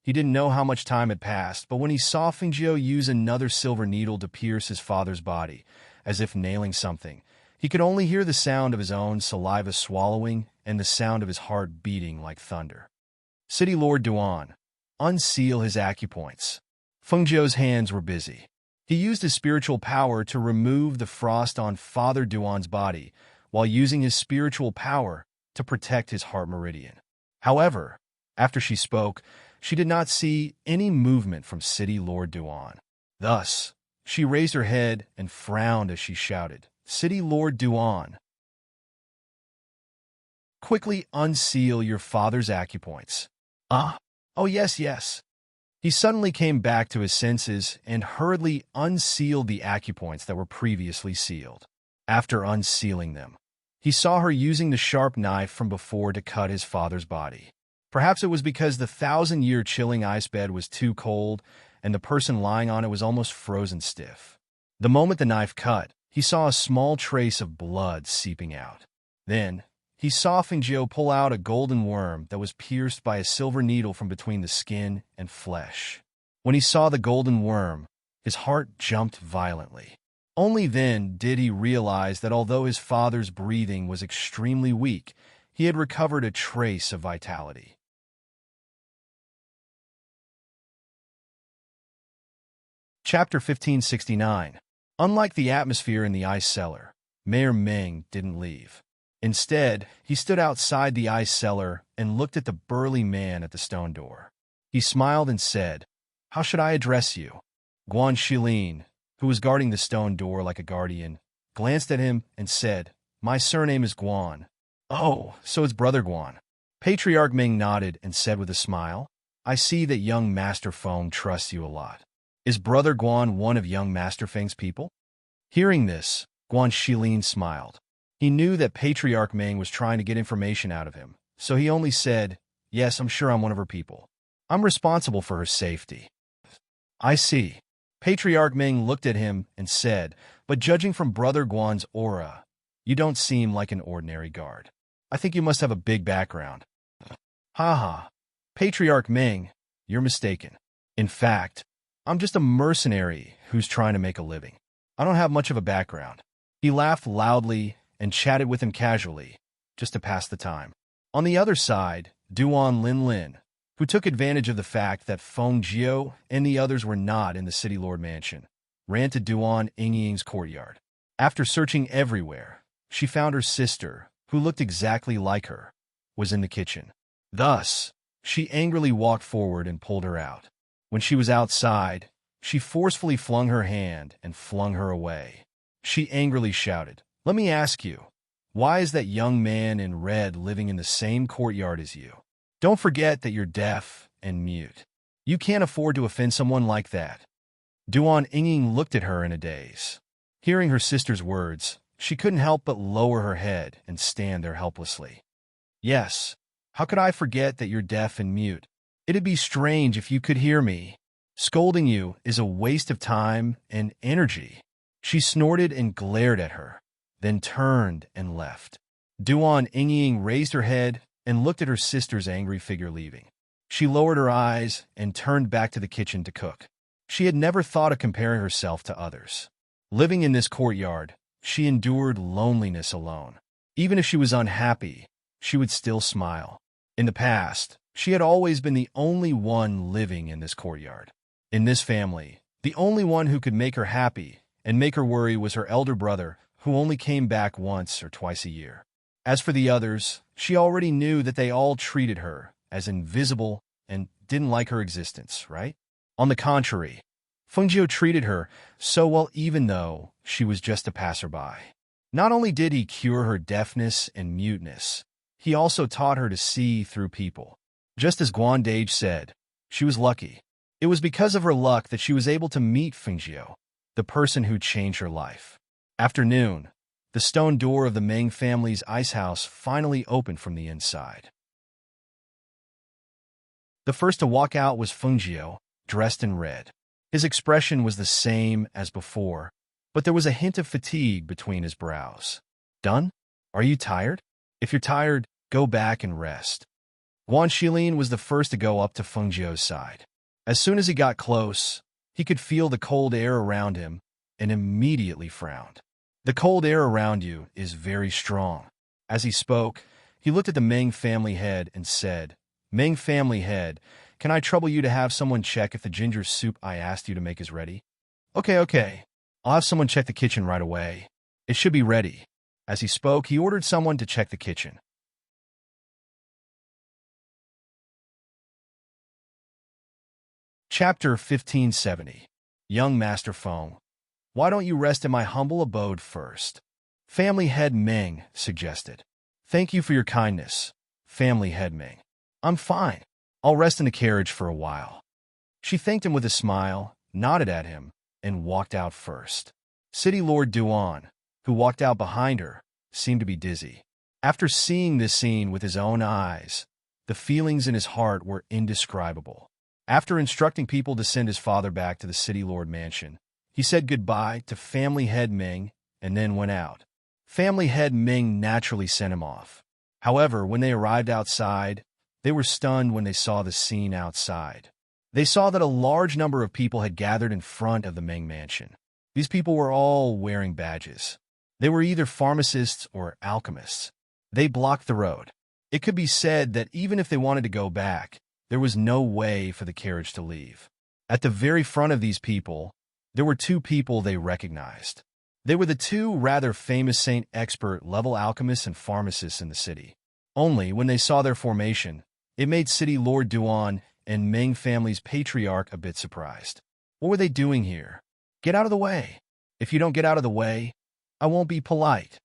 A: He didn't know how much time had passed, but when he saw Fengjiu use another silver needle to pierce his father's body, as if nailing something, he could only hear the sound of his own saliva swallowing and the sound of his heart beating like thunder. City Lord Duan, unseal his acupoints. Fengjiu's hands were busy. He used his spiritual power to remove the frost on Father Duan's body, while using his spiritual power to protect his heart meridian. However, after she spoke, she did not see any movement from City Lord Duan. Thus, she raised her head and frowned as she shouted, "City Lord Duan, quickly unseal your father's acupoints." Ah, oh yes, yes. He suddenly came back to his senses and hurriedly unsealed the acupoints that were previously sealed. After unsealing them, he saw her using the sharp knife from before to cut his father's body. Perhaps it was because the 1,000-year chilling ice bed was too cold and the person lying on it was almost frozen stiff. The moment the knife cut, he saw a small trace of blood seeping out. Then, he saw Fengjiu pull out a golden worm that was pierced by a silver needle from between the skin and flesh. When he saw the golden worm, his heart jumped violently. Only then did he realize that although his father's breathing was extremely weak, he had recovered a trace of vitality. Chapter 1569. Unlike the atmosphere in the ice cellar, Mayor Ming didn't leave. Instead, he stood outside the ice cellar and looked at the burly man at the stone door. He smiled and said, "How should I address you?" Guan Shilin, who was guarding the stone door like a guardian, glanced at him and said, "My surname is Guan." "Oh, so it's Brother Guan." Patriarch Ming nodded and said with a smile, "I see that young Master Feng trusts you a lot. Is Brother Guan one of young Master Feng's people?" Hearing this, Guan Shilin smiled. He knew that Patriarch Ming was trying to get information out of him, so he only said, "Yes, I'm sure I'm one of her people. I'm responsible for her safety." "I see." Patriarch Ming looked at him and said, "But judging from Brother Guan's aura, you don't seem like an ordinary guard. I think you must have a big background." "Ha. Patriarch Ming, you're mistaken. In fact, I'm just a mercenary who's trying to make a living. I don't have much of a background." He laughed loudly and chatted with him casually, just to pass the time. On the other side, Duan Linlin, who took advantage of the fact that Feng Jiu and the others were not in the City Lord Mansion, ran to Duan Yingying's courtyard. After searching everywhere, she found her sister, who looked exactly like her, was in the kitchen. Thus, she angrily walked forward and pulled her out. When she was outside, she forcefully flung her hand and flung her away. She angrily shouted, "Let me ask you, why is that young man in red living in the same courtyard as you? Don't forget that you're deaf and mute. You can't afford to offend someone like that. Duan Ying looked at her in a daze. Hearing her sister's words, she couldn't help but lower her head and stand there helplessly. Yes, how could I forget that you're deaf and mute? It'd be strange if you could hear me. Scolding you is a waste of time and energy. She snorted and glared at her, then turned and left. Duan Ying raised her head and looked at her sister's angry figure leaving. She lowered her eyes and turned back to the kitchen to cook. She had never thought of comparing herself to others. Living in this courtyard, she endured loneliness alone. Even if she was unhappy, she would still smile. In the past, she had always been the only one living in this courtyard. In this family, the only one who could make her happy and make her worry was her elder brother, who only came back once or twice a year. As for the others, she already knew that they all treated her as invisible and didn't like her existence, right? On the contrary, Fengjiu treated her so well even though she was just a passerby. Not only did he cure her deafness and muteness, he also taught her to see through people. Just as Guandage said, she was lucky. It was because of her luck that she was able to meet Fengjiu, the person who changed her life. After noon, the stone door of the Meng family's ice house finally opened from the inside. The first to walk out was Fengjiu, dressed in red. His expression was the same as before, but there was a hint of fatigue between his brows. Done? Are you tired? If you're tired, go back and rest. Guan Shilin was the first to go up to Fengjiu's side. As soon as he got close, he could feel the cold air around him and immediately frowned. The cold air around you is very strong. As he spoke, he looked at the Meng family head and said, Meng family head, can I trouble you to have someone check if the ginger soup I asked you to make is ready? Okay. I'll have someone check the kitchen right away. It should be ready. As he spoke, he ordered someone to check the kitchen. Chapter 1570. Young Master Feng. Why don't you rest in my humble abode first? Family Head Meng suggested. Thank you for your kindness, Family Head Meng. I'm fine. I'll rest in the carriage for a while. She thanked him with a smile, nodded at him, and walked out first. City Lord Duan, who walked out behind her, seemed to be dizzy. After seeing this scene with his own eyes, the feelings in his heart were indescribable. After instructing people to send his father back to the City Lord mansion, he said goodbye to Family Head Meng and then went out. Family Head Meng naturally sent him off. However, when they arrived outside, they were stunned when they saw the scene outside. They saw that a large number of people had gathered in front of the Meng mansion. These people were all wearing badges. They were either pharmacists or alchemists. They blocked the road. It could be said that even if they wanted to go back, there was no way for the carriage to leave. At the very front of these people, there were two people they recognized. They were the two rather famous Saint expert-level alchemists and pharmacists in the city. Only when they saw their formation, it made City Lord Duan and Meng family's patriarch a bit surprised. What were they doing here? Get out of the way. If you don't get out of the way, I won't be polite.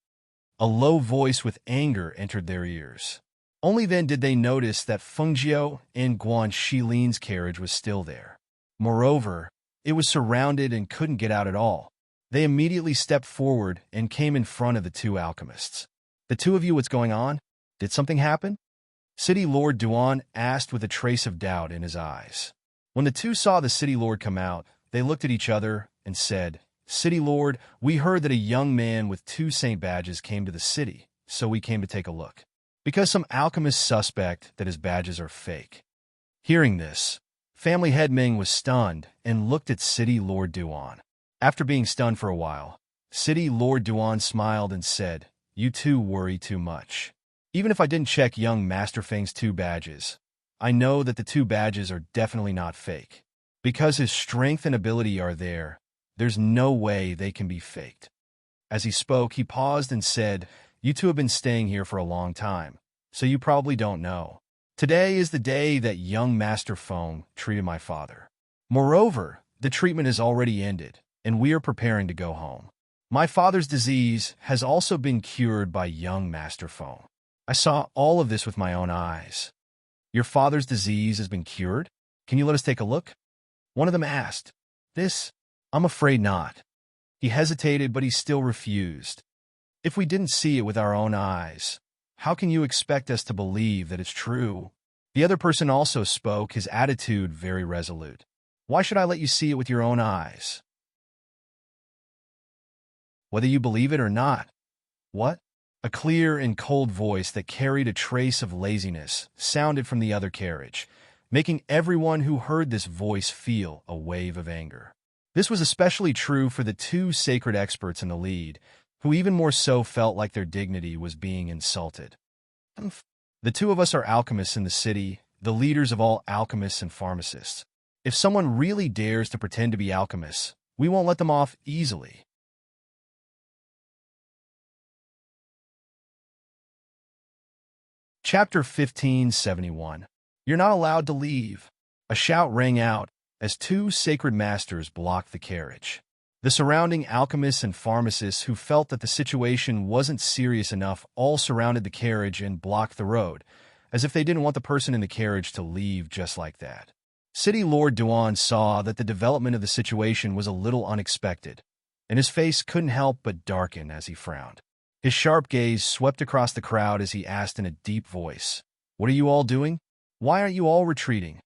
A: A low voice with anger entered their ears. Only then did they notice that Fengjiu and Guan Shilin's carriage was still there. Moreover, it was surrounded and couldn't get out at all. They immediately stepped forward and came in front of the two alchemists. The two of you, what's going on? Did something happen? City Lord Duan asked with a trace of doubt in his eyes. When the two saw the City Lord come out, they looked at each other and said, City Lord, we heard that a young man with 2 saint badges came to the city, so we came to take a look. Because some alchemists suspect that his badges are fake. Hearing this, Family Head Meng was stunned and looked at City Lord Duan. After being stunned for a while, City Lord Duan smiled and said, You two worry too much. Even if I didn't check young Master Feng's 2 badges, I know that the 2 badges are definitely not fake. Because his strength and ability are there, there's no way they can be faked. As he spoke, he paused and said, You two have been staying here for a long time, so you probably don't know. Today is the day that young Master Feng treated my father. Moreover, the treatment has already ended, and we are preparing to go home. My father's disease has also been cured by young Master Feng. I saw all of this with my own eyes. Your father's disease has been cured? Can you let us take a look? One of them asked. This? I'm afraid not. He hesitated, but he still refused. If we didn't see it with our own eyes, how can you expect us to believe that it's true? The other person also spoke, his attitude very resolute. Why should I let you see it with your own eyes? Whether you believe it or not. What? A clear and cold voice that carried a trace of laziness sounded from the other carriage, making everyone who heard this voice feel a wave of anger. This was especially true for the two sacred experts in the lead, who even more so felt like their dignity was being insulted. The two of us are alchemists in the city, the leaders of all alchemists and pharmacists. If someone really dares to pretend to be alchemists, we won't let them off easily. Chapter 1571. You're not allowed to leave. A shout rang out as two sacred masters blocked the carriage. The surrounding alchemists and pharmacists who felt that the situation wasn't serious enough all surrounded the carriage and blocked the road, as if they didn't want the person in the carriage to leave just like that. City Lord Duan saw that the development of the situation was a little unexpected, and his face couldn't help but darken as he frowned. His sharp gaze swept across the crowd as he asked in a deep voice, "What are you all doing? Why aren't you all retreating?"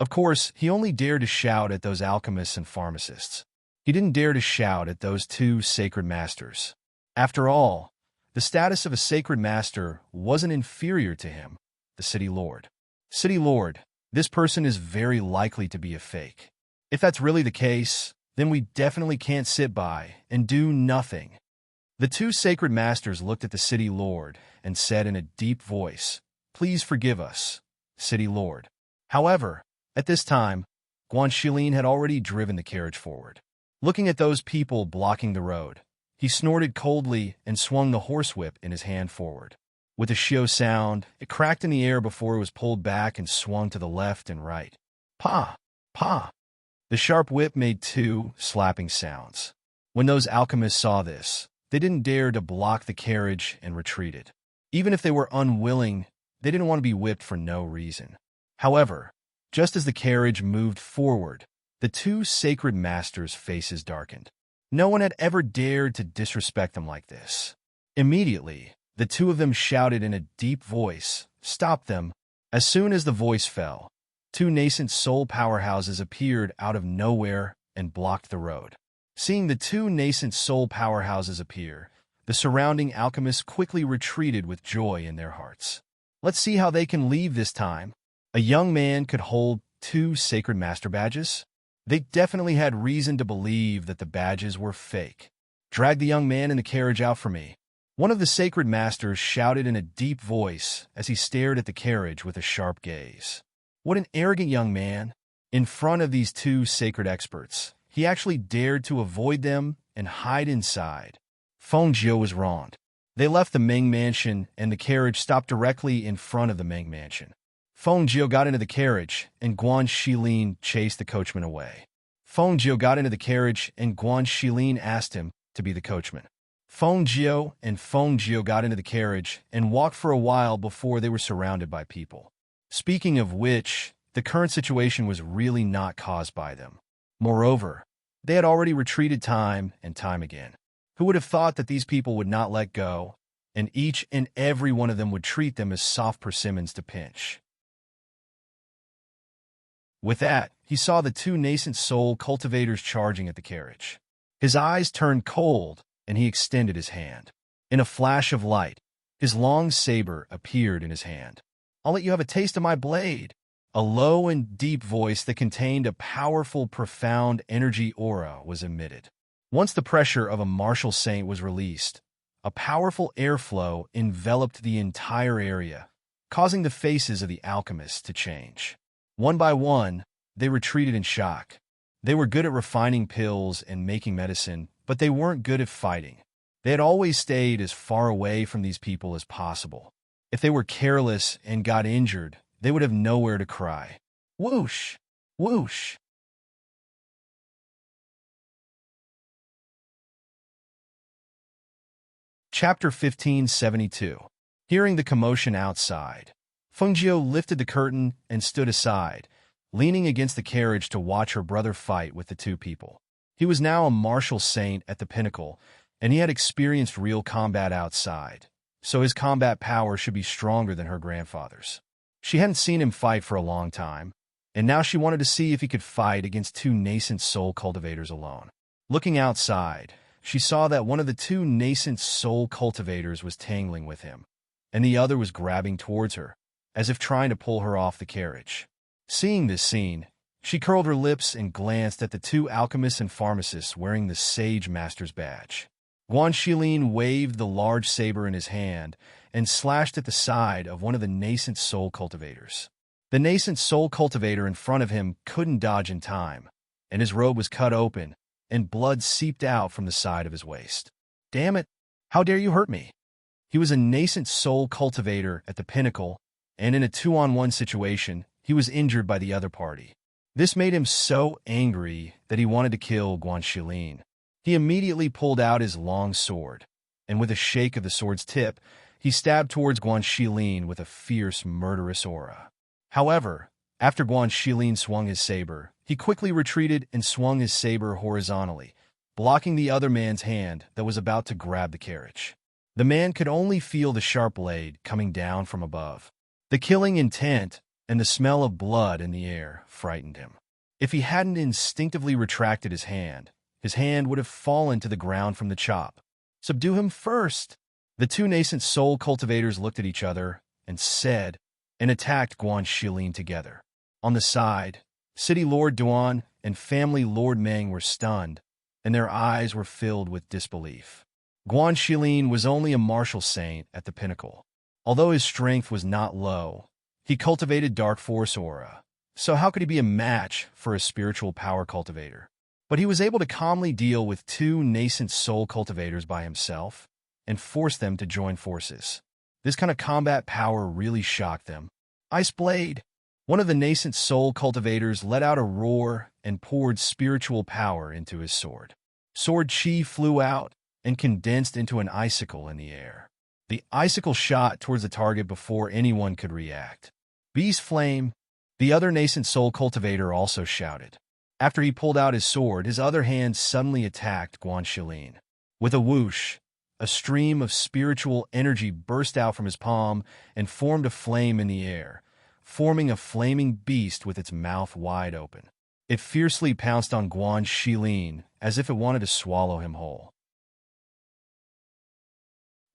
A: Of course, he only dared to shout at those alchemists and pharmacists. He didn't dare to shout at those two sacred masters. After all, the status of a sacred master wasn't inferior to him, the city lord. City lord, this person is very likely to be a fake. If that's really the case, then we definitely can't sit by and do nothing. The two sacred masters looked at the city lord and said in a deep voice, "Please forgive us, city lord." However, at this time, Guan Shilin had already driven the carriage forward. Looking at those people blocking the road, he snorted coldly and swung the horsewhip in his hand forward. With a shio sound, it cracked in the air before it was pulled back and swung to the left and right. Pa! Pa! The sharp whip made two slapping sounds. When those alchemists saw this, they didn't dare to block the carriage and retreated. Even if they were unwilling, they didn't want to be whipped for no reason. However, just as the carriage moved forward, the two sacred masters' faces darkened. No one had ever dared to disrespect them like this. Immediately, the two of them shouted in a deep voice, "Stop them!" As soon as the voice fell, two nascent soul powerhouses appeared out of nowhere and blocked the road. Seeing the two nascent soul powerhouses appear, the surrounding alchemists quickly retreated with joy in their hearts. Let's see how they can leave this time. A young man could hold two sacred master badges? They definitely had reason to believe that the badges were fake. Drag the young man in the carriage out for me. One of the sacred masters shouted in a deep voice as he stared at the carriage with a sharp gaze. What an arrogant young man! In front of these two sacred experts, he actually dared to avoid them and hide inside. Feng Jiu was wronged. They left the Meng Mansion and the carriage stopped directly in front of the Meng Mansion. Feng Jiu got into the carriage and Guan Shilin chased the coachman away. Feng Jiu got into the carriage and Guan Shilin asked him to be the coachman. Feng Jiu got into the carriage and walked for a while before they were surrounded by people. Speaking of which, the current situation was really not caused by them. Moreover, they had already retreated time and time again. Who would have thought that these people would not let go, and each and every one of them would treat them as soft persimmons to pinch? With that, he saw the two nascent soul cultivators charging at the carriage. His eyes turned cold, and he extended his hand. In a flash of light, his long saber appeared in his hand. "I'll let you have a taste of my blade." A low and deep voice that contained a powerful, profound energy aura was emitted. Once the pressure of a martial saint was released, a powerful airflow enveloped the entire area, causing the faces of the alchemists to change. One by one, they retreated in shock. They were good at refining pills and making medicine, but they weren't good at fighting. They had always stayed as far away from these people as possible. If they were careless and got injured, they would have nowhere to cry. Whoosh! Whoosh! Chapter 1572. Hearing the commotion outside, Fengjiu lifted the curtain and stood aside, leaning against the carriage to watch her brother fight with the two people. He was now a martial saint at the pinnacle, and he had experienced real combat outside, so his combat power should be stronger than her grandfather's. She hadn't seen him fight for a long time, and now she wanted to see if he could fight against two nascent soul cultivators alone. Looking outside, she saw that one of the two nascent soul cultivators was tangling with him, and the other was grabbing towards her, as if trying to pull her off the carriage. Seeing this scene, she curled her lips and glanced at the two alchemists and pharmacists wearing the Sage Master's badge. Guanxilin waved the large saber in his hand and slashed at the side of one of the nascent soul cultivators. The nascent soul cultivator in front of him couldn't dodge in time, and his robe was cut open, and blood seeped out from the side of his waist. "Damn it! How dare you hurt me?" He was a nascent soul cultivator at the pinnacle, and in a 2-on-1 situation, he was injured by the other party. This made him so angry that he wanted to kill Guanxilin. He immediately pulled out his long sword, and with a shake of the sword's tip, he stabbed towards Guanxilin with a fierce, murderous aura. However, after Guanxilin swung his saber, he quickly retreated and swung his saber horizontally, blocking the other man's hand that was about to grab the carriage. The man could only feel the sharp blade coming down from above. The killing intent and the smell of blood in the air frightened him. If he hadn't instinctively retracted his hand would have fallen to the ground from the chop. "Subdue him first!" The two nascent soul cultivators looked at each other and said, and attacked Guanxilin together. On the side, City Lord Duan and Family Lord Meng were stunned, and their eyes were filled with disbelief. Guanxilin was only a martial saint at the pinnacle. Although his strength was not low, he cultivated dark force aura, so how could he be a match for a spiritual power cultivator? But he was able to calmly deal with two nascent soul cultivators by himself and force them to join forces. This kind of combat power really shocked them. "Ice Blade!" One of the nascent soul cultivators let out a roar and poured spiritual power into his sword. Sword chi flew out and condensed into an icicle in the air. The icicle shot towards the target before anyone could react. "Beast Flame!" The other nascent soul cultivator also shouted. After he pulled out his sword, his other hand suddenly attacked Guanxilin. With a whoosh, a stream of spiritual energy burst out from his palm and formed a flame in the air, forming a flaming beast with its mouth wide open. It fiercely pounced on Guanxilin as if it wanted to swallow him whole.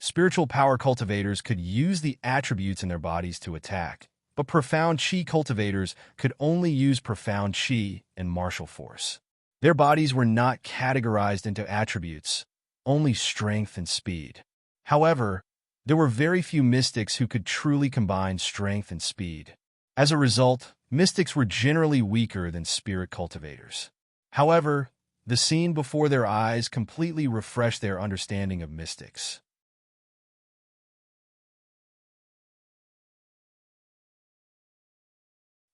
A: Spiritual power cultivators could use the attributes in their bodies to attack, but profound chi cultivators could only use profound chi and martial force. Their bodies were not categorized into attributes, only strength and speed. However, there were very few mystics who could truly combine strength and speed. As a result, mystics were generally weaker than spirit cultivators. However, the scene before their eyes completely refreshed their understanding of mystics.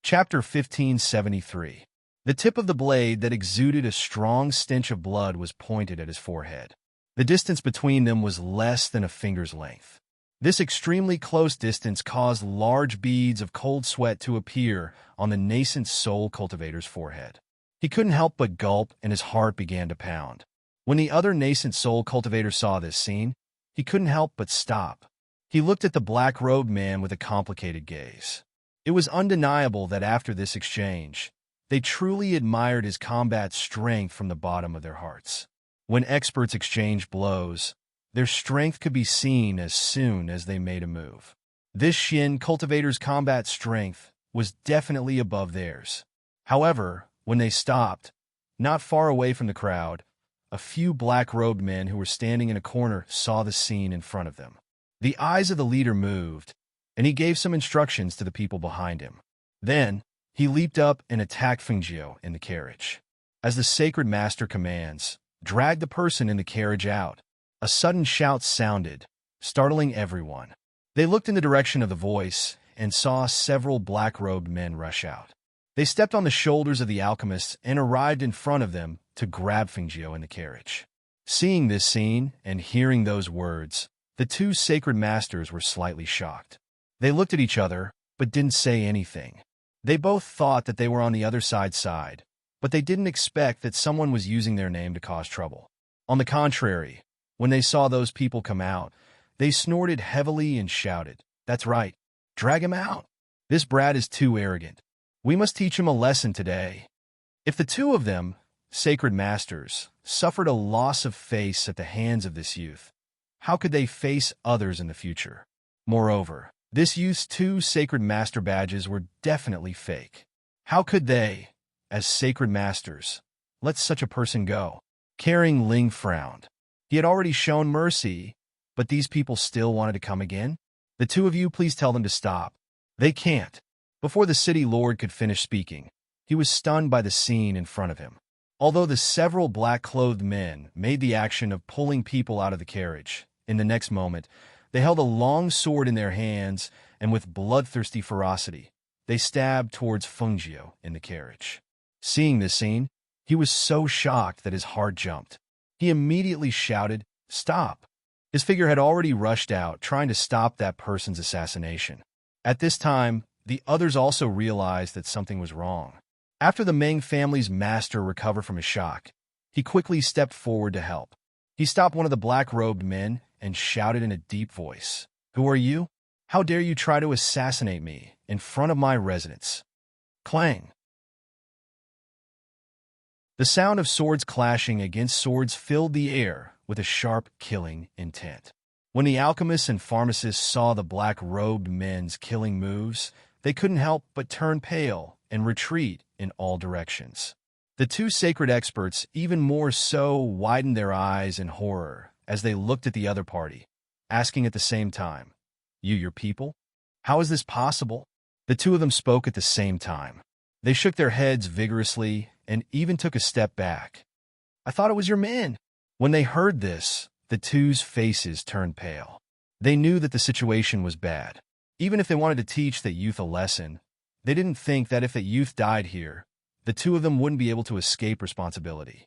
A: Chapter 1573. The tip of the blade that exuded a strong stench of blood was pointed at his forehead. The distance between them was less than a finger's length. This extremely close distance caused large beads of cold sweat to appear on the nascent soul cultivator's forehead. He couldn't help but gulp, and his heart began to pound. When the other nascent soul cultivator saw this scene, he couldn't help but stop. He looked at the black-robed man with a complicated gaze. It was undeniable that after this exchange, they truly admired his combat strength from the bottom of their hearts. When experts exchanged blows, their strength could be seen as soon as they made a move. This Xin cultivator's combat strength was definitely above theirs. However, when they stopped, not far away from the crowd, a few black-robed men who were standing in a corner saw the scene in front of them. The eyes of the leader moved, and he gave some instructions to the people behind him. Then, he leaped up and attacked Fengjiu in the carriage. As the sacred master commands, drag the person in the carriage out. A sudden shout sounded, startling everyone. They looked in the direction of the voice and saw several black-robed men rush out. They stepped on the shoulders of the alchemists and arrived in front of them to grab Fengjiu in the carriage. Seeing this scene and hearing those words, the two sacred masters were slightly shocked. They looked at each other, but didn't say anything. They both thought that they were on the other side's side, but they didn't expect that someone was using their name to cause trouble. On the contrary, when they saw those people come out, they snorted heavily and shouted, "That's right, drag him out. This brat is too arrogant. We must teach him a lesson today." If the two of them, sacred masters, suffered a loss of face at the hands of this youth, how could they face others in the future? Moreover, this youth's two sacred master badges were definitely fake. How could they, as sacred masters, let such a person go? Caring Ling frowned. He had already shown mercy, but these people still wanted to come again? "The two of you, please tell them to stop." "They can't." Before the city lord could finish speaking, he was stunned by the scene in front of him. Although the several black-clothed men made the action of pulling people out of the carriage, in the next moment, they held a long sword in their hands, and with bloodthirsty ferocity, they stabbed towards Fengjiu in the carriage. Seeing this scene, he was so shocked that his heart jumped. He immediately shouted, "Stop!" His figure had already rushed out, trying to stop that person's assassination. At this time, the others also realized that something was wrong. After the Meng family's master recovered from his shock, he quickly stepped forward to help. He stopped one of the black-robed men and shouted in a deep voice, "Who are you? How dare you try to assassinate me in front of my residence?" Clang! The sound of swords clashing against swords filled the air with a sharp, killing intent. When the alchemists and pharmacists saw the black-robed men's killing moves, they couldn't help but turn pale and retreat in all directions. The two sacred experts even more so widened their eyes in horror as they looked at the other party, asking at the same time, Your people? How is this possible?" The two of them spoke at the same time. They shook their heads vigorously and even took a step back. "I thought it was your men." When they heard this, the two's faces turned pale. They knew that the situation was bad. Even if they wanted to teach the youth a lesson, they didn't think that if the youth died here, the two of them wouldn't be able to escape responsibility.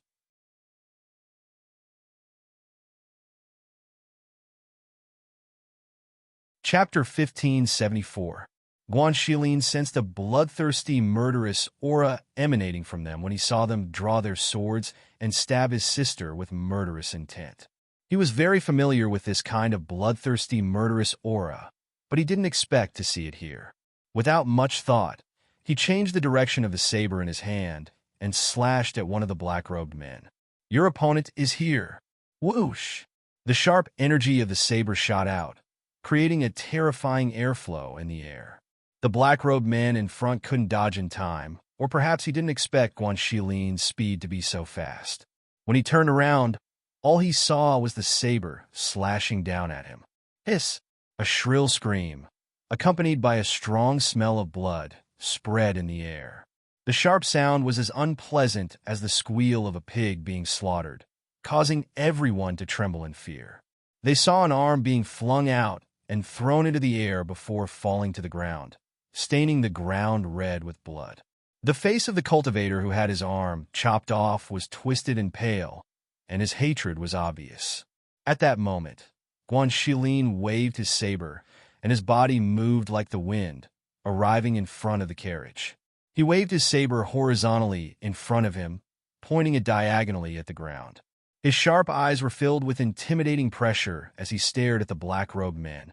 A: Chapter 1574. Guan Shilin sensed a bloodthirsty, murderous aura emanating from them when he saw them draw their swords and stab his sister with murderous intent. He was very familiar with this kind of bloodthirsty, murderous aura, but he didn't expect to see it here. Without much thought, he changed the direction of the saber in his hand and slashed at one of the black-robed men. "Your opponent is here." Whoosh! The sharp energy of the saber shot out, creating a terrifying airflow in the air. The black-robed man in front couldn't dodge in time, or perhaps he didn't expect Guan Shilin's speed to be so fast. When he turned around, all he saw was the saber slashing down at him. Hiss! A shrill scream, accompanied by a strong smell of blood, spread in the air. The sharp sound was as unpleasant as the squeal of a pig being slaughtered, causing everyone to tremble in fear. They saw an arm being flung out and thrown into the air before falling to the ground, staining the ground red with blood. The face of the cultivator who had his arm chopped off was twisted and pale, and his hatred was obvious. At that moment, Guan Shilin waved his saber, and his body moved like the wind, arriving in front of the carriage. He waved his saber horizontally in front of him, pointing it diagonally at the ground. His sharp eyes were filled with intimidating pressure as he stared at the black-robed man,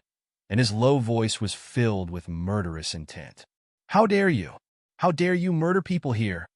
A: and his low voice was filled with murderous intent. "How dare you? How dare you murder people here?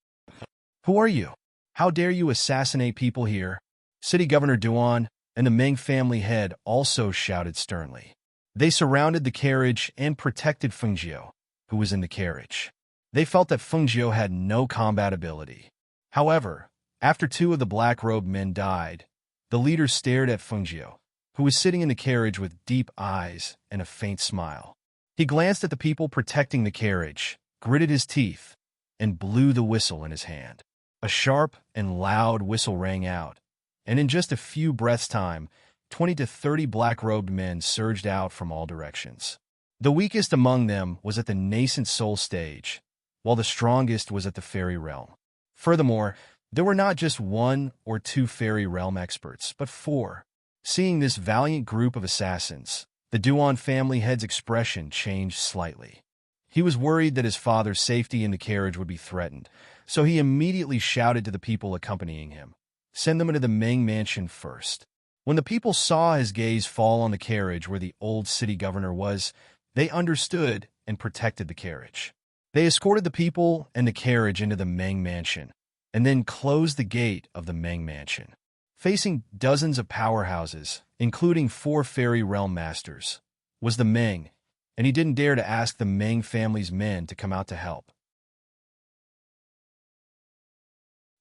A: Who are you? How dare you assassinate people here?" City Governor Duan and the Meng family head also shouted sternly. They surrounded the carriage and protected Fengjiu, who was in the carriage. They felt that Fengjiu had no combat ability. However, after two of the black-robed men died, the leader stared at Fengjiu, who was sitting in the carriage with deep eyes and a faint smile. He glanced at the people protecting the carriage, gritted his teeth, and blew the whistle in his hand. A sharp and loud whistle rang out, and in just a few breaths' time, 20 to 30 black-robed men surged out from all directions. The weakest among them was at the nascent soul stage, while the strongest was at the fairy realm. Furthermore, there were not just one or two fairy realm experts, but four. Seeing this valiant group of assassins, the Duan family head's expression changed slightly. He was worried that his father's safety in the carriage would be threatened, so he immediately shouted to the people accompanying him, "Send them into the Ming mansion first." When the people saw his gaze fall on the carriage where the old city governor was, they understood and protected the carriage. They escorted the people and the carriage into the Ming mansion, and then closed the gate of the Ming mansion. Facing dozens of powerhouses, including 4 fairy realm masters, was the Ming, and he didn't dare to ask the Ming family's men to come out to help.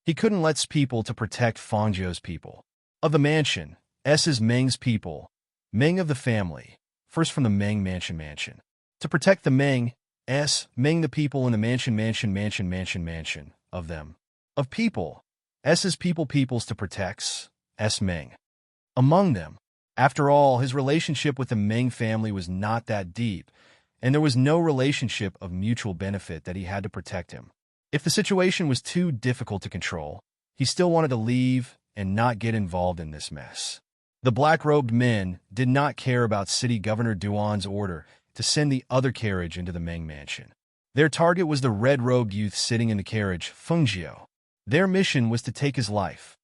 A: He couldn't let people to protect Fangzhou's people. Of the mansion, S's Ming's people, Ming of the family, first from the Ming mansion. To protect the Ming, Ming the people in the mansion of them. Of people, S's peoples to protect, Ming. Among them, after all, his relationship with the Ming family was not that deep, and there was no relationship of mutual benefit that he had to protect him. If the situation was too difficult to control, he still wanted to leave and not get involved in this mess. The black-robed men did not care about City Governor Duan's order to send the other carriage into the Ming mansion. Their target was the red-robed youth sitting in the carriage, Fengjiu. Their mission was to take his life.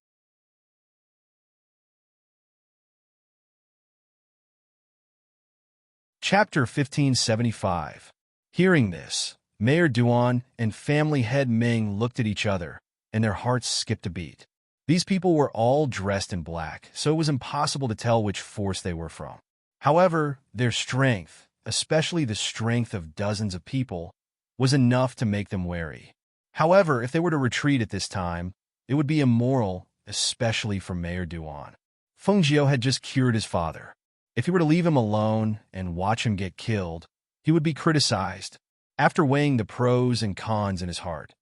A: Chapter 1575. Hearing this, Mayor Duan and family head Ming looked at each other, and their hearts skipped a beat. These people were all dressed in black, so it was impossible to tell which force they were from. However, their strength, especially the strength of dozens of people, was enough to make them wary. However, if they were to retreat at this time, it would be immoral, especially for Mayor Duan. Fengjiu had just cured his father. If he were to leave him alone and watch him get killed, he would be criticized. After weighing the pros and cons in his heart,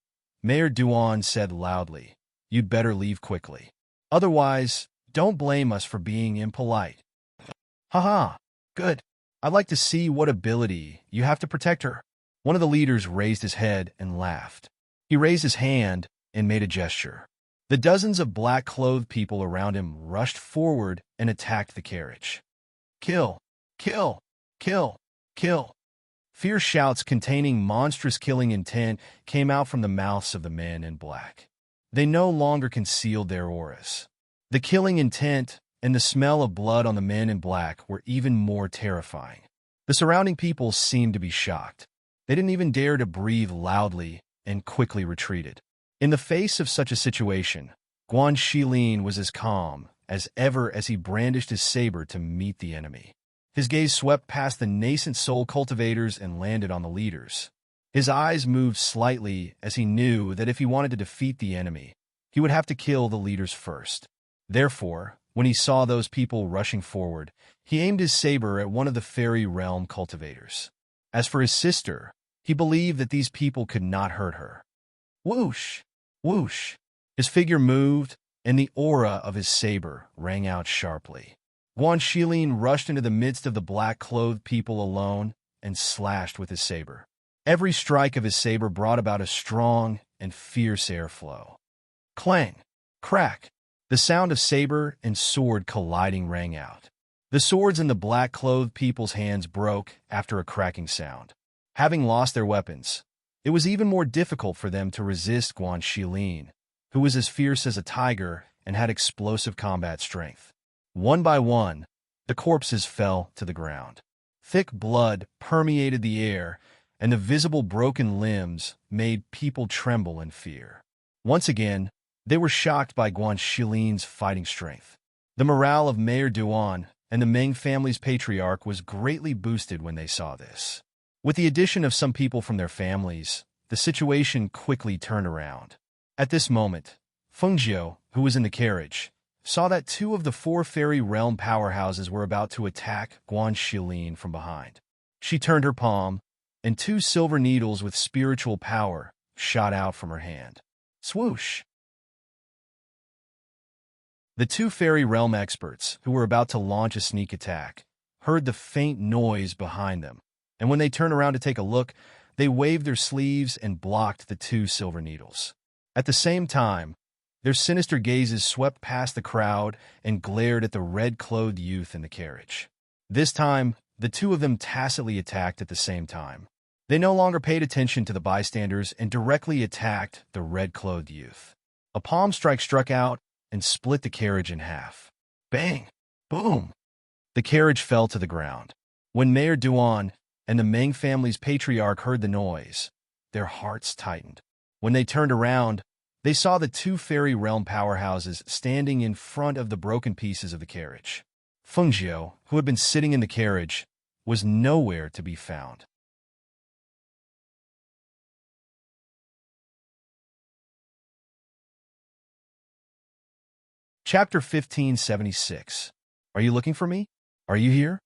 A: Mayor Duan said loudly, "You'd better leave quickly. Otherwise, don't blame us for being impolite." "Haha, good. I'd like to see what ability you have to protect her." One of the leaders raised his head and laughed. He raised his hand and made a gesture. The dozens of black-clothed people around him rushed forward and attacked the carriage. "Kill! Kill! Kill! Kill!" Fierce shouts containing monstrous killing intent came out from the mouths of the men in black. They no longer concealed their auras. The killing intent and the smell of blood on the men in black were even more terrifying. The surrounding people seemed to be shocked. They didn't even dare to breathe loudly and quickly retreated. In the face of such a situation, Guan Shilin was as calm as ever as he brandished his saber to meet the enemy. His gaze swept past the nascent soul cultivators and landed on the leaders. His eyes moved slightly as he knew that if he wanted to defeat the enemy, he would have to kill the leaders first. Therefore, when he saw those people rushing forward, he aimed his saber at one of the fairy realm cultivators. As for his sister, he believed that these people could not hurt her. Whoosh! Whoosh! His figure moved, and the aura of his saber rang out sharply. Guan Shilin rushed into the midst of the black-clothed people alone and slashed with his saber. Every strike of his saber brought about a strong and fierce airflow. Clang! Crack! The sound of saber and sword colliding rang out. The swords in the black-clothed people's hands broke after a cracking sound. Having lost their weapons, it was even more difficult for them to resist Guan Shilin, who was as fierce as a tiger and had explosive combat strength. One by one, the corpses fell to the ground. Thick blood permeated the air, and the visible broken limbs made people tremble in fear. Once again, they were shocked by Guan Shilin's fighting strength. The morale of Mayor Duan and the Ming family's patriarch was greatly boosted when they saw this. With the addition of some people from their families, the situation quickly turned around. At this moment, Fengjiu, who was in the carriage, saw that 2 of the 4 fairy realm powerhouses were about to attack Guan Shilin from behind. She turned her palm, and 2 silver needles with spiritual power shot out from her hand. Swoosh! The 2 fairy realm experts, who were about to launch a sneak attack, heard the faint noise behind them, and when they turned around to take a look, they waved their sleeves and blocked the 2 silver needles. At the same time, their sinister gazes swept past the crowd and glared at the red-clothed youth in the carriage. This time, the 2 of them tacitly attacked at the same time. They no longer paid attention to the bystanders and directly attacked the red-clothed youth. A palm strike struck out and split the carriage in half. Bang! Boom! The carriage fell to the ground. When Mayor Duan and the Meng family's patriarch heard the noise, their hearts tightened. When they turned around, they saw the two fairy realm powerhouses standing in front of the broken pieces of the carriage. Fengjiu, who had been sitting in the carriage, was nowhere to be found. Chapter 1576. Are you looking for me? Are you here?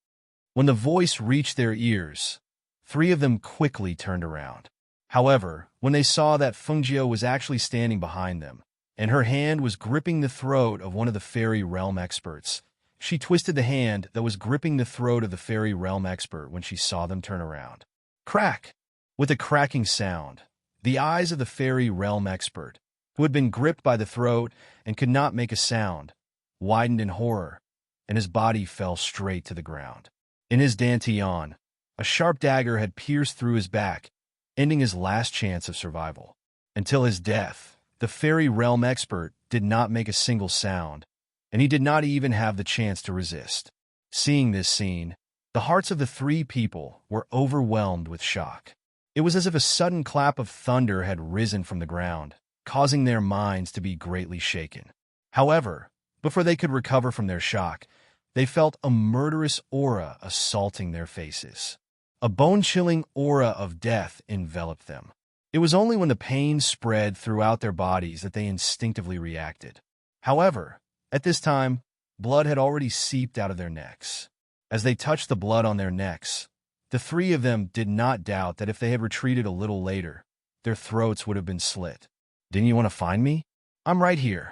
A: When the voice reached their ears, three of them quickly turned around. However, when they saw that Fengjiu was actually standing behind them, and her hand was gripping the throat of one of the fairy realm experts, she twisted the hand that was gripping the throat of the fairy realm expert when she saw them turn around. Crack! With a cracking sound, the eyes of the fairy realm expert, who had been gripped by the throat and could not make a sound, widened in horror, and his body fell straight to the ground. In his dantian, a sharp dagger had pierced through his back, ending his last chance of survival. Until his death, the fairy realm expert did not make a single sound, and he did not even have the chance to resist. Seeing this scene, the hearts of the three people were overwhelmed with shock. It was as if a sudden clap of thunder had risen from the ground, causing their minds to be greatly shaken. However, before they could recover from their shock, they felt a murderous aura assaulting their faces. A bone-chilling aura of death enveloped them. It was only when the pain spread throughout their bodies that they instinctively reacted. However, at this time, blood had already seeped out of their necks. As they touched the blood on their necks, the three of them did not doubt that if they had retreated a little later, their throats would have been slit. Didn't you want to find me? I'm right here.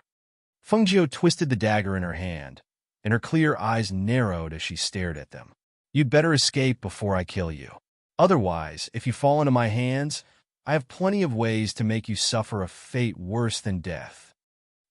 A: Fengjiu twisted the dagger in her hand, and her clear eyes narrowed as she stared at them. You'd better escape before I kill you. Otherwise, if you fall into my hands, I have plenty of ways to make you suffer a fate worse than death.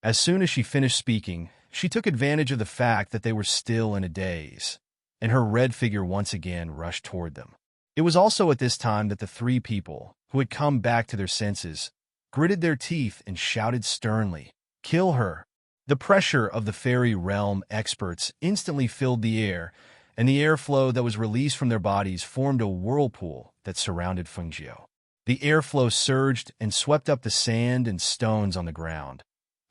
A: As soon as she finished speaking, she took advantage of the fact that they were still in a daze, and her red figure once again rushed toward them. It was also at this time that the three people, who had come back to their senses, gritted their teeth and shouted sternly, "Kill her!" The pressure of the fairy realm experts instantly filled the air, and the airflow that was released from their bodies formed a whirlpool that surrounded Fengjiu. The airflow surged and swept up the sand and stones on the ground,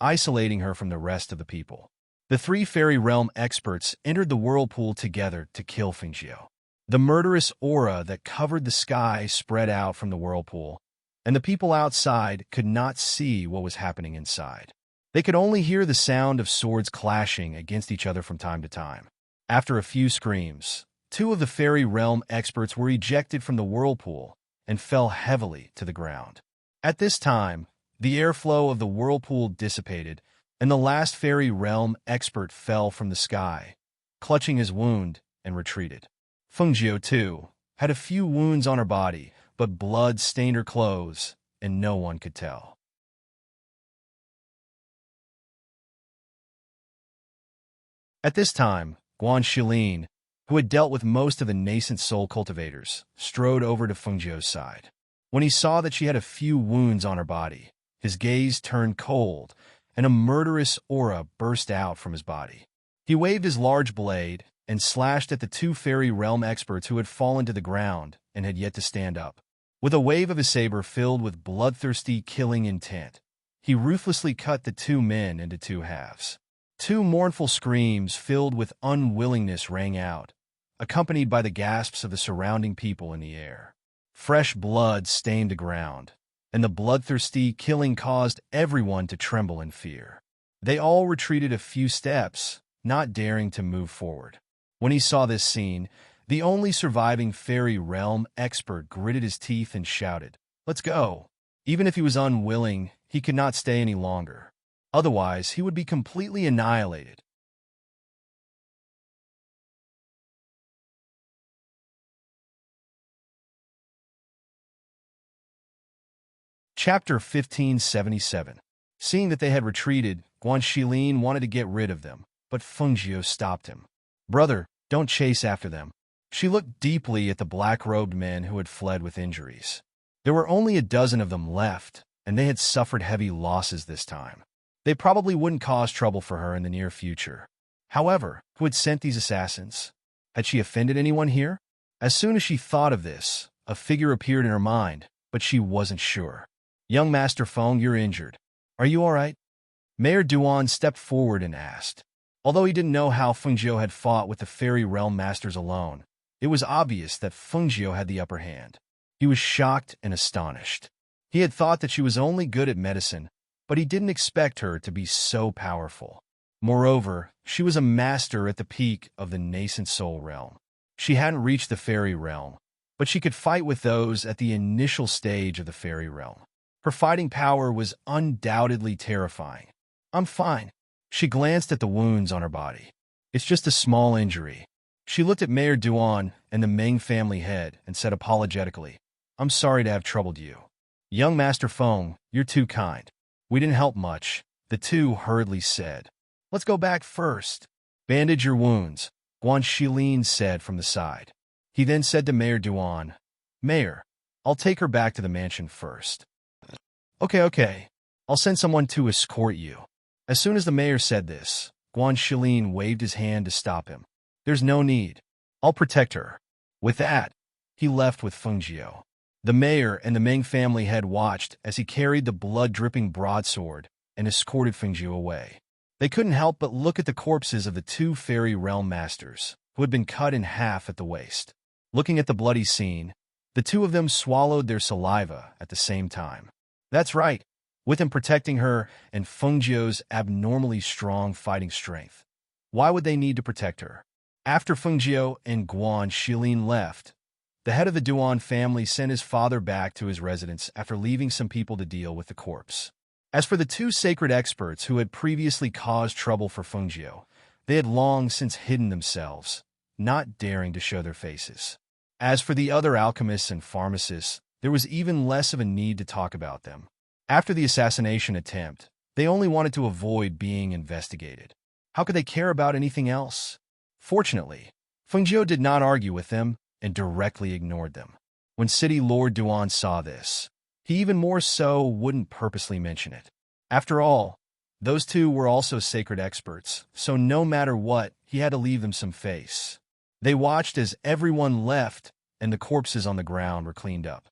A: isolating her from the rest of the people. The three fairy realm experts entered the whirlpool together to kill Fengjiu. The murderous aura that covered the sky spread out from the whirlpool, and the people outside could not see what was happening inside. They could only hear the sound of swords clashing against each other from time to time. After a few screams, two of the fairy realm experts were ejected from the whirlpool and fell heavily to the ground. At this time, the airflow of the whirlpool dissipated, and the last fairy realm expert fell from the sky, clutching his wound, and retreated. Fengjiu, too, had a few wounds on her body, but blood stained her clothes, and no one could tell. At this time, Guan Shilin, who had dealt with most of the nascent soul cultivators, strode over to Fengjiu's side. When he saw that she had a few wounds on her body, his gaze turned cold, and a murderous aura burst out from his body. He waved his large blade and slashed at the two fairy realm experts who had fallen to the ground and had yet to stand up. With a wave of his saber filled with bloodthirsty killing intent, he ruthlessly cut the two men into two halves. Two mournful screams filled with unwillingness rang out, accompanied by the gasps of the surrounding people in the air. Fresh blood stained the ground, and the bloodthirsty killing caused everyone to tremble in fear. They all retreated a few steps, not daring to move forward. When he saw this scene, the only surviving fairy realm expert gritted his teeth and shouted, "Let's go!" Even if he was unwilling, he could not stay any longer. Otherwise, he would be completely annihilated. Chapter 1577. Seeing that they had retreated, Guan Shilin wanted to get rid of them, but Fengjiu stopped him. "Brother, don't chase after them. She looked deeply at the black-robed men who had fled with injuries. There were only a dozen of them left, and they had suffered heavy losses this time. They probably wouldn't cause trouble for her in the near future. However, who had sent these assassins? Had she offended anyone here? As soon as she thought of this, a figure appeared in her mind, but she wasn't sure. Young Master Feng, you're injured. Are you all right? Mayor Duan stepped forward and asked. Although he didn't know how Fengjiu had fought with the Fairy Realm Masters alone, it was obvious that Fengjiu had the upper hand. He was shocked and astonished. He had thought that she was only good at medicine, but he didn't expect her to be so powerful. Moreover, she was a master at the peak of the nascent soul realm. She hadn't reached the fairy realm, but she could fight with those at the initial stage of the fairy realm. Her fighting power was undoubtedly terrifying. I'm fine. She glanced at the wounds on her body. It's just a small injury. She looked at Mayor Duan and the Meng family head and said apologetically, I'm sorry to have troubled you. Young Master Feng, you're too kind. We didn't help much, the two hurriedly said. Let's go back first. Bandage your wounds, Guan Shilin said from the side. He then said to Mayor Duan, Mayor, I'll take her back to the mansion first. Okay. I'll send someone to escort you. As soon as the mayor said this, Guan Shilin waved his hand to stop him. There's no need. I'll protect her. With that, he left with Fengjiu. The mayor and the Meng family head watched as he carried the blood-dripping broadsword and escorted Fengjiu away. They couldn't help but look at the corpses of the two fairy realm masters, who had been cut in half at the waist. Looking at the bloody scene, the two of them swallowed their saliva at the same time. That's right, with him protecting her and Fengjiu's abnormally strong fighting strength. Why would they need to protect her? After Fengjiu and Guan Shilin left, the head of the Duan family sent his father back to his residence after leaving some people to deal with the corpse. As for the two sacred experts who had previously caused trouble for Fengjiu, they had long since hidden themselves, not daring to show their faces. As for the other alchemists and pharmacists, there was even less of a need to talk about them. After the assassination attempt, they only wanted to avoid being investigated. How could they care about anything else? Fortunately, Fengjiu did not argue with them and directly ignored them. When City Lord Duan saw this, he even more so wouldn't purposely mention it. After all, those two were also sacred experts, so no matter what, he had to leave them some face. They watched as everyone left and the corpses on the ground were cleaned up.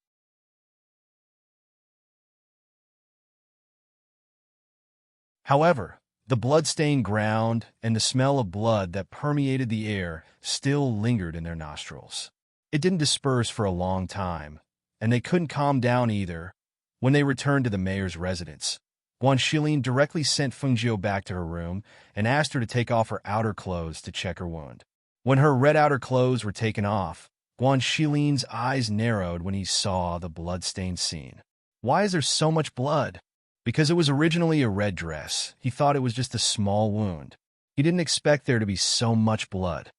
A: However, the blood-stained ground and the smell of blood that permeated the air still lingered in their nostrils. It didn't disperse for a long time, and they couldn't calm down either. When they returned to the mayor's residence, Guan Shilin directly sent Fengjiu back to her room and asked her to take off her outer clothes to check her wound. When her red outer clothes were taken off, Guan Shilin's eyes narrowed when he saw the blood-stained scene. Why is there so much blood? Because it was originally a red dress, he thought it was just a small wound. He didn't expect there to be so much blood.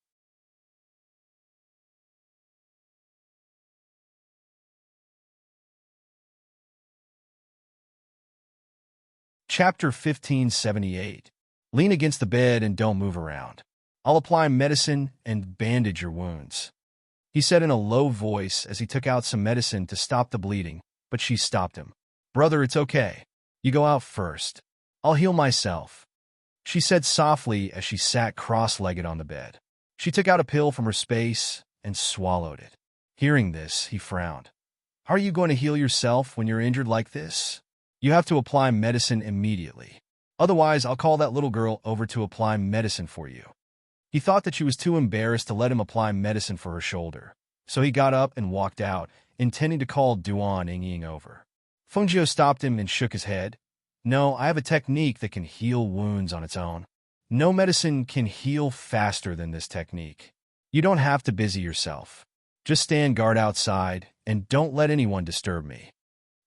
A: Chapter 1578. Lean against the bed and don't move around. I'll apply medicine and bandage your wounds. He said in a low voice as he took out some medicine to stop the bleeding, but she stopped him. Brother, it's okay. You go out first. I'll heal myself, she said softly as she sat cross-legged on the bed. She took out a pill from her space and swallowed it. Hearing this, he frowned. How are you going to heal yourself when you're injured like this? You have to apply medicine immediately. Otherwise, I'll call that little girl over to apply medicine for you. He thought that she was too embarrassed to let him apply medicine for her shoulder, so he got up and walked out, intending to call Duan Yingying over. Fengjiu stopped him and shook his head. No, I have a technique that can heal wounds on its own. No medicine can heal faster than this technique. You don't have to busy yourself. Just stand guard outside and don't let anyone disturb me.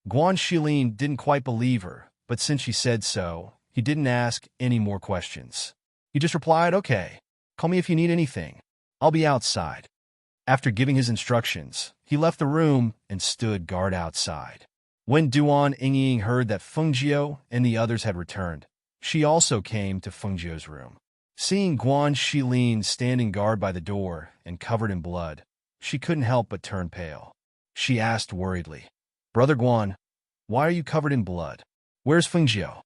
A: Guan Shilin didn't quite believe her, but since she said so, he didn't ask any more questions. He just replied, okay, call me if you need anything. I'll be outside. After giving his instructions, he left the room and stood guard outside. When Duan Yingying heard that Fengjiu and the others had returned, she also came to Fengjiu's room. Seeing Guan Shilin standing guard by the door and covered in blood, she couldn't help but turn pale. She asked worriedly, "Brother Guan, why are you covered in blood? Where's Fengjiu?"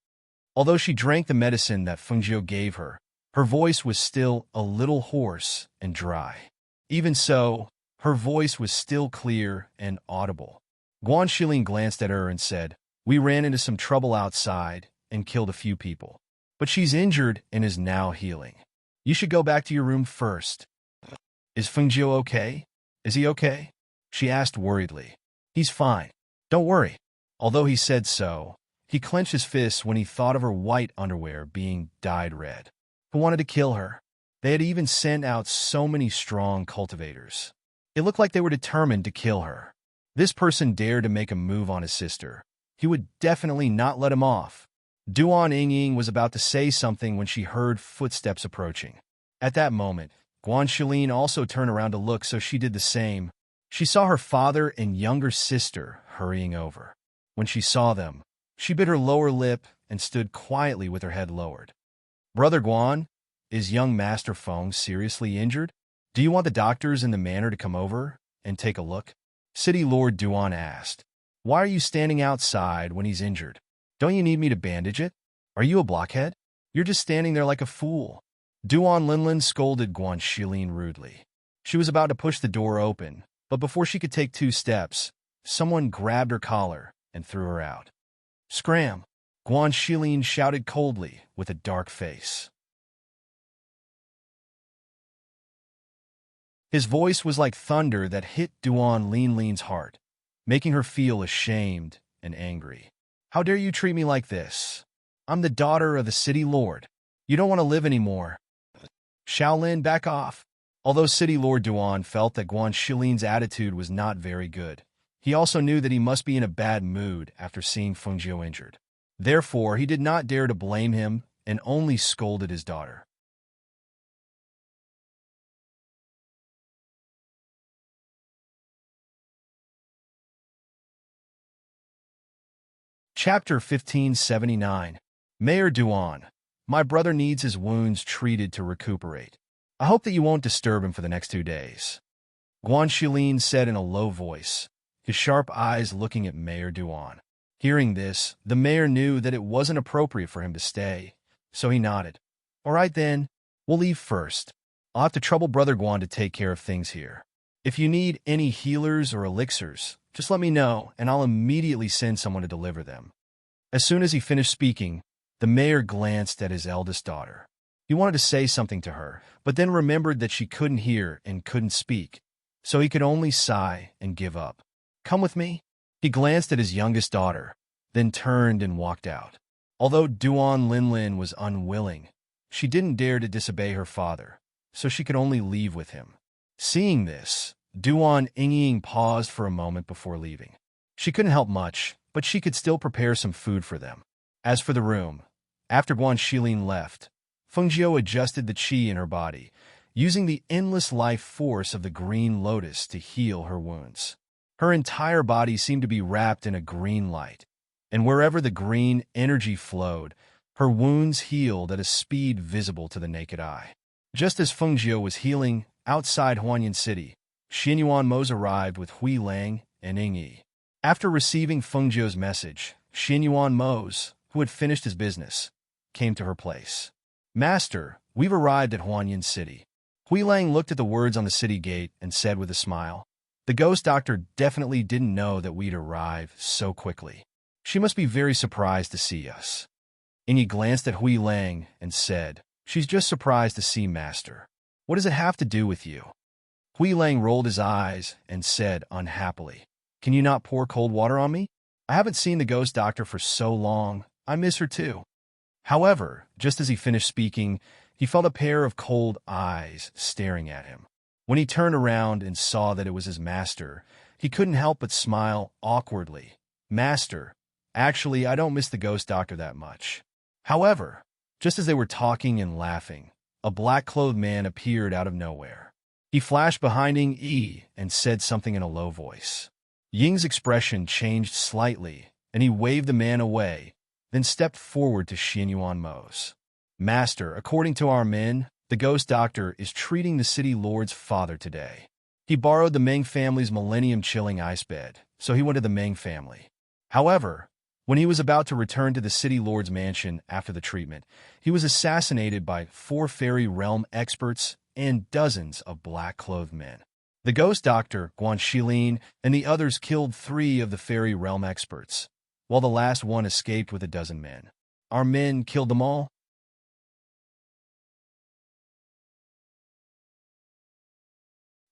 A: Although she drank the medicine that Fengjiu gave her, her voice was still a little hoarse and dry. Even so, her voice was still clear and audible. Guan Shilin glanced at her and said, "We ran into some trouble outside and killed a few people. But she's injured and is now healing. You should go back to your room first." "Is Fengjiu okay? Is he okay?" she asked worriedly. "He's fine. Don't worry." Although he said so, he clenched his fists when he thought of her white underwear being dyed red. Who wanted to kill her? They had even sent out so many strong cultivators. It looked like they were determined to kill her. This person dared to make a move on his sister. He would definitely not let him off. Duan Yingying was about to say something when she heard footsteps approaching. At that moment, Guan Shilin also turned around to look, so she did the same. She saw her father and younger sister hurrying over. When she saw them, she bit her lower lip and stood quietly with her head lowered. "Brother Guan, is young Master Feng seriously injured? Do you want the doctors in the manor to come over and take a look?" City Lord Duan asked. "Why are you standing outside when he's injured? Don't you need me to bandage it? Are you a blockhead? You're just standing there like a fool." Duan Linlin scolded Guan Shilin rudely. She was about to push the door open, but before she could take 2 steps, someone grabbed her collar and threw her out. "Scram!" Guan Shilin shouted coldly with a dark face. His voice was like thunder that hit Duan Linlin's heart, making her feel ashamed and angry. "How dare you treat me like this? I'm the daughter of the city lord. You don't want to live anymore. Shaolin, back off." Although City Lord Duan felt that Guan Shilin's attitude was not very good, he also knew that he must be in a bad mood after seeing Fengjiu injured. Therefore, he did not dare to blame him and only scolded his daughter. Chapter 1579. Mayor Duan, my brother needs his wounds treated to recuperate. I hope that you won't disturb him for the next 2 days. Guan Shilin said in a low voice, his sharp eyes looking at Mayor Duan. Hearing this, the mayor knew that it wasn't appropriate for him to stay, so he nodded. "All right then, we'll leave first. I'll have to trouble Brother Guan to take care of things here. If you need any healers or elixirs, just let me know, and I'll immediately send someone to deliver them." As soon as he finished speaking, the mayor glanced at his eldest daughter. He wanted to say something to her, but then remembered that she couldn't hear and couldn't speak, so he could only sigh and give up. "Come with me." He glanced at his youngest daughter, then turned and walked out. Although Duan Linlin was unwilling, she didn't dare to disobey her father, so she could only leave with him. Seeing this, Duan Yingying paused for a moment before leaving. She couldn't help much, but she could still prepare some food for them. As for the room, after Guan Shilin left, Fengjiu adjusted the qi in her body, using the endless life force of the green lotus to heal her wounds. Her entire body seemed to be wrapped in a green light, and wherever the green energy flowed, her wounds healed at a speed visible to the naked eye. Just as Fengjiu was healing outside Huanyan City, Xianyuan Mose arrived with Hui Lang and Ing Yi. After receiving Fengjiu's message, Xianyuan Mose, who had finished his business, came to her place. "Master, we've arrived at Huanyan City." Hui Lang looked at the words on the city gate and said with a smile, "The ghost doctor definitely didn't know that we'd arrive so quickly. She must be very surprised to see us." And he glanced at Hui Lang and said, "She's just surprised to see Master. What does it have to do with you?" Hui Lang rolled his eyes and said unhappily, "Can you not pour cold water on me? I haven't seen the ghost doctor for so long. I miss her too." However, just as he finished speaking, he felt a pair of cold eyes staring at him. When he turned around and saw that it was his master, he couldn't help but smile awkwardly. "Master, actually, I don't miss the ghost doctor that much." However, just as they were talking and laughing, a black-clothed man appeared out of nowhere. He flashed behind Ying Yi and said something in a low voice. Ying's expression changed slightly, and he waved the man away, then stepped forward to Xianyuan Mose. Master, according to our men, the ghost doctor is treating the city lord's father today. He borrowed the Ming family's millennium-chilling ice bed, so he went to the Ming family. However, when he was about to return to the city lord's mansion after the treatment, he was assassinated by 4 fairy realm experts and dozens of black-clothed men. The ghost doctor, Guan Shilin, and the others killed 3 of the fairy realm experts, while the last one escaped with a dozen men. Our men killed them all?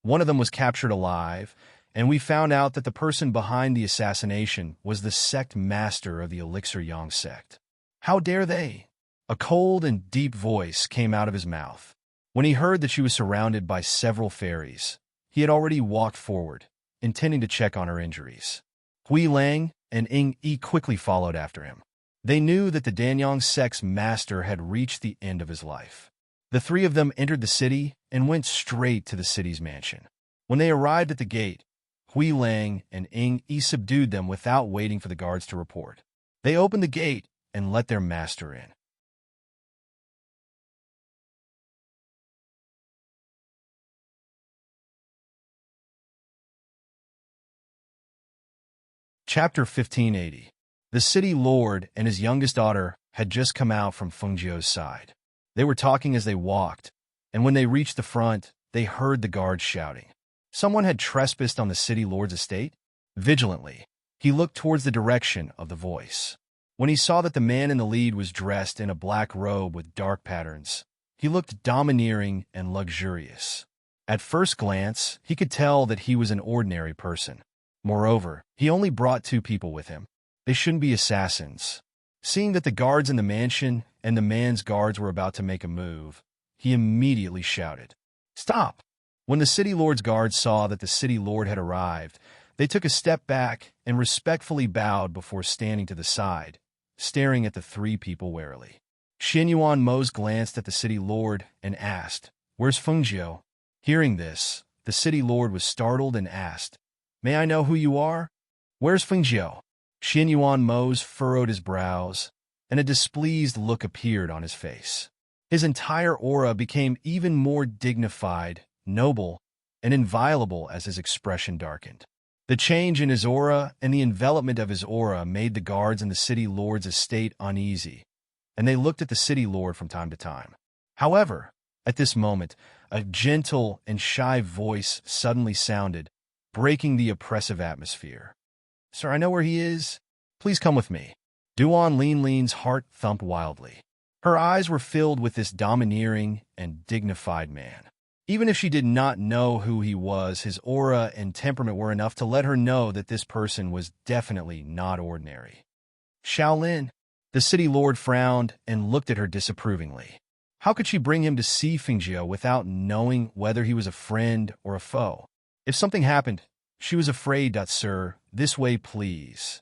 A: One of them was captured alive, and we found out that the person behind the assassination was the sect master of the Elixir Yang sect. How dare they? A cold and deep voice came out of his mouth. When he heard that she was surrounded by several fairies, he had already walked forward, intending to check on her injuries. Hui Lang and Ing Yi quickly followed after him. They knew that the Danyang sect's master had reached the end of his life. The 3 of them entered the city and went straight to the city's mansion. When they arrived at the gate, Hui Lang and Ing Yi subdued them without waiting for the guards to report. They opened the gate and let their master in. Chapter 1580. The city lord and his youngest daughter had just come out from Fengjiu's side. They were talking as they walked, and when they reached the front, they heard the guards shouting. Someone had trespassed on the city lord's estate? Vigilantly, he looked towards the direction of the voice. When he saw that the man in the lead was dressed in a black robe with dark patterns, he looked domineering and luxurious. At first glance, he could tell that he was an ordinary person. Moreover, he only brought 2 people with him. They shouldn't be assassins. Seeing that the guards in the mansion and the man's guards were about to make a move, he immediately shouted, "Stop!" When the city lord's guards saw that the city lord had arrived, they took a step back and respectfully bowed before standing to the side, staring at the 3 people warily. Xianyuan Mose glanced at the city lord and asked, "Where's Fengjiu?" Hearing this, the city lord was startled and asked, "May I know who you are? Where's Fengjiu?" Xianyuan Mose furrowed his brows, and a displeased look appeared on his face. His entire aura became even more dignified, noble, and inviolable as his expression darkened. The change in his aura and the envelopment of his aura made the guards in the city lord's estate uneasy, and they looked at the city lord from time to time. However, at this moment, a gentle and shy voice suddenly sounded, breaking the oppressive atmosphere. "Sir, I know where he is. Please come with me." Duan Linlin's heart thumped wildly. Her eyes were filled with this domineering and dignified man. Even if she did not know who he was, his aura and temperament were enough to let her know that this person was definitely not ordinary. Shaolin, the city lord frowned and looked at her disapprovingly. How could she bring him to see Fengjiu without knowing whether he was a friend or a foe? If something happened, she was afraid. "Sir, this way, please."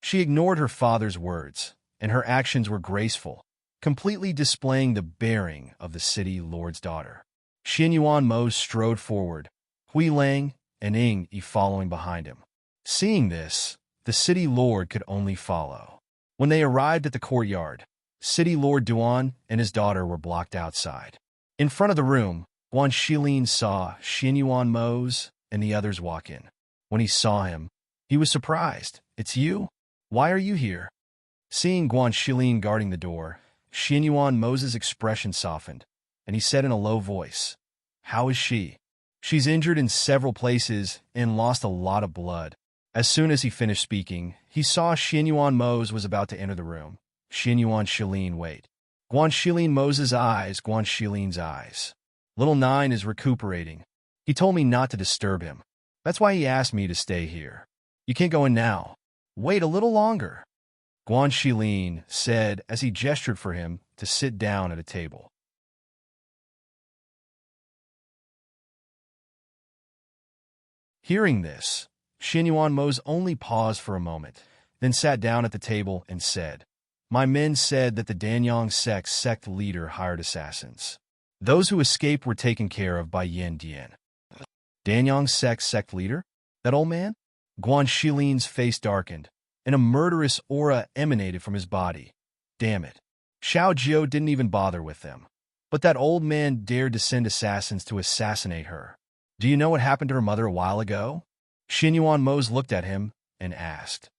A: She ignored her father's words, and her actions were graceful, completely displaying the bearing of the city lord's daughter. Xianyuan Mose strode forward, Hui Lang and Ing Yi following behind him. Seeing this, the city lord could only follow. When they arrived at the courtyard, City Lord Duan and his daughter were blocked outside. In front of the room, Guan Shilin saw Xianyuan Mose and the others walk in. When he saw him, he was surprised. "It's you? Why are you here?" Seeing Guan Shilin guarding the door, Xianyuan Mose's expression softened, and he said in a low voice, "How is she?" "She's injured in several places and lost a lot of blood." As soon as he finished speaking, he saw Xianyuan Mose was about to enter the room. Xianyuan Shilin, wait. Guan Shilin Mose's eyes, Guan Shilin's eyes. Little Nine is recuperating. He told me not to disturb him. That's why he asked me to stay here. You can't go in now. Wait a little longer, Guan Shilin said as he gestured for him to sit down at a table. Hearing this, Xianyuan Mose only paused for a moment, then sat down at the table and said, "My men said that the Danyang sect leader hired assassins. Those who escaped were taken care of by Yan Dian." Danyang sect leader? That old man? Guan Shilin's face darkened, and a murderous aura emanated from his body. Damn it. Xiao Jiu didn't even bother with them. But that old man dared to send assassins to assassinate her. Do you know what happened to her mother a while ago? Xin Yuan Mose looked at him and asked.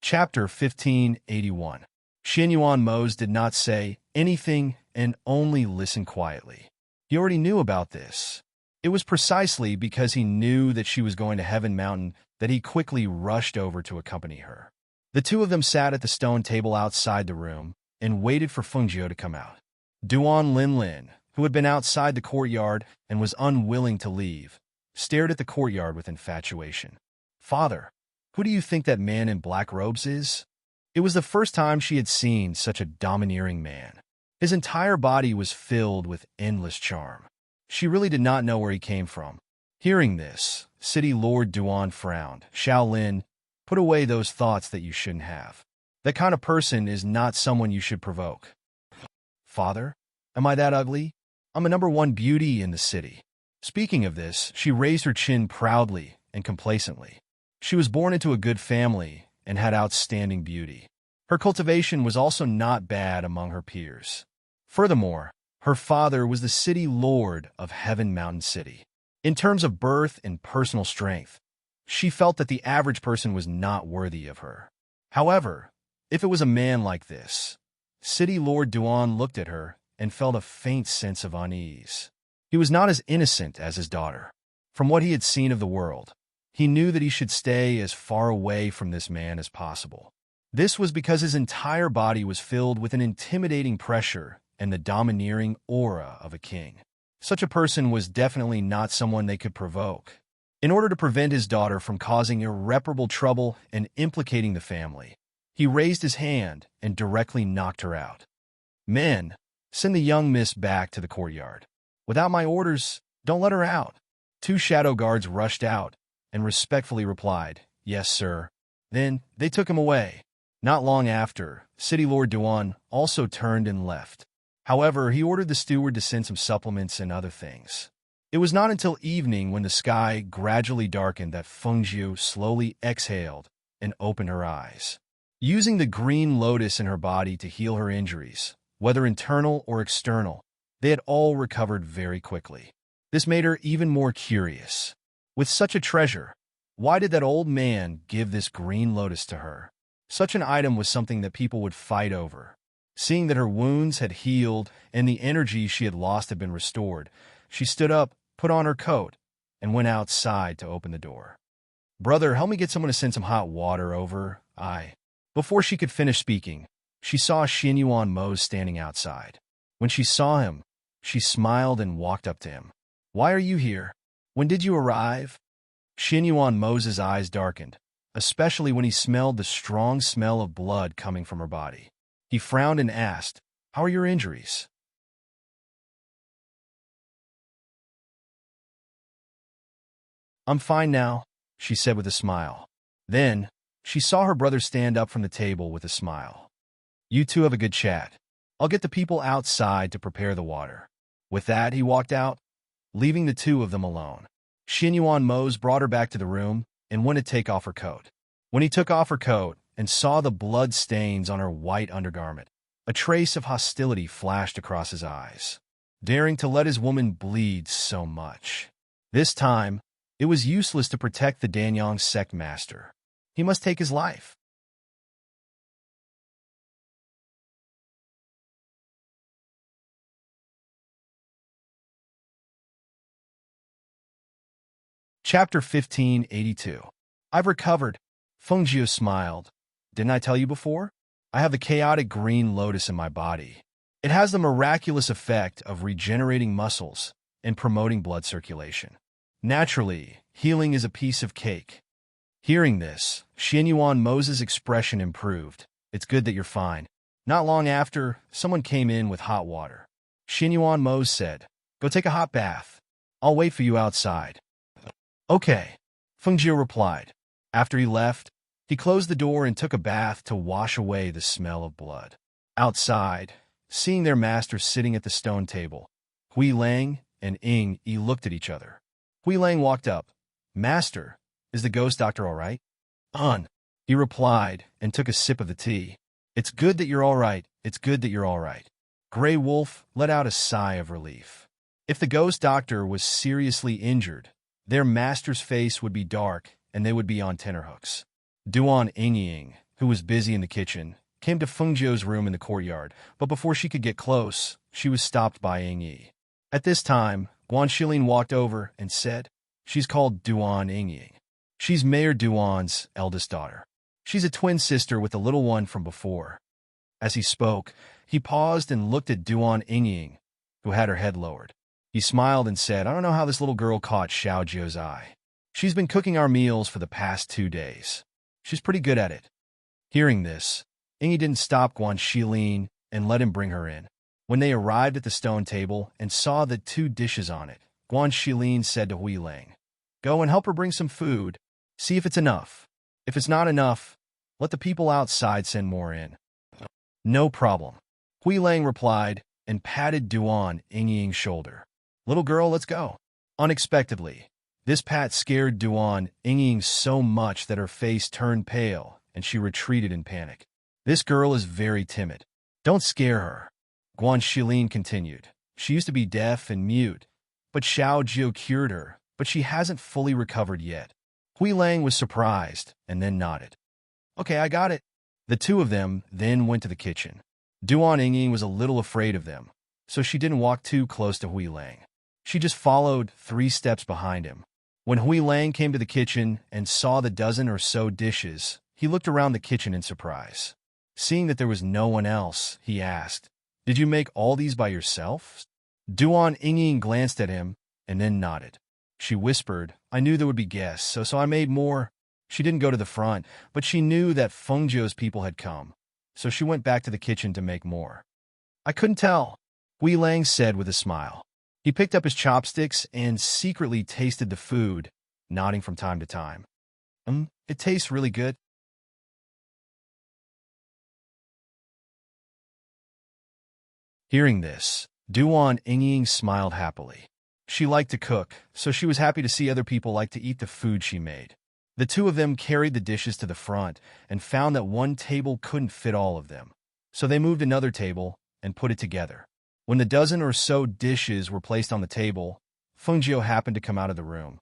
A: Chapter 1581. Xin Yuan Mose did not say anything and only listened quietly. He already knew about this. It was precisely because he knew that she was going to Heaven Mountain that he quickly rushed over to accompany her. The two of them sat at the stone table outside the room and waited for Fengjiu to come out. Duan Linlin, who had been outside the courtyard and was unwilling to leave, stared at the courtyard with infatuation. Father, who do you think that man in black robes is? It was the first time she had seen such a domineering man. His entire body was filled with endless charm. She really did not know where he came from. Hearing this, City Lord Duan frowned. Shaolin, put away those thoughts that you shouldn't have. That kind of person is not someone you should provoke. Father, am I that ugly? I'm a #1 beauty in the city. Speaking of this, she raised her chin proudly and complacently. She was born into a good family and had outstanding beauty. Her cultivation was also not bad among her peers. Furthermore, her father was the city lord of Heaven Mountain City. In terms of birth and personal strength, she felt that the average person was not worthy of her. However, if it was a man like this, City Lord Duan looked at her and felt a faint sense of unease. He was not as innocent as his daughter. From what he had seen of the world, he knew that he should stay as far away from this man as possible. This was because his entire body was filled with an intimidating pressure and the domineering aura of a king. Such a person was definitely not someone they could provoke. In order to prevent his daughter from causing irreparable trouble and implicating the family, he raised his hand and directly knocked her out. Men, send the young miss back to the courtyard. Without my orders, don't let her out. 2 shadow guards rushed out and respectfully replied, yes, sir. Then they took him away. Not long after, City Lord Duan also turned and left. However, he ordered the steward to send some supplements and other things. It was not until evening when the sky gradually darkened that Fengjiu slowly exhaled and opened her eyes. Using the green lotus in her body to heal her injuries, whether internal or external, they had all recovered very quickly. This made her even more curious. With such a treasure, why did that old man give this green lotus to her? Such an item was something that people would fight over. Seeing that her wounds had healed and the energy she had lost had been restored, she stood up, put on her coat, and went outside to open the door. Brother, help me get someone to send some hot water over. Before she could finish speaking, she saw Xin Yuan Mose standing outside. When she saw him, she smiled and walked up to him. Why are you here? When did you arrive? Xin Yuan Mose's eyes darkened, especially when he smelled the strong smell of blood coming from her body. He frowned and asked, how are your injuries? I'm fine now, she said with a smile. Then, she saw her brother stand up from the table with a smile. You two have a good chat. I'll get the people outside to prepare the water. With that, he walked out, leaving the two of them alone. Xin Yuan Mose brought her back to the room and went to take off her coat. When he took off her coat and saw the blood stains on her white undergarment, a trace of hostility flashed across his eyes. Daring to let his woman bleed so much. This time, it was useless to protect the Danyang sect master. He must take his life. Chapter 1582. I've recovered. Fengjiu smiled. Didn't I tell you before? I have the chaotic green lotus in my body. It has the miraculous effect of regenerating muscles and promoting blood circulation. Naturally, healing is a piece of cake. Hearing this, Xin Yuan Mose's expression improved. It's good that you're fine. Not long after, someone came in with hot water. Xin Yuan Mose said, go take a hot bath. I'll wait for you outside. Okay, Fengjiu replied. After he left, he closed the door and took a bath to wash away the smell of blood. Outside, seeing their master sitting at the stone table, Hui Lang and Yi looked at each other. Hui Lang walked up. Master, is the ghost doctor all right? He replied and took a sip of the tea. It's good that you're all right. It's good that you're all right. Grey Wolf let out a sigh of relief. If the ghost doctor was seriously injured, their master's face would be dark and they would be on tenterhooks. Duan Ying, who was busy in the kitchen, came to Feng Jiu's room in the courtyard, but before she could get close, she was stopped by Yi. At this time, Guan Shilin walked over and said, "She's called Duan Ying. She's Mayor Duan's eldest daughter. She's a twin sister with the little one from before." As he spoke, he paused and looked at Duan Ying, who had her head lowered. He smiled and said, "I don't know how this little girl caught Xiao Jiu's eye. She's been cooking our meals for the past 2 days. She's pretty good at it." Hearing this, Yi didn't stop Guan Shilin and let him bring her in. When they arrived at the stone table and saw the 2 dishes on it, Guan Shilin said to Hui Lang, "Go and help her bring some food. See if it's enough. If it's not enough, let the people outside send more in." "No problem," Hui Lang replied and patted Duan Ying's shoulder. "Little girl, let's go." Unexpectedly, this pat scared Duan Ying so much that her face turned pale and she retreated in panic. "This girl is very timid. Don't scare her," Guan Shilin continued. "She used to be deaf and mute, but Xiao Jiu cured her, but she hasn't fully recovered yet." Hui Lang was surprised and then nodded. "Okay, I got it." The 2 of them then went to the kitchen. Duan Ying was a little afraid of them, so she didn't walk too close to Hui Lang. She just followed 3 steps behind him. When Hui Lang came to the kitchen and saw the dozen or so dishes, he looked around the kitchen in surprise. Seeing that there was no one else, he asked, "Did you make all these by yourself?" Duan Ying glanced at him and then nodded. She whispered, "I knew there would be guests, so I made more." She didn't go to the front, but she knew that Feng Jiu's people had come, so she went back to the kitchen to make more. "I couldn't tell," Hui Lang said with a smile. He picked up his chopsticks and secretly tasted the food, nodding from time to time. It tastes really good." Hearing this, Duan Ying smiled happily. She liked to cook, so she was happy to see other people like to eat the food she made. The 2 of them carried the dishes to the front and found that one table couldn't fit all of them, so they moved another table and put it together. When the dozen or so dishes were placed on the table, Feng Jiu happened to come out of the room.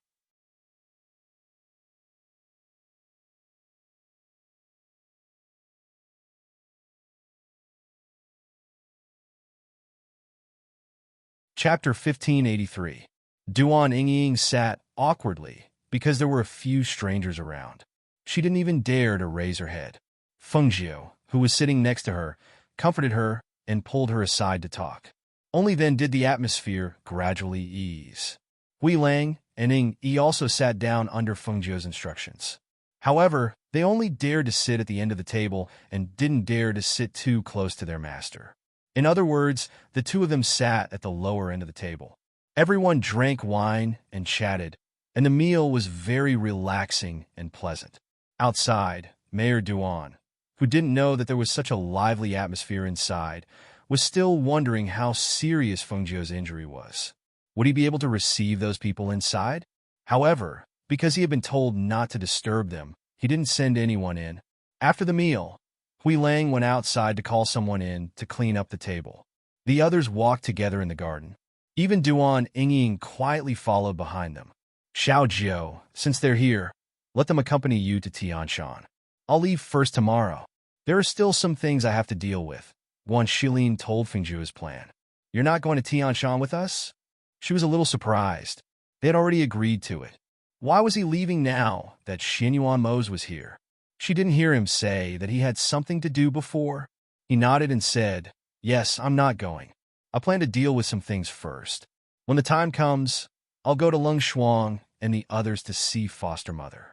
A: Chapter 1583. Duan Ying sat awkwardly because there were a few strangers around. She didn't even dare to raise her head. Feng Jiu, who was sitting next to her, comforted her and pulled her aside to talk. Only then did the atmosphere gradually ease. Hui Lang and Yi also sat down under Feng Jiu's instructions. However, they only dared to sit at the end of the table and didn't dare to sit too close to their master. In other words, the 2 of them sat at the lower end of the table. Everyone drank wine and chatted, and the meal was very relaxing and pleasant. Outside, Mayor Duan, who didn't know that there was such a lively atmosphere inside, was still wondering how serious Feng Jiu's injury was. Would he be able to receive those people inside? However, because he had been told not to disturb them, he didn't send anyone in. After the meal, Hui Lang went outside to call someone in to clean up the table. The others walked together in the garden. Even Duan Ying quietly followed behind them. "Xiao Jiu, since they're here, let them accompany you to Tianshan. I'll leave first tomorrow. There are still some things I have to deal with," Guan Shilin told Feng Jiu his plan. "You're not going to Tianshan with us?" She was a little surprised. They had already agreed to it. Why was he leaving now that Xinyuan Mose was here? She didn't hear him say that he had something to do before. He nodded and said, "Yes, I'm not going. I plan to deal with some things first. When the time comes, I'll go to Lung Shuang and the others to see foster mother."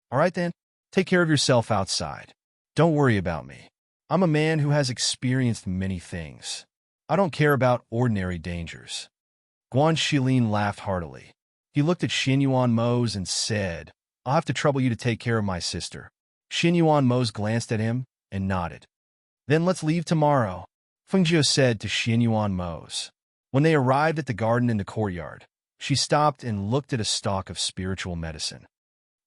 A: "All right then, take care of yourself outside. Don't worry about me. I'm a man who has experienced many things. I don't care about ordinary dangers." Guan Shilin laughed heartily. He looked at Xinyuan Mose and said, "I'll have to trouble you to take care of my sister." Xinyuan Mose glanced at him and nodded. "Then let's leave tomorrow," Feng Jiu said to Xinyuan Mose. When they arrived at the garden in the courtyard, she stopped and looked at a stalk of spiritual medicine.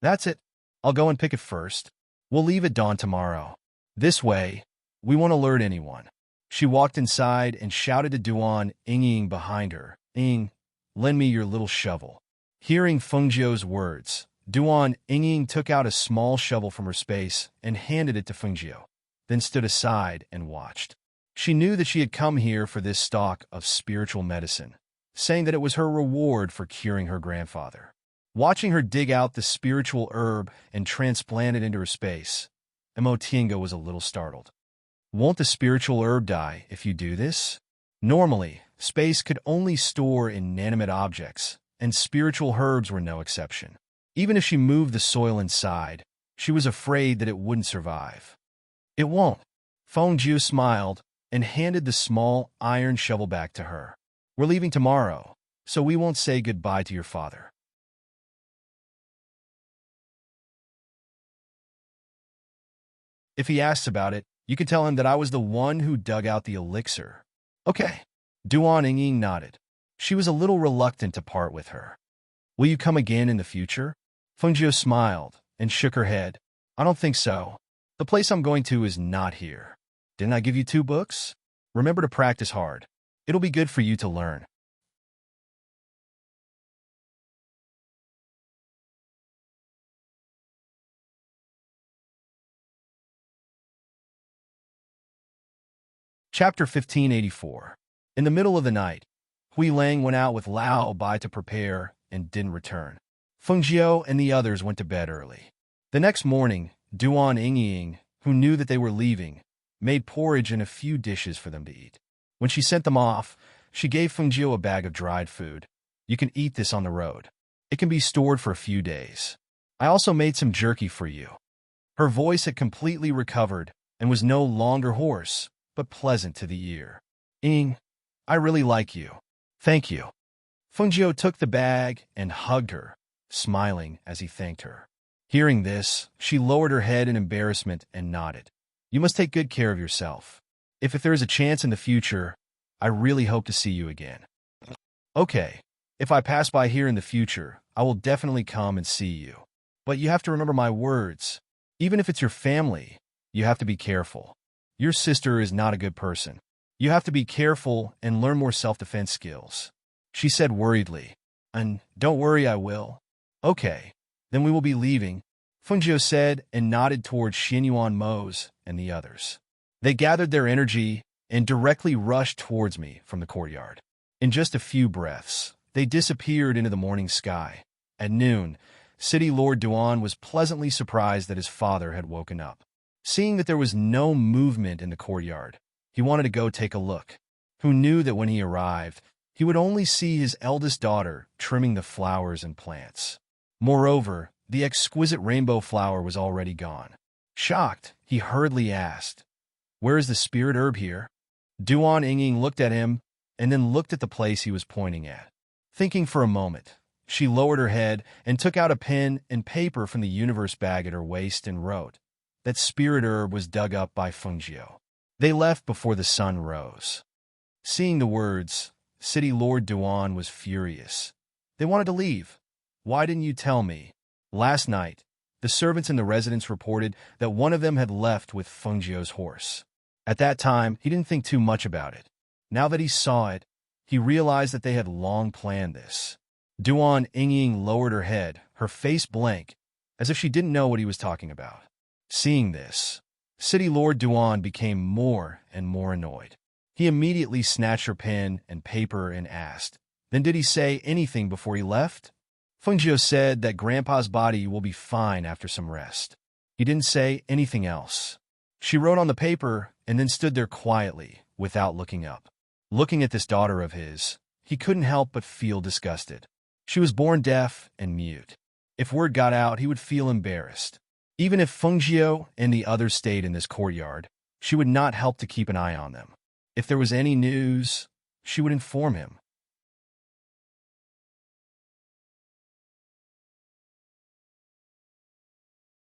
A: That's it. I'll go and pick it first. We'll leave at dawn tomorrow. This way, we won't alert anyone. She walked inside and shouted to Duan, Ying behind her. Ying, lend me your little shovel. Hearing Fengjiu's words, Duan Ying took out a small shovel from her space and handed it to Fengjiu, then stood aside and watched. She knew that she had come here for this stock of spiritual medicine, saying that it was her reward for curing her grandfather. Watching her dig out the spiritual herb and transplant it into her space, Emotinga was a little startled. Won't the spiritual herb die if you do this? Normally, space could only store inanimate objects, and spiritual herbs were no exception. Even if she moved the soil inside, she was afraid that it wouldn't survive. It won't. Fengjiu smiled and handed the small iron shovel back to her. We're leaving tomorrow, so we won't say goodbye to your father. If he asks about it, you can tell him that I was the one who dug out the elixir. Okay. Duan Ying nodded. She was a little reluctant to part with her. Will you come again in the future? Fengjiu smiled and shook her head. I don't think so. The place I'm going to is not here. Didn't I give you 2 books? Remember to practice hard. It'll be good for you to learn. Chapter 1584. In the middle of the night, Hui Lang went out with Lao Bai to prepare and didn't return. Fengjiu and the others went to bed early. The next morning, Duan Ying, who knew that they were leaving, made porridge and a few dishes for them to eat. When she sent them off, she gave Fengjiu a bag of dried food. You can eat this on the road. It can be stored for a few days. I also made some jerky for you. Her voice had completely recovered and was no longer hoarse, but pleasant to the ear. Ying, I really like you. Thank you. Fengjiu took the bag and hugged her, smiling as he thanked her. Hearing this, she lowered her head in embarrassment and nodded. You must take good care of yourself. If there is a chance in the future, I really hope to see you again. Okay, if I pass by here in the future, I will definitely come and see you. But you have to remember my words. Even if it's your family, you have to be careful. Your sister is not a good person. You have to be careful and learn more self-defense skills. She said worriedly. And don't worry, I will. Okay, then we will be leaving, Fengjiu said and nodded towards Xinyuan Mose and the others. They gathered their energy and directly rushed towards me from the courtyard. In just a few breaths, they disappeared into the morning sky. At noon, City Lord Duan was pleasantly surprised that his father had woken up. Seeing that there was no movement in the courtyard, he wanted to go take a look. Who knew that when he arrived, he would only see his eldest daughter trimming the flowers and plants. Moreover, the exquisite rainbow flower was already gone. Shocked, he hurriedly asked, Where is the spirit herb here? Duan Ying looked at him and then looked at the place he was pointing at. Thinking for a moment, she lowered her head and took out a pen and paper from the universe bag at her waist and wrote, that spirit herb was dug up by Fengjiu. They left before the sun rose. Seeing the words, City Lord Duan was furious. They wanted to leave. Why didn't you tell me? Last night, the servants in the residence reported that one of them had left with Fengjiu's horse. At that time, he didn't think too much about it. Now that he saw it, he realized that they had long planned this. Duan Ying lowered her head, her face blank, as if she didn't know what he was talking about. Seeing this, City Lord Duan became more and more annoyed. He immediately snatched her pen and paper and asked, Then did he say anything before he left? Fengjiu said that Grandpa's body will be fine after some rest. He didn't say anything else. She wrote on the paper and then stood there quietly, without looking up. Looking at this daughter of his, he couldn't help but feel disgusted. She was born deaf and mute. If word got out, he would feel embarrassed. Even if Fengjiu and the others stayed in this courtyard, she would not help to keep an eye on them. If there was any news, she would inform him.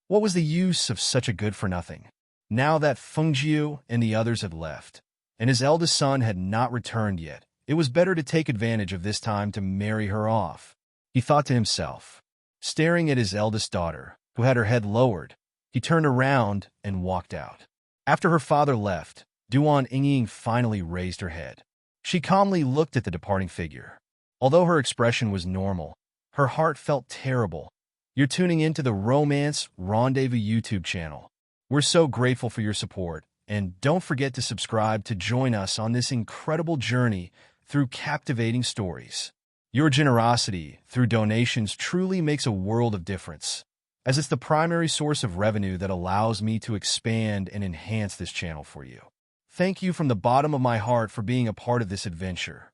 A: What was the use of such a good-for-nothing? Now that Fengjiu and the others had left, and his eldest son had not returned yet, It was better to take advantage of this time to marry her off, he thought to himself. Staring at his eldest daughter, who had her head lowered, he turned around and walked out. After her father left, Duan Ying finally raised her head. She calmly looked at the departing figure. Although her expression was normal, her heart felt terrible. You're tuning into the Romance Rendezvous YouTube channel. We're so grateful for your support, and don't forget to subscribe to join us on this incredible journey through captivating stories. Your generosity through donations truly makes a world of difference, as it's the primary source of revenue that allows me to expand and enhance this channel for you. Thank you from the bottom of my heart for being a part of this adventure.